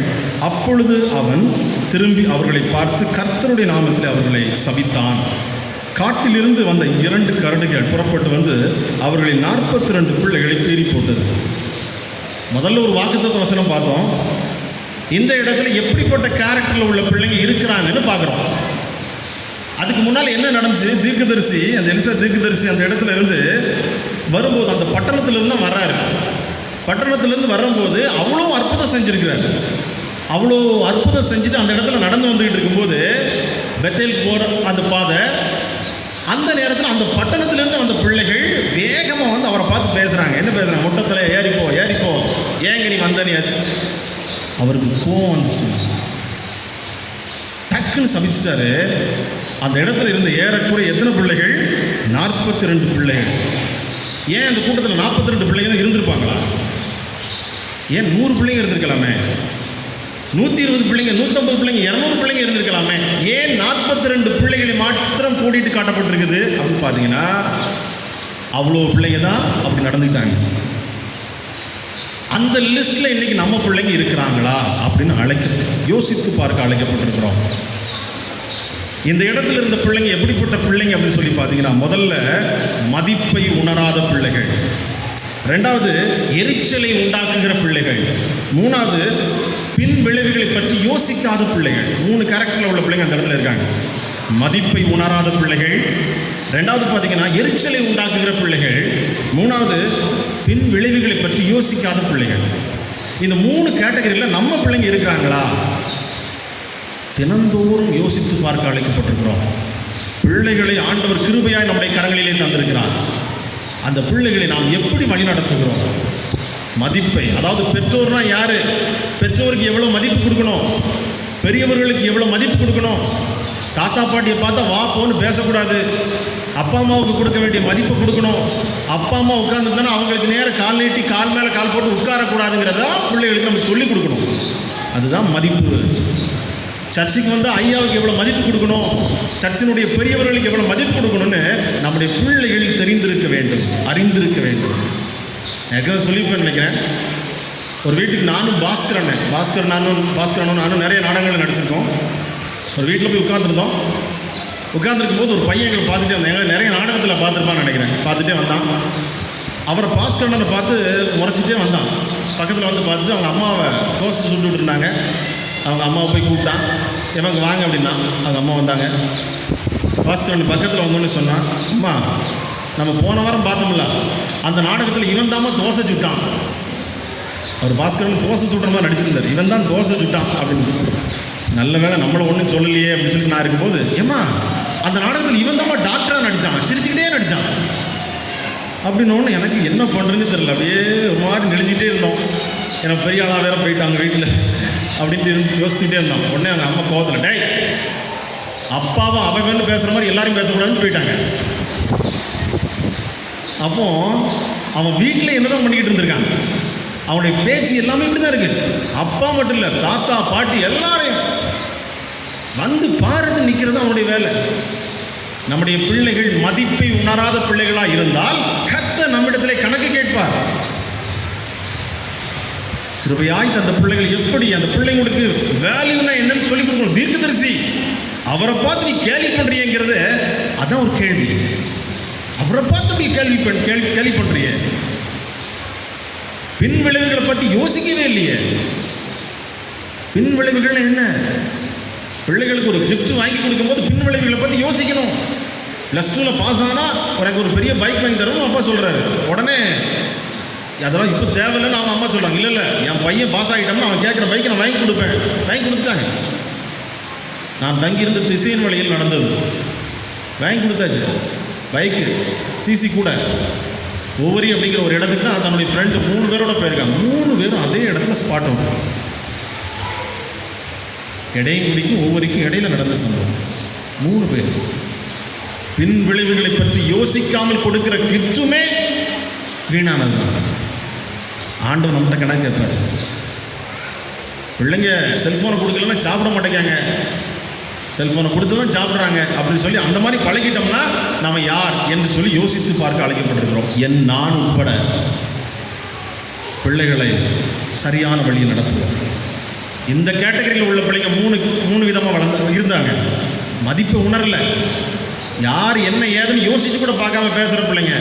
அப்பொழுது அவன் திரும்பி அவர்களை பார்த்து கர்த்தருடைய நாமத்தில் அவர்களை சபித்தான். காட்டிலிருந்து வந்த 2 கரடுகள் புறப்பட்டு வந்து அவர்களின் 42 பிள்ளைகளை பீறி போட்டது. முதல்ல ஒரு வாக்குத்தத்த வசனம் பார்த்தோம். இந்த இடத்துல எப்படிப்பட்ட கேரக்டரில் உள்ள பிள்ளைங்க இருக்கிறாங்கன்னு பார்க்குறோம். அதுக்கு முன்னால் என்ன நடந்துச்சு? தீர்க்கதரிசி, அந்த எலிசா தீர்க்கதரிசி அந்த இடத்துல இருந்து வரும்போது, அந்த பட்டணத்திலிருந்து தான் வர்றாரு. பட்டணத்திலிருந்து வரும்போது அவ்வளோ அற்புதம் செஞ்சுருக்கிறாரு. அவ்வளோ அற்புதம் செஞ்சுட்டு அந்த இடத்துல நடந்து வந்துக்கிட்டு இருக்கும்போது பெத்தேல் போகிற அந்த பாதை, அந்த நேரத்தில் அந்த பட்டணத்திலேருந்து அந்த பிள்ளைகள் வேகமாக வந்து அவரை பார்த்து பேசுகிறாங்க. என்ன பேசுகிறாங்க? மொட்டத்தில் ஏறிப்போ ஏங்க நீ வந்தனே. அவருக்கு கோவம் வந்துச்சு, டக்குன்னு சபிச்சிட்டாரு. அந்த இடத்துல இருந்த ஏறக்குறைய எத்தனை பிள்ளைகள்? 42 பிள்ளைகள். ஏன் அந்த கூட்டத்தில் 42 பிள்ளைங்க இருந்திருப்பாங்களா? ஏன் 100 பிள்ளைங்க இருந்திருக்கலாமே, 120 பிள்ளைங்க, 150 பிள்ளைங்க, 200 பிள்ளைங்க இருந்திருக்கலாமே. ஏன் 42 பிள்ளைகளை மாத்திரம் கூட்டிட்டு காட்டப்பட்டிருக்குது அப்படின்னு பார்த்தீங்கன்னா, அவ்வளோ பிள்ளைங்க தான் அப்படி நடந்துக்கிட்டாங்க. அந்த லிஸ்ட்டில் இன்னைக்கு நம்ம பிள்ளைங்க இருக்கிறாங்களா அப்படின்னு யோசித்து பார்க்க அழைக்கப்பட்டிருக்கிறோம். இந்த இடத்துல இருந்த பிள்ளைங்க எப்படிப்பட்ட பிள்ளைங்க அப்படின்னு சொல்லி பார்த்தீங்கன்னா, முதல்ல மதிப்பை உணராத பிள்ளைகள், 2வது எரிச்சலை உண்டாக்குகிற பிள்ளைகள், 3வது பின் விளைவுகளை பற்றி யோசிக்காத பிள்ளைகள். 3 கேரக்டரில் உள்ள பிள்ளைங்க அந்த இடத்துல இருக்காங்க. மதிப்பை உணராத பிள்ளைகள், 2வது பார்த்தீங்கன்னா எரிச்சலை உண்டாக்குகிற பிள்ளைகள், 3வது பின் விளைவுகளை பற்றி யோசிக்காத பிள்ளைகள். இந்த 3 கேட்டகரியில் நம்ம பிள்ளைங்க இருக்கிறாங்களா? தினந்தோறும் யோசித்து பார்க்க அழைக்கப்பட்டிருக்கிறோம். பிள்ளைகளை ஆண்டவர் கிருபையாய் நம்முடைய கரங்களிலே தந்திருக்கிறார். அந்த பிள்ளைகளை நாம் எப்படி வழிநடத்துகிறோம்? மதிப்பை, அதாவது பெற்றோர்னா யாரு? பெற்றோருக்கு எவ்வளோ மதிப்பு கொடுக்கணும், பெரியவர்களுக்கு எவ்வளோ மதிப்பு கொடுக்கணும். தாத்தா பாட்டியை பார்த்தா வா போன்னு பேசக்கூடாது. அப்பா அம்மாவுக்கு கொடுக்க வேண்டிய மதிப்பை கொடுக்கணும். அப்பா அம்மா உட்காந்துருந்தானே அவங்களுக்கு நேரம் கால் நீட்டி கால் மேலே கால் போட்டு உட்காரக்கூடாதுங்கிறதா பிள்ளைகளுக்கு நம்ம சொல்லிக் கொடுக்கணும். அதுதான் மதிப்பு. சர்ச்சுக்கு வந்து ஐயாவுக்கு எவ்வளோ மதிப்பு கொடுக்கணும், சர்ச்சினுடைய பெரியவர்களுக்கு எவ்வளோ மதிப்பு கொடுக்கணும்னு நம்முடைய பிள்ளைகள் தெரிந்திருக்க வேண்டும், அறிந்திருக்க வேண்டும். எனக்கு சொல்லிப்பேன் நினைக்கிறேன். ஒரு வீட்டுக்கு நானும் பாஸ்கரனும் நானும் நிறைய நாடகங்கள் நடிச்சிருக்கோம். ஒரு வீட்டில் போய் உட்காந்துருக்கும் போது ஒரு பையன் எங்களை பார்த்துட்டே வந்தேன். எங்களை நிறைய நாடகத்தில் பார்த்துருப்பான்னு நினைக்கிறேன். பார்த்துட்டே வந்தான். அவரை பாஸ்கரனை பார்த்து முறைச்சிட்டே வந்தான். பக்கத்தில் வந்து பார்த்துட்டு அவங்க அம்மாவை தோசை சுட்டுட்டு இருந்தாங்க. அவங்க அம்மாவை போய் கூப்பிட்டான். எவங்க வாங்க அப்படின்னா அவங்க அம்மா வந்தாங்க. பாஸ்கரன் பக்கத்தில் வந்தோன்னு சொன்னான், அம்மா நம்ம போன வாரம் பார்த்தோம்ல அந்த நாடகத்தில் இவன் தாம்மா தோசை சுட்டான். அவர் பாஸ்கரன் தோசை சுட்டுற மாதிரி நடிச்சிருந்தார். இவன் தான் தோசை சுட்டான் அப்படின்னு. நல்ல வேளை நம்மளை ஒன்றும் சொல்லலையே அப்படின்னு சொல்லி நான் இருக்கும்போது, ஏம்மா அந்த நாடகத்தில் இவன் தான் டாக்டராக நடித்தான், சிரிச்சுக்கிட்டே நடித்தான் அப்படின்னு எனக்கு என்ன பண்ணுறதுன்னு தெரியல. அப்படியே ஒரு மாதிரி நெளிஞ்சிட்டே இருந்தோம். எனக்கு பெரிய ஆளாக வேற போயிட்டாங்க வீட்டில் அப்படின்ட்டு யோசிச்சுட்டே இருந்தோம். உடனே அவங்க அம்மா கோவத்தில், டேய் அப்பாவும் அவன் பேசுகிற மாதிரி எல்லாரும் பேசக்கூடாதுன்னு போயிட்டாங்க. அப்போ அவன் வீட்டில் என்னதான் பண்ணிக்கிட்டு இருந்திருக்காங்க. அவனுடைய பேச்சு எல்லாமே இப்படி தான் இருக்குது. அப்பா மட்டும் இல்லை, தாத்தா பாட்டி எல்லாரையும் வந்து பாருன்னு நிற்கிறது அவனுடைய வேலை. நம்முடைய பிள்ளைகள் மதிப்பை உணராத பிள்ளைகளாக இருந்தால் கர்த்தர் நம்மிடத்திலே கணக்கு கேட்பார். கிருபையாய் தந்த பிள்ளைகள் எப்படி அந்த பிள்ளைங்களுக்கு வேல்யூனா என்னன்னு சொல்லி கொடுக்கணும். தீர்க்கதரிசி அவரை பார்த்து நீ கேள்வி பண்றீங்கிறது அதான் ஒரு கேள்வி. அவரை பார்த்து நீ கேள்வி பண்றிய, பின் விளைவுகளை பற்றி யோசிக்கவே இல்லையே. பின் விளைவுகள் என்ன? பிள்ளைகளுக்கு ஒரு கிஃப்ட் வாங்கி கொடுக்கும்போது பின் விளைவுகளை பற்றி யோசிக்கணும். +2 பாஸ் ஆனால் உனக்கு ஒரு பெரிய பைக் வாங்கி தரணும் அப்பா சொல்கிறாரு. உடனே அதெல்லாம் இப்போ தேவையில்லைன்னு அவங்க அம்மா சொல்கிறாங்க. இல்லை என் பையன் பாஸ் ஆகிட்டோம்னா அவன் கேட்குற பைக்கை நான் வாங்கி கொடுப்பேன். வாங்கி கொடுத்துட்டாங்க. நான் தங்கியிருந்த திசையின் வழியில் நடந்தது. வாங்கி கொடுத்தாச்சு பைக்கு, சிசி கூட. ஒவ்வொரு அப்படிங்கிற ஒரு இடத்துக்கு தான் தன்னுடைய ஃப்ரெண்டு 3 பேரோட போயிருக்காங்க. 3 பேரும் அதே இடத்துல ஸ்பாட் அவுட். இடையங்குடிக்கும் ஒவ்வொருக்கும் இடையில நடந்த சம்பவம். 3 பேர். பின் விளைவுகளை பற்றி யோசிக்காமல் கொடுக்கிற கிஃப்ட்டுமே வீணானது. ஆண்டவன் நம்மகிட்ட கணக்கு கேட்பார். பிள்ளைங்க செல்ஃபோனை கொடுக்கலன்னா சாப்பிட மாட்டேங்காங்க, செல்ஃபோனை கொடுத்து தான் சாப்பிட்றாங்க அப்படின்னு சொல்லி அந்த மாதிரி பழகிட்டோம்னா நம்ம யார் என்று சொல்லி யோசித்து பார்க்க அழைக்கப்பட்டிருக்கிறோம். நான் உட்பட பிள்ளைகளை சரியான வழியில் நடத்துவோம். இந்த கேட்டகரியில் உள்ள பிள்ளைங்க 3 விதமாக இருந்தாங்க. மதிப்பை உணரல, யார் என்ன ஏதுன்னு யோசிச்சு கூட பார்க்காம பேசுகிற பிள்ளைங்க.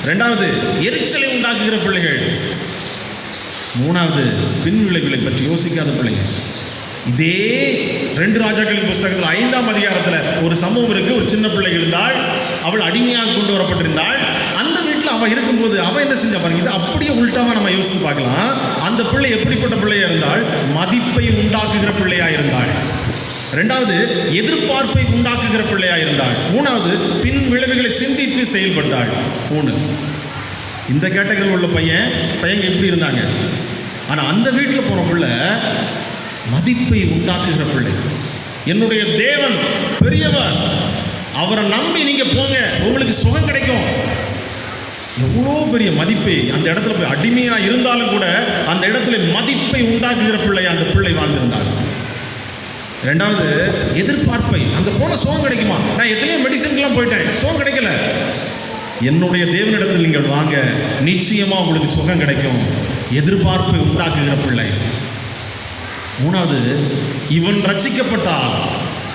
2வது எரிச்சலை உண்டாக்குகிற பிள்ளைகள். 3வது பின் விளைவுகளை பற்றி யோசிக்காத பிள்ளைங்க. இதே 2 ராஜாக்களின் புஸ்தகத்தில் 5ஆம் அதிகாரத்தில் ஒரு சம்பவம் இருக்குது. ஒரு சின்ன பிள்ளை இருந்தால், அவள் அடிமையாக கொண்டு வரப்பட்டிருந்தாள். அந்த வீட்டில் அவள் இருக்கும்போது அவள் என்ன செஞ்சா பாருங்க. இது அப்படியே உள்டாமல் நம்ம யோசித்து பார்க்கலாம். அந்த பிள்ளை எப்படிப்பட்ட பிள்ளையாக இருந்தால், மதிப்பை உண்டாக்குகிற பிள்ளையாக இருந்தாள். 2வது எதிர்பார்ப்பை உண்டாக்குகிற பிள்ளையாக இருந்தாள். 3வது பின் விளைவுகளை சிந்தித்து செயல்பட்டாள். 3 இந்த கேட்டகரியில் உள்ள பையன் எப்படி இருந்தாங்க. ஆனால் அந்த வீட்டில் போன பிள்ளை மதிப்பை உண்டாக்குகிற பிள்ளை. என்னுடைய தேவன் பெரியவர், அவரை நம்பி நீங்க போங்க, உங்களுக்கு சுகம் கிடைக்கும். எவ்வளோ பெரிய மதிப்பை அந்த இடத்துல போய் அடிமையா இருந்தாலும் கூட அந்த இடத்துல மதிப்பை உண்டாக்குகிற பிள்ளை அந்த பிள்ளை வாழ்ந்திருந்தார். 2வது எதிர்பார்ப்பை, அங்கே போன சுகம் கிடைக்குமா, நான் எத்தனையோ மெடிசன்கெல்லாம் போயிட்டேன் சுகம் கிடைக்கல, என்னுடைய தேவனிடத்தில் நீங்கள் வாங்க, நிச்சயமா உங்களுக்கு சுகம் கிடைக்கும். எதிர்பார்ப்பை உண்டாக்குகிற பிள்ளை. 3வது இவன் ரட்சிக்கப்பட்டால்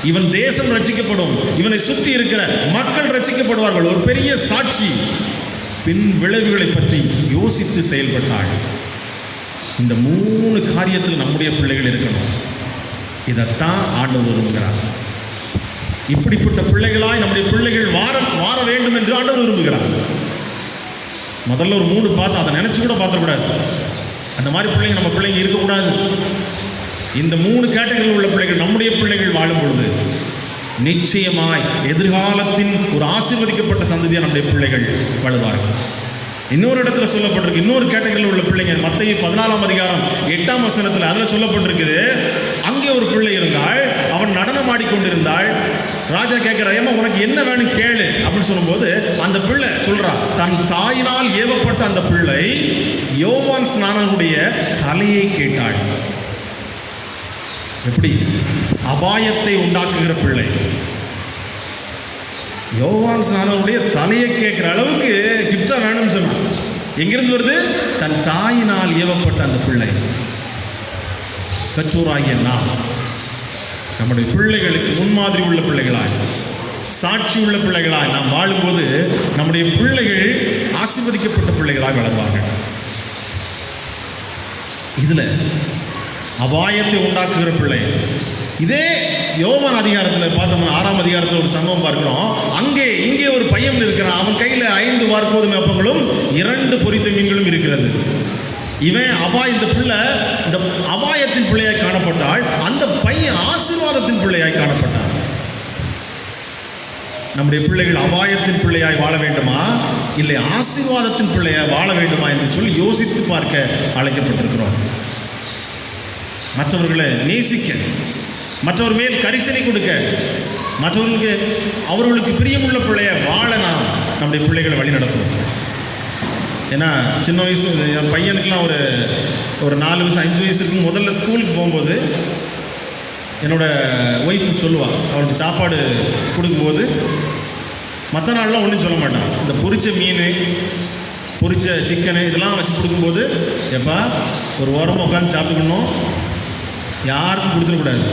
இவன் தேசம் ரட்சிக்கப்படும், இவனை சுற்றி இருக்கிற மக்கள் ரட்சிக்கப்படுவார்கள். ஒரு பெரிய சாட்சி. பின் விளைவுகளை பற்றி யோசித்து செயல்பட்டாள். இந்த 3 காரியத்தில் நம்முடைய பிள்ளைகள் இருக்கணும். இதைத்தான் ஆண்டவர் விரும்புகிறார். இப்படிப்பட்ட பிள்ளைகளாய் நம்முடைய பிள்ளைகள் வார வேண்டும் என்று ஆண்டவர் விரும்புகிறார். முதல்ல ஒரு 3 பார்த்து அதை நினைச்சு கூட பார்த்துக்கூடாது. அந்த மாதிரி பிள்ளைங்க நம்ம பிள்ளைங்க இருக்கக்கூடாது. இந்த 3 கேட்டகரியில் உள்ள பிள்ளைகள் நம்முடைய பிள்ளைகள் வாழும் பொழுது நிச்சயமாய் எதிர்காலத்தின் ஒரு ஆசீர்வதிக்கப்பட்ட சந்ததியாக நம்முடைய பிள்ளைகள் வாழுவார்கள். இன்னொரு இடத்துல சொல்லப்பட்டிருக்கு, இன்னொரு கேட்டகரியில் உள்ள பிள்ளைங்க மத்தேயு 14ஆம் அதிகாரம் 8ஆம் வசனத்தில் அதில் சொல்லப்பட்டிருக்குது. அங்கே ஒரு பிள்ளை இருந்தாள், அவன் நடனம் ஆடிக்கொண்டிருந்தாள். ராஜா கேட்கிற, ஏமா உனக்கு என்ன வேணும் கேளு அப்படின்னு சொல்லும்போது அந்த பிள்ளை சொல்றா, தன் தாயினால் ஏவப்பட்ட அந்த பிள்ளை யோவான் ஸ்நானனுடைய தலையை கேட்டாள். எப்படி அபாயத்தை உண்டாக்குகிற பிள்ளை. யோவான் ஸ்நானனுடைய தலையை கேட்கிற அளவுக்கு கிஃப்டா வேணும்னு சொன்னான். எங்கிருந்து வருது? தன் தாயினால் ஏவப்பட்ட அந்த பிள்ளை. கற்றோராகிய நாம் நம்முடைய பிள்ளைகளுக்கு முன்மாதிரி உள்ள பிள்ளைகளாய், சாட்சி உள்ள பிள்ளைகளாய் நாம் வாழும்போது நம்முடைய பிள்ளைகள் ஆசீர்வதிக்கப்பட்ட பிள்ளைகளாய் வளர்வார்கள். இதுல அபாயத்தை உண்டாக்குகிற பிள்ளை. இதே யோவான் அதிகாரத்தில் பார்த்தோம்னா 6ஆம் அதிகாரத்தில் ஒரு சம்பவம் பார்க்கிறோம். இங்கே ஒரு பையன் இருக்கிறான். அவன் கையில் 5 வார்கோதுமை அப்பங்களும் 2 பொரித்த மீன்களும் இருக்கிறது. இவன் இந்த பிள்ளை இந்த அபாயத்தின் பிள்ளையாய் காணப்பட்டால், அந்த பையன் ஆசீர்வாதத்தின் பிள்ளையாய் காணப்பட்டான். நம்முடைய பிள்ளைகள் அபாயத்தின் பிள்ளையாய் வாழ வேண்டுமா, இல்லை ஆசீர்வாதத்தின் பிள்ளையாய் வாழ வேண்டுமா என்று சொல்லி யோசித்து பார்க்க அழைக்கப்பட்டிருக்கிறோம். மற்றவர்களை நேசிக்க, மற்றவர் மேல் கரிசனை கொடுக்க, அவர்களுக்கு பிரியமுள்ள பிள்ளைய வாழ நாம் நம்முடைய பிள்ளைகளை வழி நடத்துவோம். ஏன்னா சின்ன வயசு என் பையனுக்கெலாம் ஒரு 4 வயசு 5 வயசு இருக்கும். முதல்ல ஸ்கூலுக்கு போகும்போது என்னோடய ஒய்ஃபு சொல்லுவாள், அவளுக்கு சாப்பாடு கொடுக்கும்போது மற்ற நாள்லாம் ஒன்றும் சொல்ல மாட்டான். இந்த பொரிச்ச மீன், பொரிச்ச சிக்கனு இதெல்லாம் வச்சு கொடுக்கும்போது, எப்பா ஒரு ஓரமாக உட்காந்து சாப்பிட்டுக்கணும், யாருக்கும் கொடுத்துடக்கூடாது.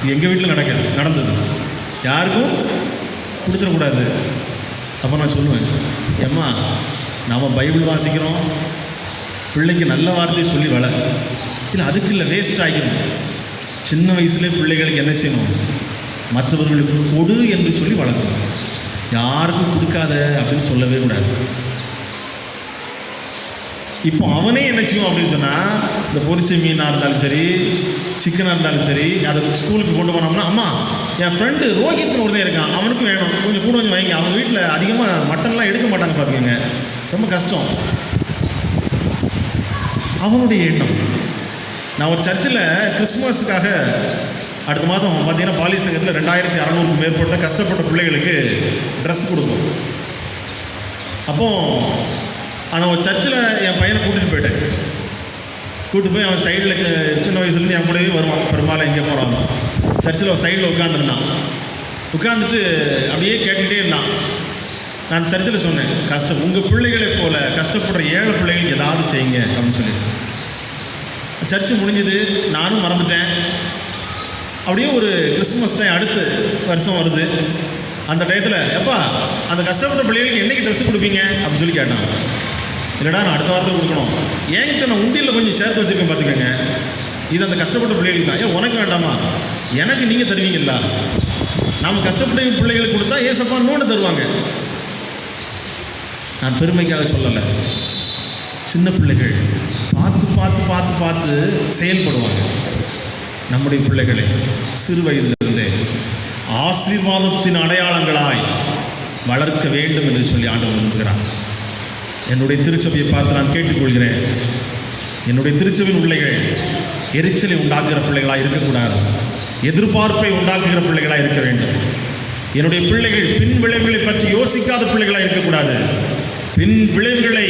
இது எங்கள் வீட்டில் நடந்தது, யாருக்கும் கொடுத்துடக்கூடாது. அப்போ நான் சொல்லுவேன், ஏம்மா நாம் பைபிள் வாசிக்கிறோம், பிள்ளைக்கு நல்ல வார்த்தையை சொல்லி வள, இல்லை அதுக்கு இல்லை வேஸ்ட் ஆகிடும். சின்ன வயசுலேயே பிள்ளைகளுக்கு என்ன செய்யணும், மற்றவர்களுக்கு கொடு என்று சொல்லி வளர்க்கணும். யாருக்கும் கொடுக்காத அப்படின்னு சொல்லவே கூடாது. இப்போ அவனே என்ன செய்வோம் அப்படின்னு சொன்னால், இந்த பொரிச்ச மீனாக இருந்தாலும் சரி, சிக்கனாக இருந்தாலும் சரி, அதை ஸ்கூலுக்கு கொண்டு போனோம்னா, அம்மா என் ஃப்ரெண்டு ரோஹித்னு ஒருத்தன் இருக்கான், அவனுக்கு வேணும், கொஞ்சம் வைங்க. அவங்க வீட்டில் அதிகமாக மட்டன்லாம் எடுக்க மாட்டாங்க, பார்த்துக்கங்க, ரொம்ப கஷ்டம். அவனுடைய எண்ணம். நான் ஒரு சர்ச்சில் கிறிஸ்துமஸுக்காக அடுத்த மாதம் பார்த்தீங்கன்னா பாலி சங்கத்தில் 2600க்கும் மேற்பட்ட கஷ்டப்பட்ட பிள்ளைகளுக்கு ட்ரெஸ் கொடுப்போம். அப்போது அந்த ஒரு சர்ச்சில் என் பையனை கூட்டிகிட்டு போய் அவன் சைடில் சின்ன வயசுலேருந்து என் கூடவே வருவான். பெரும்பாலும் எங்கே போகிறான், சர்ச்சில் ஒரு சைடில் உட்காந்துட்டு அப்படியே கேட்டுகிட்டே இருந்தான். நான் சர்ச்சில் சொன்னேன், உங்கள் பிள்ளைகளை போல் கஷ்டப்படுற 7 பிள்ளைகளுக்கு ஏதாவது செய்யுங்க அப்படின்னு சொல்லி. சர்ச்சு முடிஞ்சது, நானும் மறந்துட்டேன். அப்படியே ஒரு கிறிஸ்துமஸ் டைம் அடுத்த வருஷம் வருது. அந்த டயத்தில், எப்பா அந்த கஷ்டப்படுற பிள்ளைகளுக்கு என்றைக்கு ட்ரெஸ் கொடுப்பீங்க அப்படின்னு சொல்லி கேட்டான். இல்லைடா நான் அடுத்த வாரத்தில் கொடுக்கணும், ஏன்கிட்ட நான் உண்டியில் கொஞ்சம் சேர்த்து வச்சுருக்கேன், பார்த்துக்கோங்க, இது அந்த கஷ்டப்பட்ட பிள்ளைகளுக்கு தான். ஏன் உனக்கு வேண்டாமா, எனக்கு நீங்கள் தருவீங்களா, நாம் கஷ்டப்பட்ட பிள்ளைகளுக்கு கொடுத்தா ஏசப்பா இன்னொன்று தருவாங்க. நான் பெருமைக்காக சொல்லலை, சின்ன பிள்ளைகள் பார்த்து செயல்படுவாங்க. நம்முடைய பிள்ளைகளை சிறு வயதிலிருந்தே ஆசீர்வாதத்தின் அடையாளங்களாய் வளர்க்க வேண்டும் என்று சொல்லி ஆண்டவர் விரும்புகிறார். என்னுடைய திருச்சபையை பார்த்து நான் கேட்டுக்கொள்கிறேன், என்னுடைய திருச்சபையின் பிள்ளைகள் எரிச்சலை உண்டாக்குகிற பிள்ளைகளாக இருக்கக்கூடாது, எதிர்பார்ப்பை உண்டாக்குகிற பிள்ளைகளாக இருக்க வேண்டும். என்னுடைய பிள்ளைகள் பின் விளைவுகளை பற்றி யோசிக்காத பிள்ளைகளாக இருக்கக்கூடாது, பின் விளைவுகளை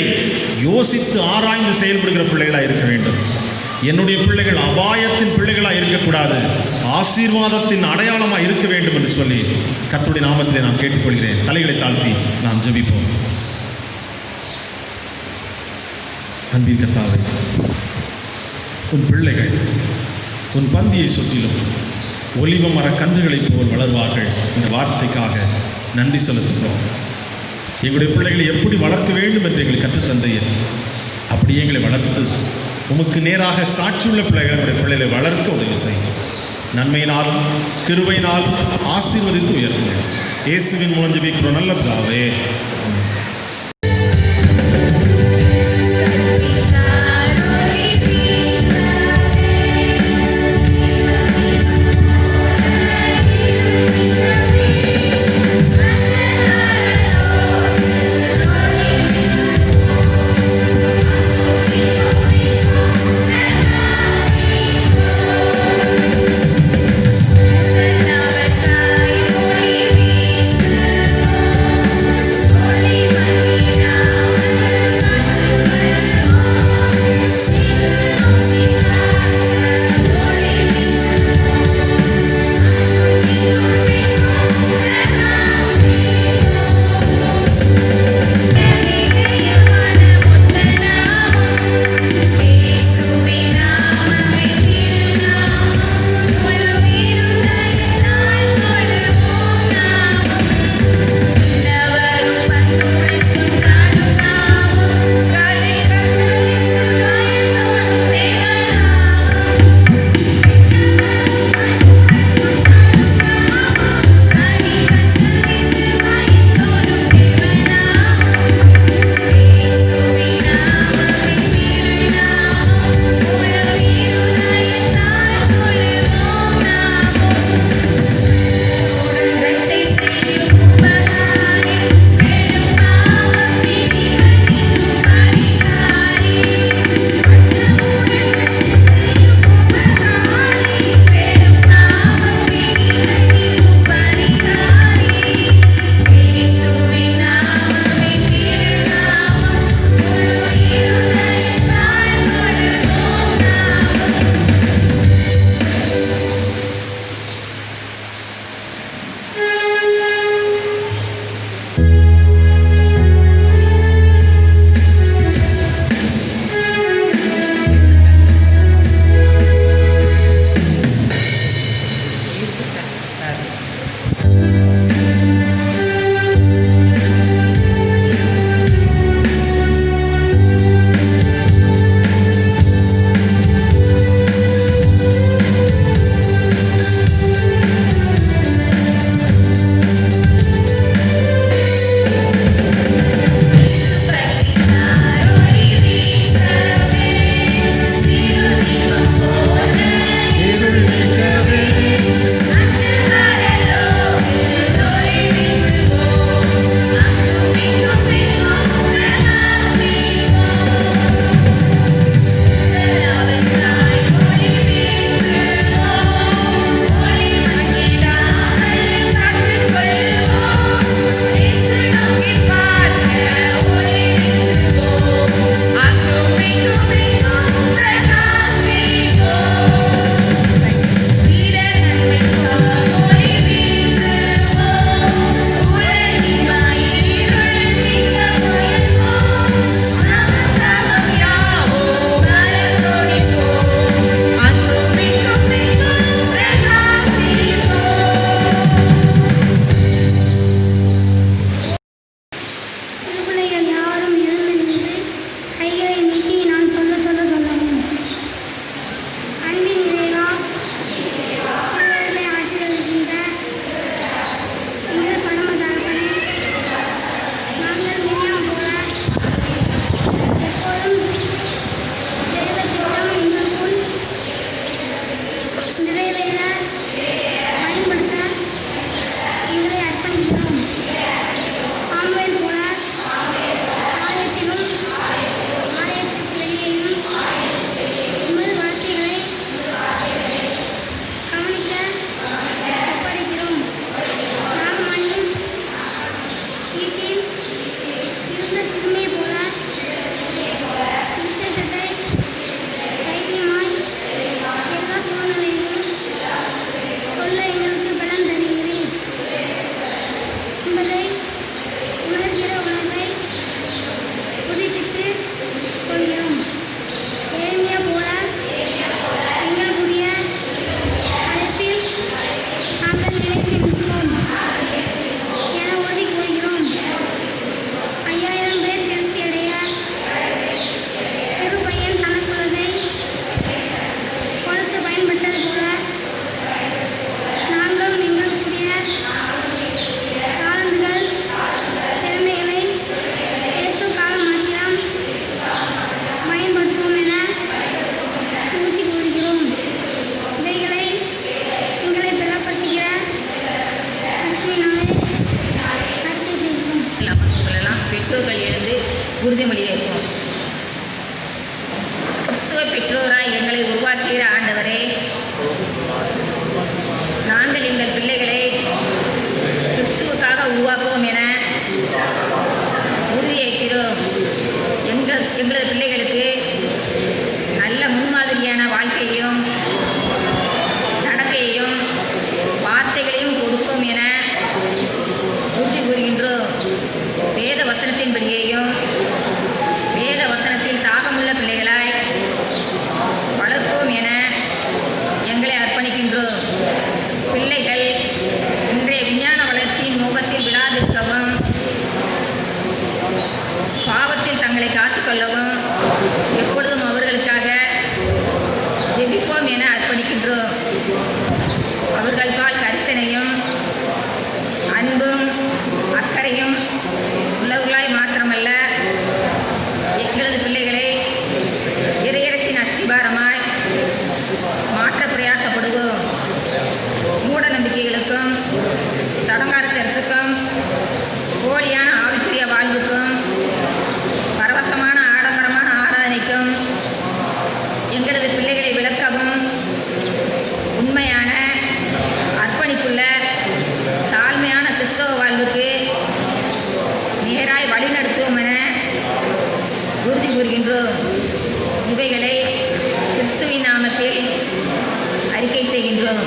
யோசித்து ஆராய்ந்து செயல்படுகிற பிள்ளைகளாக இருக்க வேண்டும். என்னுடைய பிள்ளைகள் அபாயத்தின் பிள்ளைகளாக இருக்கக்கூடாது, ஆசீர்வாதத்தின் அடையாளமாக இருக்க வேண்டும் என்று சொல்லி கர்த்தருடைய நாமத்திலே நான் கேட்டுக்கொள்கிறேன். தலைகளை தாழ்த்தி நாம் ஜெபிப்போம். அன்பின் கர்த்தாவே, உன் பிள்ளைகள் உன் பந்தியை சுற்றிலும் ஒலிவ மர கன்றுகளைப் போல் வளர்வார்கள். இந்த வார்த்தைக்காக நன்றி செலுத்துகிறோம். எங்களுடைய பிள்ளைகளை எப்படி வளர்க்க வேண்டும் என்று எங்களை கற்றுத்தந்தையே, அப்படியே எங்களை வளர்த்து உமக்கு நேராக சாட்சியுள்ள பிள்ளைகளுடைய பிள்ளைகளை வளர்க்க உதவி செய்யும். நன்மையினாலும் கிருபையினாலும் ஆசீர்வதித்து உயர்த்துங்கள். இயேசுவின் மூலம் ஜெபிக்கிறோம் நல்ல பிதாவே. Holy பெற்றோர்கள் இருந்து உறுதிமொழி ஏற்போம். கிறிஸ்துவ பெற்றோராய் எங்களை உருவாக்குகிற ஆண்டவரே, நாங்கள் எங்கள் பிள்ளைகளை கிறிஸ்துவுக்காக உருவாக்குவோம் என உறுதியேற்கிறோம். எங்களது பிள்ளைகளுக்கு நல்ல முன்மாதிரியான வாழ்க்கையையும் நடக்கையையும் வார்த்தைகளையும் கொடுப்போம் என உறுதி கூறுகின்றோம். வேத வசனத்தின்படியேயும் வேத வசனத்தில் தாகமுள்ள பிள்ளைகளாய் வளர்ப்போம் என எங்களை அர்ப்பணிக்கின்றோம். பிள்ளைகள் இன்றைய விஞ்ஞான வளர்ச்சியின் மோகத்தில் விழாதிருக்கவும், பாவத்தில் தங்களை காத்துக்கொள்ளவும் எப்பொழுதும் அவர்களுக்காக ஜெபிப்போம் என அர்ப்பணிக்கின்றோம். அவர்கள் பால் கரிசனையும் அன்பும் அக்கறையும் உள்ளவர்களாய் மாத்திரமல்ல, எங்களது பிள்ளைகளை இறையரசின் அஸ்திபாரமாய் மாற்ற பிரயாசப்படுவோம். மூட நம்பிக்கைகளுக்கும் சடங்காரச்சத்துக்கும் போலியான ஆவிக்குரிய வாழ்வுக்கும் பரவசமான ஆடம்பரமான ஆராதனைக்கும் எங்களது பிள்ளைகளை விளக்கவும் உண்மையான அர்ப்பணிப்புள்ள தாழ்மையான கிறிஸ்தவ வாழ்வுக்கு நேராய் வழிநடத்துவோம் என உறுதி கூறுகின்றோம். இவைகளை கிறிஸ்துவின் நாமத்தில் அறிக்கை செய்கின்றோம்.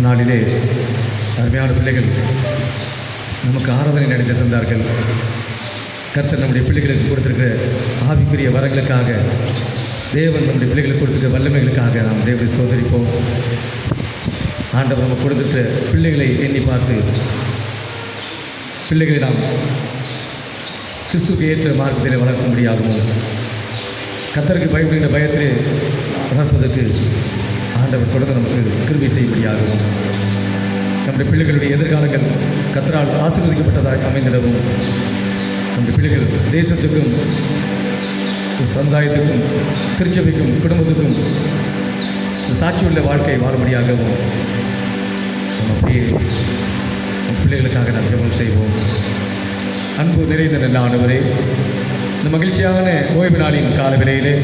நாளிலே அருமையான பிள்ளைகள் நமக்கு ஆராதனை நடத்தி தந்தார்கள். கர்த்தர் நம்முடைய பிள்ளைகளுக்கு கொடுத்திருக்கிற ஆவிக்குரிய வரங்களுக்காக, தேவன் நம்முடைய பிள்ளைகளுக்கு கொடுத்திருக்கிற வல்லமைகளுக்காக நாம் தேவனை சோதரிப்போம். ஆண்டவர் நம்ம கொடுத்திருக்கிற பிள்ளைகளை எண்ணி பார்த்து பிள்ளைகளை நாம் கிறிஸ்துக்கு ஏற்ற மார்க்கத்திலே வளர்க்க முடியாகவும், கர்த்தருக்கு பயப்படுகின்ற பயத்திலே வளர்ப்பதற்கு ஆண்டவர் தொடர்ந்து நமக்கு கிருபை செய்யும்படியாகவும், நம்முடைய பிள்ளைகளுடைய எதிர்காலங்கள் கர்த்தரால் ஆசீர்வதிக்கப்பட்டதாக அமைந்திடவும், நம்முடைய பிள்ளைகள் தேசத்துக்கும் சமுதாயத்துக்கும் திருச்சபைக்கும் குடும்பத்துக்கும் சாட்சியுள்ள வாழ்க்கை வாழும்படியாகவும் நம்ம அப்படியே நம் பிள்ளைகளுக்காக நாம் ஜெபம் செய்வோம். அன்பு நிறைந்த நல்ல ஆண்டவரே, இந்த மகிழ்ச்சியான ஓய்வு நாளின் கால வேளையிலே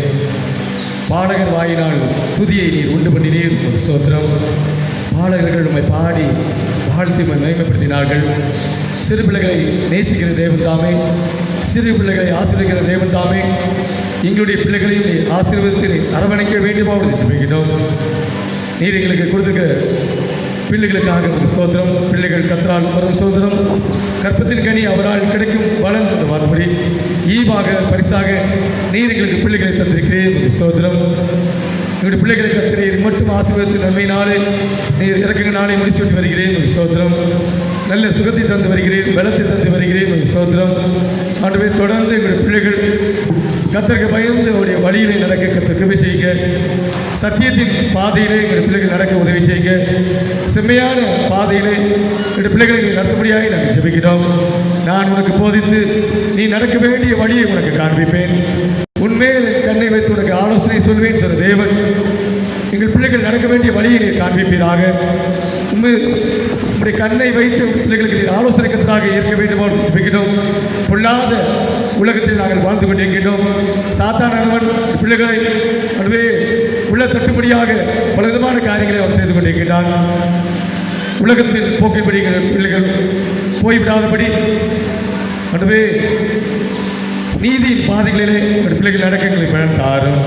பாடகர் வாயினால் துதியை நீர் உண்டு பண்ணினீர். ஒரு ஸ்தோத்திரம். பாடகர்கள் உம்மை பாடி வாழ்த்தி மகிமைப்படுத்தினார்கள். சிறு பிள்ளைகளை நேசிக்கிற தேவன் தாமே, சிறு பிள்ளைகளை ஆசீர்வதிக்கிற தேவன் தாமே, எங்களுடைய பிள்ளைகளையும் நீ ஆசீர்வதித்து அரவணைக்க வேண்டுமாவது ஜெபிக்கிறோம். நீர் எங்களுக்கு கொடுத்துருக்க பிள்ளைகளுக்காக ஒரு ஸ்தோத்திரம். பிள்ளைகள் கர்த்தரால் வரும் சோதனம், கற்பத்தின் கனி அவரால் கிடைக்கும் பலன் என்ற வார்த்தை ஈவாக பரிசாக நீர் எங்களுக்கு பிள்ளைகளை தந்திருக்கிறேன் ஒரு ஸ்தோத்திரம். எங்களுடைய பிள்ளைகளை கர்த்தரீர் மட்டும் ஆசீர்வாதத்தின் நன்மையினாலே நீர் இறக்குங்க நாளை முடிச்சு விட்டு வருகிறேன் ஒரு ஸ்தோத்திரம். நல்ல சுகத்தை தந்து வருகிறேன், பலத்தை தந்து வருகிறேன் ஒரு ஸ்தோத்திரம். ஆண்டவரே, தொடர்ந்து எங்களுடைய பிள்ளைகள் கர்த்தருக்கு பயந்து அவருடைய வழியிலே நடக்க கர்த்தர் கிருபை செய்யுங்க. சத்தியத்தின் பாதையிலே எங்களுடைய பிள்ளைகள் நடக்க உதவி செய்யுங்க. செம்மையான பாதையிலே எங்களுடைய பிள்ளைகளை நடத்தும்படியாக நாங்கள் ஜெபிக்கிறோம். நான் உனக்கு போதித்து நீ நடக்க வேண்டிய வழியை உனக்கு காண்பிப்பேன், உன்மேல் கண்ணை வைத்து உனக்கு ஆலோசனை சொல்வேன் சொன்ன தேவன் எங்கள் பிள்ளைகள் நடக்க வேண்டிய வழியை நீர் காண்பிப்பீராக. உங்களுடைய கண்ணை வைத்து பிள்ளைகளுக்கு நீர் ஆலோசனை கத்தராக இருக்க வேண்டும் ஜெபிக்கிறோம். பொல்லாத உலகத்தில் நாங்கள் வாழ்ந்து கொண்டிருக்கின்றோம். சாத்தானவன் பிள்ளைகளை அதுவே உள்ள தட்டுப்படியாக பல விதமான காரியங்களை அவர் செய்து கொண்டிருக்கின்றான். உலகத்தில் போக்கின்படி பிள்ளைகள் போய்விடாதபடி அதுவே நீதியின் பாதைகளிலே ஒரு பிள்ளைகள் நடக்க எங்களுக்கு பயன் தாரும்.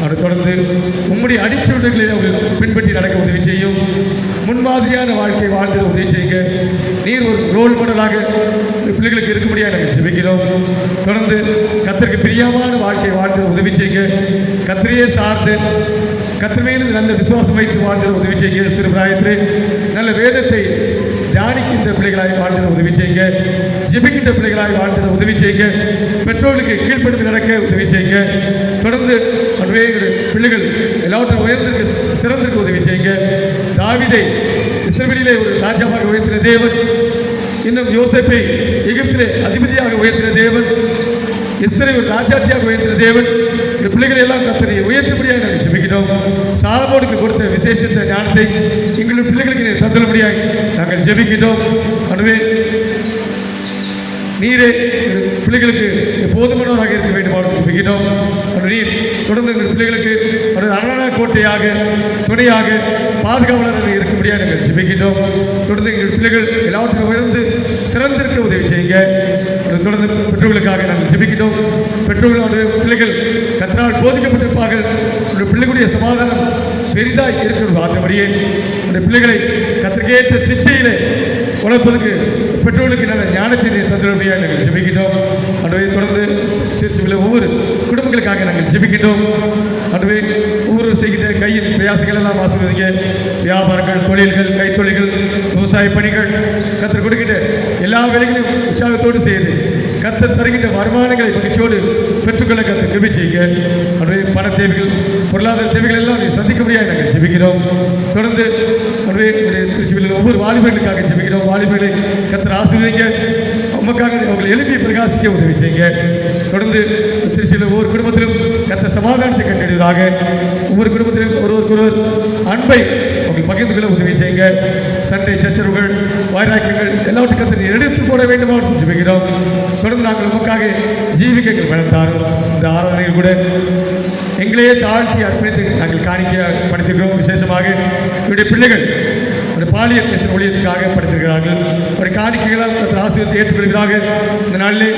அதை தொடர்ந்து உம்முடைய அடிச்சுவடுகளில் அவர்கள் பின்பற்றி நடக்க உதவி செய்யும். முன்மாதிரியான வாழ்க்கை வாழ்ந்து உதவி செய்யுங்க. நீர் ஒரு ரோல் மாடலாக பிள்ளைகளுக்கு இருக்க முடியாது நாங்கள் ஜெபிக்கிறோம். தொடர்ந்து கர்த்தருக்கு பிரியமான வாழ்க்கை வாழ்ந்து உதவி செய்யுங்க. கர்த்தரையே சார்ந்து கர்த்தர் மீது நல்ல விசுவாசம் வைத்து வாழ்ந்து உதவி செய்யுங்க. சிறு பிராயத்திலே நல்ல வேதத்தை தியானிக்கின்ற பிள்ளைகளாய் வாழ்ந்து உதவி செய்யுங்க. ஜெபிக்கின்ற பிள்ளைகளாய் வாழ்ந்து உதவி செய்யுங்க. பெற்றோர்களுக்கு கீழ்ப்படுத்தி நடக்க உதவி செய்யுங்க. தொடர்ந்து அதுவே பிள்ளைகள் எல்லாவற்றையும் உயர்ந்திருக்கு சிறந்திருக்கு உதவி செய்யுங்க. தாவீதை இஸ்ரவேலிலே ஒரு ராஜாவாக உயர்த்தின தேவன், இன்னும் யோசேப்பை எகிப்திலே அதிபதியாக உயர்த்தின தேவன், எஸ்தரை ஒரு ராஜாத்தியாக உயர்த்தின தேவன் இந்த பிள்ளைகளை எல்லாம் கர்த்தரை உயர்த்தபடியாக நாங்கள் ஜெபிக்கிறோம். சாலமோனுக்கு கொடுத்த விசேஷத்த ஞானத்தை எங்களுடைய பிள்ளைகளுக்கு தந்துள்ளபடியாக நாங்கள் ஜெபிக்கிறோம். அதுவே நீரே பிள்ளைகளுக்கு போதுமானவராக இருக்க வேண்டும் ஜெபிக்கிறோம். நீர் தொடர்ந்து எங்கள் பிள்ளைகளுக்கு ஒரு அரணா கோட்டையாக துணையாக பாதுகாவலராக இருக்க முடியாது நாங்கள் ஜெபிக்கிறோம். தொடர்ந்து எங்கள் பிள்ளைகள் எல்லாவற்றையும் உயர்ந்து சிறந்திருக்க உதவி செய்யுங்க. தொடர்ந்து பெற்றோர்களுக்காக நாங்கள் ஜெபிக்கிறோம். பெற்றோர்களுடைய பிள்ளைகள் கர்த்தரால் போதிக்கப்பட்டிருப்பார்கள். பிள்ளைகளுடைய சமாதானம் பெரிதாக இருக்கிற ஆற்றபடியே அந்த பிள்ளைகளை கர்த்தருக்கேற்ற சிக்ஷையிலே வளர்ப்பதற்கு பெற்றோர்களுக்கு நல்ல ஞானத்தை தந்துள்ளபடியாக நாங்கள் ஜெபிக்கின்றோம். அதுவே தொடர்ந்து சில ஒவ்வொரு குடும்பங்களுக்காக நாங்கள் ஜெபிக்கின்றோம். அதுவே ஒவ்வொரு செய்கின்ற கையின் பிரயாசங்கள் எல்லாம் ஆசீர்வதிங்க. வியாபாரங்கள், தொழில்கள், கைத்தொழில்கள், விவசாய பணிகள் கர்த்தர் கொடுக்கின்ற எல்லா வேலைகளையும் உற்சாகத்தோடு செய்து கர்த்தர் தருகின்ற வருமானங்களை மகிழ்ச்சியோடு பெற்றுக்கொள்ள கர்த்தர் கிருபை செய்யுங்க. அதுவே பண தேவைகள், பொருளாதார தேவைகள் எல்லாம் சந்திக்க முடியாது நாங்கள் ஜெபிக்கிறோம். தொடர்ந்து அதுவே திருச்சியில் ஒவ்வொரு வாலிபர்களுக்காக ஜெபிக்கிறோம். வாலிபர்களை கர்த்தர் ஆசீர்வதிங்க. உமக்காக அவர்கள் எழுப்பி பிரகாசிக்க உதவி செய்யுங்க. தொடர்ந்து திருச்சியில் ஒவ்வொரு குடும்பத்திலும் கர்த்தர் சமாதானத்தை கண்டறிவதாக. ஒவ்வொரு குடும்பத்திலும் ஒருவருக்கொருவர் அன்பை அவர்கள் பகிர்ந்து கொள்ள உதவி செய்யுங்க. சண்டை சச்சரவுகள், வைராக்கியங்கள் எல்லாவற்றையும் கர்த்தர் எடுத்து போட வேண்டுமா ஜெபிக்கிறோம். தொடர்ந்து நாங்கள் உமக்காக ஜீவிக்க எங்கள் பயணத்தாரும் இந்த ஆராதனையில் கூட எங்களையே தாழ்த்தி அர்ப்பணித்து நாங்கள் காணிக்கையாக படுத்திருக்கிறோம். விசேஷமாக என்னுடைய பிள்ளைகள் அந்த பாலியல் பேசுகிற ஊழியத்துக்காக படுத்திருக்கிறார்கள். அவருடைய காணிக்கைகளால் ஆசிரியத்தை ஏற்றுக்கொள்கிறார்கள். இந்த நாளிலே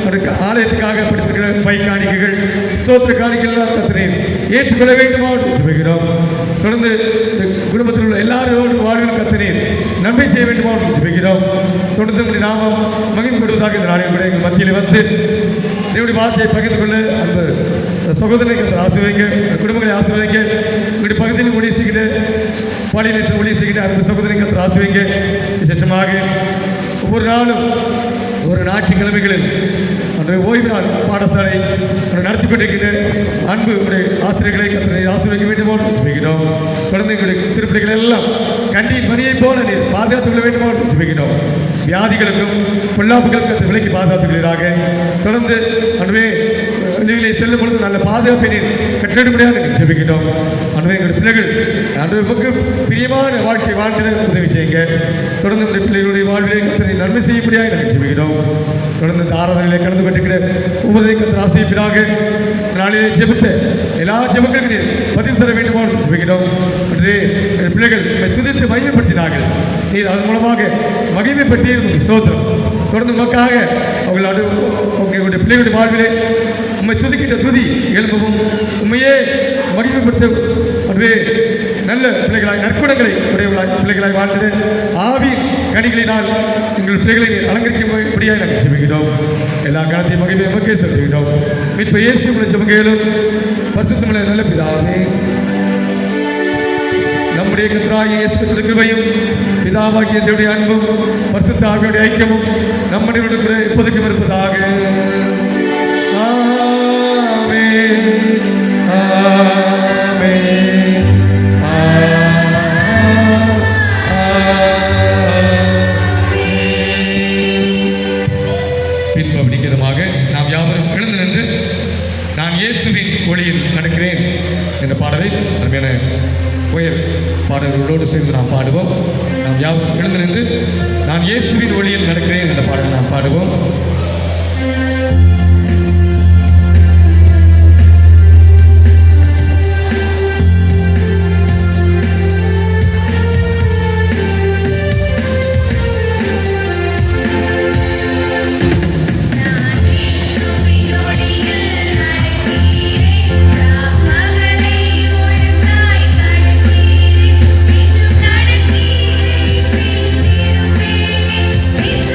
அவருக்கு ஆலயத்துக்காக படுத்திருக்கிற பை காணிக்கைகள், ஸ்தோத்திர காணிக்கைகளால் கர்த்தரை ஏற்றுக்கொள்ள வேண்டுமா ஜெபிக்கிறோம். தொடர்ந்து இந்த குடும்பத்தில் உள்ள எல்லாரோடு வாழ்வில் கர்த்தரை நன்மை செய்ய வேண்டுமா ஜெபிக்கிறோம். தொடர்ந்து உங்களுடைய நாமம் மகிமைப்படுவதாக இந்த நாளில் கூட எங்கள் மத்தியில் வந்து தேவனுடைய வார்த்தையை பகிர்ந்து கொள்ள அந்த சகோதரனை கர்த்தர் ஆசீர்வதிங்க. குடும்பங்களை ஆசீர்வதிங்க. உங்களுடைய பகுதியில் ஊழியம் செய்கிற பாலியல் ஊழியம் செய்கிற அந்த சகோதரனை கர்த்தர் ஆசீர்வதிங்க. விசேஷமாக ஒவ்வொரு நாளும் ஒரு ஞாயிற்றுக்கிழமைகளில் அந்த ஓய்வு நாள் பாடசாலை நடத்தி கொண்டிருக்கிற அன்பு உடைய ஆசிரியர்களை கர்த்தரை ஆசீர்வதிக்க வேண்டுமோ ஜெபிக்கிறோம். குழந்தைகளுடைய சிறு பிள்ளைகள் எல்லாம் கண்ணின் மணியை போல நீர் பாதுகாத்துக் கொள்ள வேண்டுமோ ஜெபிக்கிறோம். வியாதிகளுக்கும் பொல்லாப்புகளுக்கும் கர்த்தர் விலைக்கு பாதுகாத்துக் கொள்கிறாங்க. தொடர்ந்து அன்றுவே வெளியிலே செல்லும் பொழுது நல்ல பாதுகாப்பை நீர் கட்டிடப்படியாக ஜெபிக்கிறோம். அன்றுவே எங்களுடைய பிள்ளைகள் அன்றைக்கு பிரியமான வாழ்க்கை வாழ்க்கையில உதவி செய்யுங்க. தொடர்ந்து நம்முடைய பிள்ளைகளுடைய வாழ்விலே கர்த்தரை நன்மை செய்யப்படியாக நாங்கள் ஜெபிக்கிறோம். தொடர்ந்து இந்த ஆராதனையிலே கலந்து கொண்டிருக்கிற ஒவ்வொரு கர்த்தர் ஆசீர்வதிப்பீராக. நாளிலே ஜெபித்த எல்லா ஜெபங்களுக்கு நீர் பதில் தர வேண்டுமோ ஜெபிக்கிறோம். அன்றே பிள்ளைகள் துதித்து மகிமைப்படுத்தினார்கள். நீர் அதன் மூலமாக மகிமைப்பற்றி ஸ்தோத்திரம். தொடர்ந்து உமக்காக அவர்கள் உங்களுடைய பிள்ளைகளுடைய வாழ்விலே உண்மை துதிக்கின்ற துதி எழுப்பவும் உண்மையே மகிமைப்படுத்த அதுவே நல்ல நல்ல பிள்ளைகளாய் நற்குணங்களை உடையவர்களாய் பிள்ளைகளாய் வாழ்ந்து ஆவி கனிகளினால் எங்கள் பிள்ளைகளை அலங்கரிக்கும்படியாக நாங்கள் ஜெபிக்கிறோம். எல்லா காலத்தையும் மகிமை எமக்கே செலுத்துகிறோம். மீட்பு இயேசு உள்ள ஜெபங்களும் பரிசுத்தமுள்ள நல்ல பிதாவே, நம்முடைய கர்த்தராகிய இயேசு கிறிஸ்துவின் கிருபையும் பிதாவாகிய தேவனுடைய அன்பும் பரிசுத்த ஆவியுடைய ஐக்கியமும் நம்முடைய எப்போதுக்கும் இருப்பதாக. ஆமென். ஆமென். பின்பு அப்படிக்கிறதுமாக நாம் யாவரும் எழுந்து நின்று நான் இயேசுவின் ஒளியில் நடக்கிறேன் என்ற பாடலை அருமையான உயர் பாடல்களோடு சேர்ந்து நாம் பாடுவோம். நாம் யாவரும் எழுந்து நின்று நான் இயேசுவின் ஒளியில் நடக்கிறேன் என்ற பாடலை நாம் பாடுவோம். It's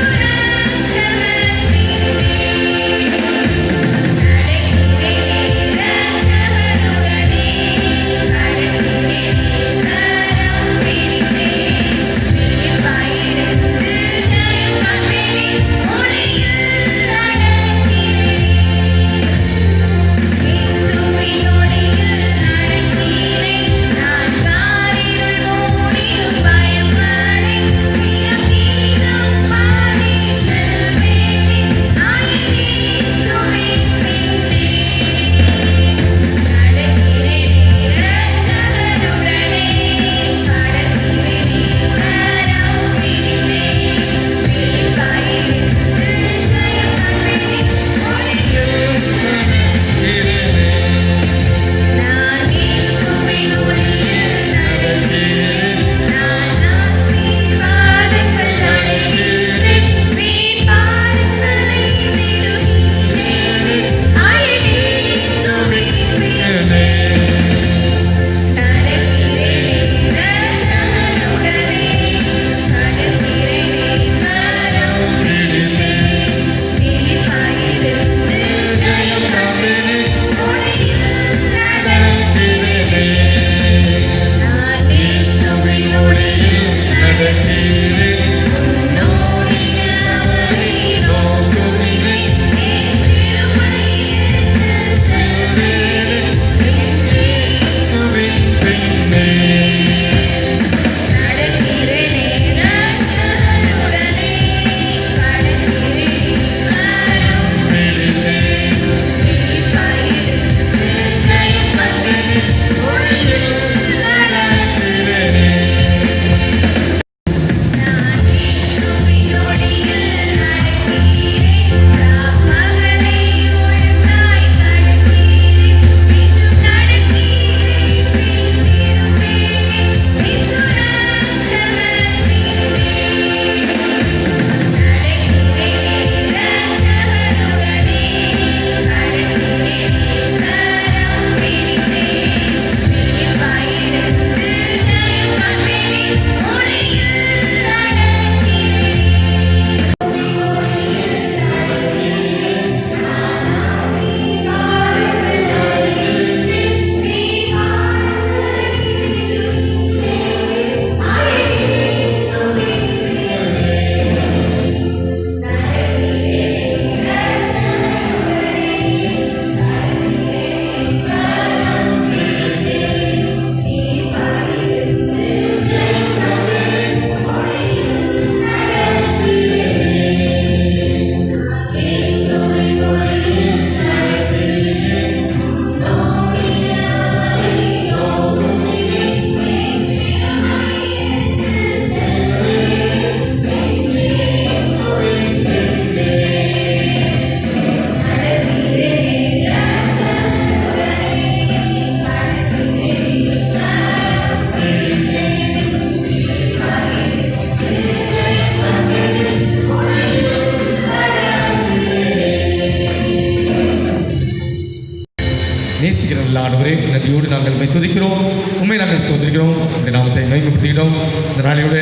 நேசிக்கிற நல்ல ஆண்டவரே, நன்றியோடு நாங்கள் உம்மை துதிக்கிறோம், உண்மை நாங்கள் ஸ்தோத்திரிக்கிறோம், உங்களுடைய நாமத்தை மகிமைப்படுத்துகிறோம். இந்த நாளையோட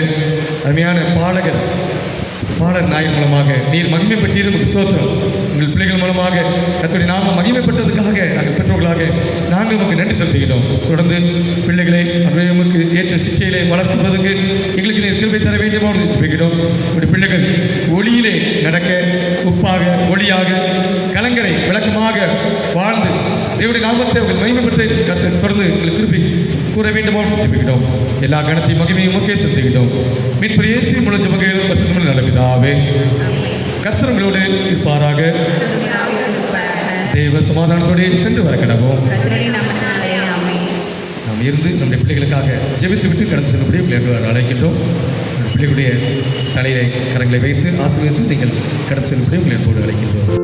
அருமையான பாடல் நாயகன் மூலமாக நீர் மகிமைப்பட்டீர், உங்களுக்கு ஸ்தோத்திரம். உங்கள் பிள்ளைகள் மூலமாக கர்த்தருடைய நாமம் மகிமைப்பட்டதுக்காக நாங்கள் பெற்றோர்களாக நாங்கள் உங்களுக்கு நன்றி செலுத்துகிறோம். தொடர்ந்து பிள்ளைகளை அன்றையமுக்கு ஏற்ற சிச்சையிலே வளர்ப்பதற்கு எங்களுக்கு நீர் கிருபை தர வேண்டுமாறு ஜெபிக்கிறோம். உங்களுடைய பிள்ளைகள் ஒளியிலே நடக்க, உப்பாக ஒளியாக கலங்கரை விளக்கமாக வாழ்ந்து தேவனுடைய நாமத்தை உங்கள் மகிமைப்படுத்த கர்த்தர் தொடர்ந்து எங்களுக்கு கிருபை கூற வேண்டுமாறு ஜெபிக்கிறோம். எல்லா கணத்தையும் மகிமையும் உமக்கே செலுத்துகிறோம். மீட்பர் இயேசு மூலம் ஜெபங்கள் பரிசுத்தமுள்ள நல்ல பிதாவே, கர்த்தர் உங்களோடு இருப்பாராக. தேவ சமாதானத்தோடு சென்று வர கடவோம். நாம் இருந்து நம்முடைய பிள்ளைகளுக்காக ஜெபித்து விட்டு கடந்து செல்லும்படி உங்களை அழைக்கின்றோம். பிள்ளைகளுடைய தலையிலே கரங்களை வைத்து ஆசீர்வதித்து நீங்கள் கடந்து செல்லும்படி உங்களை அழைக்கின்றோம்.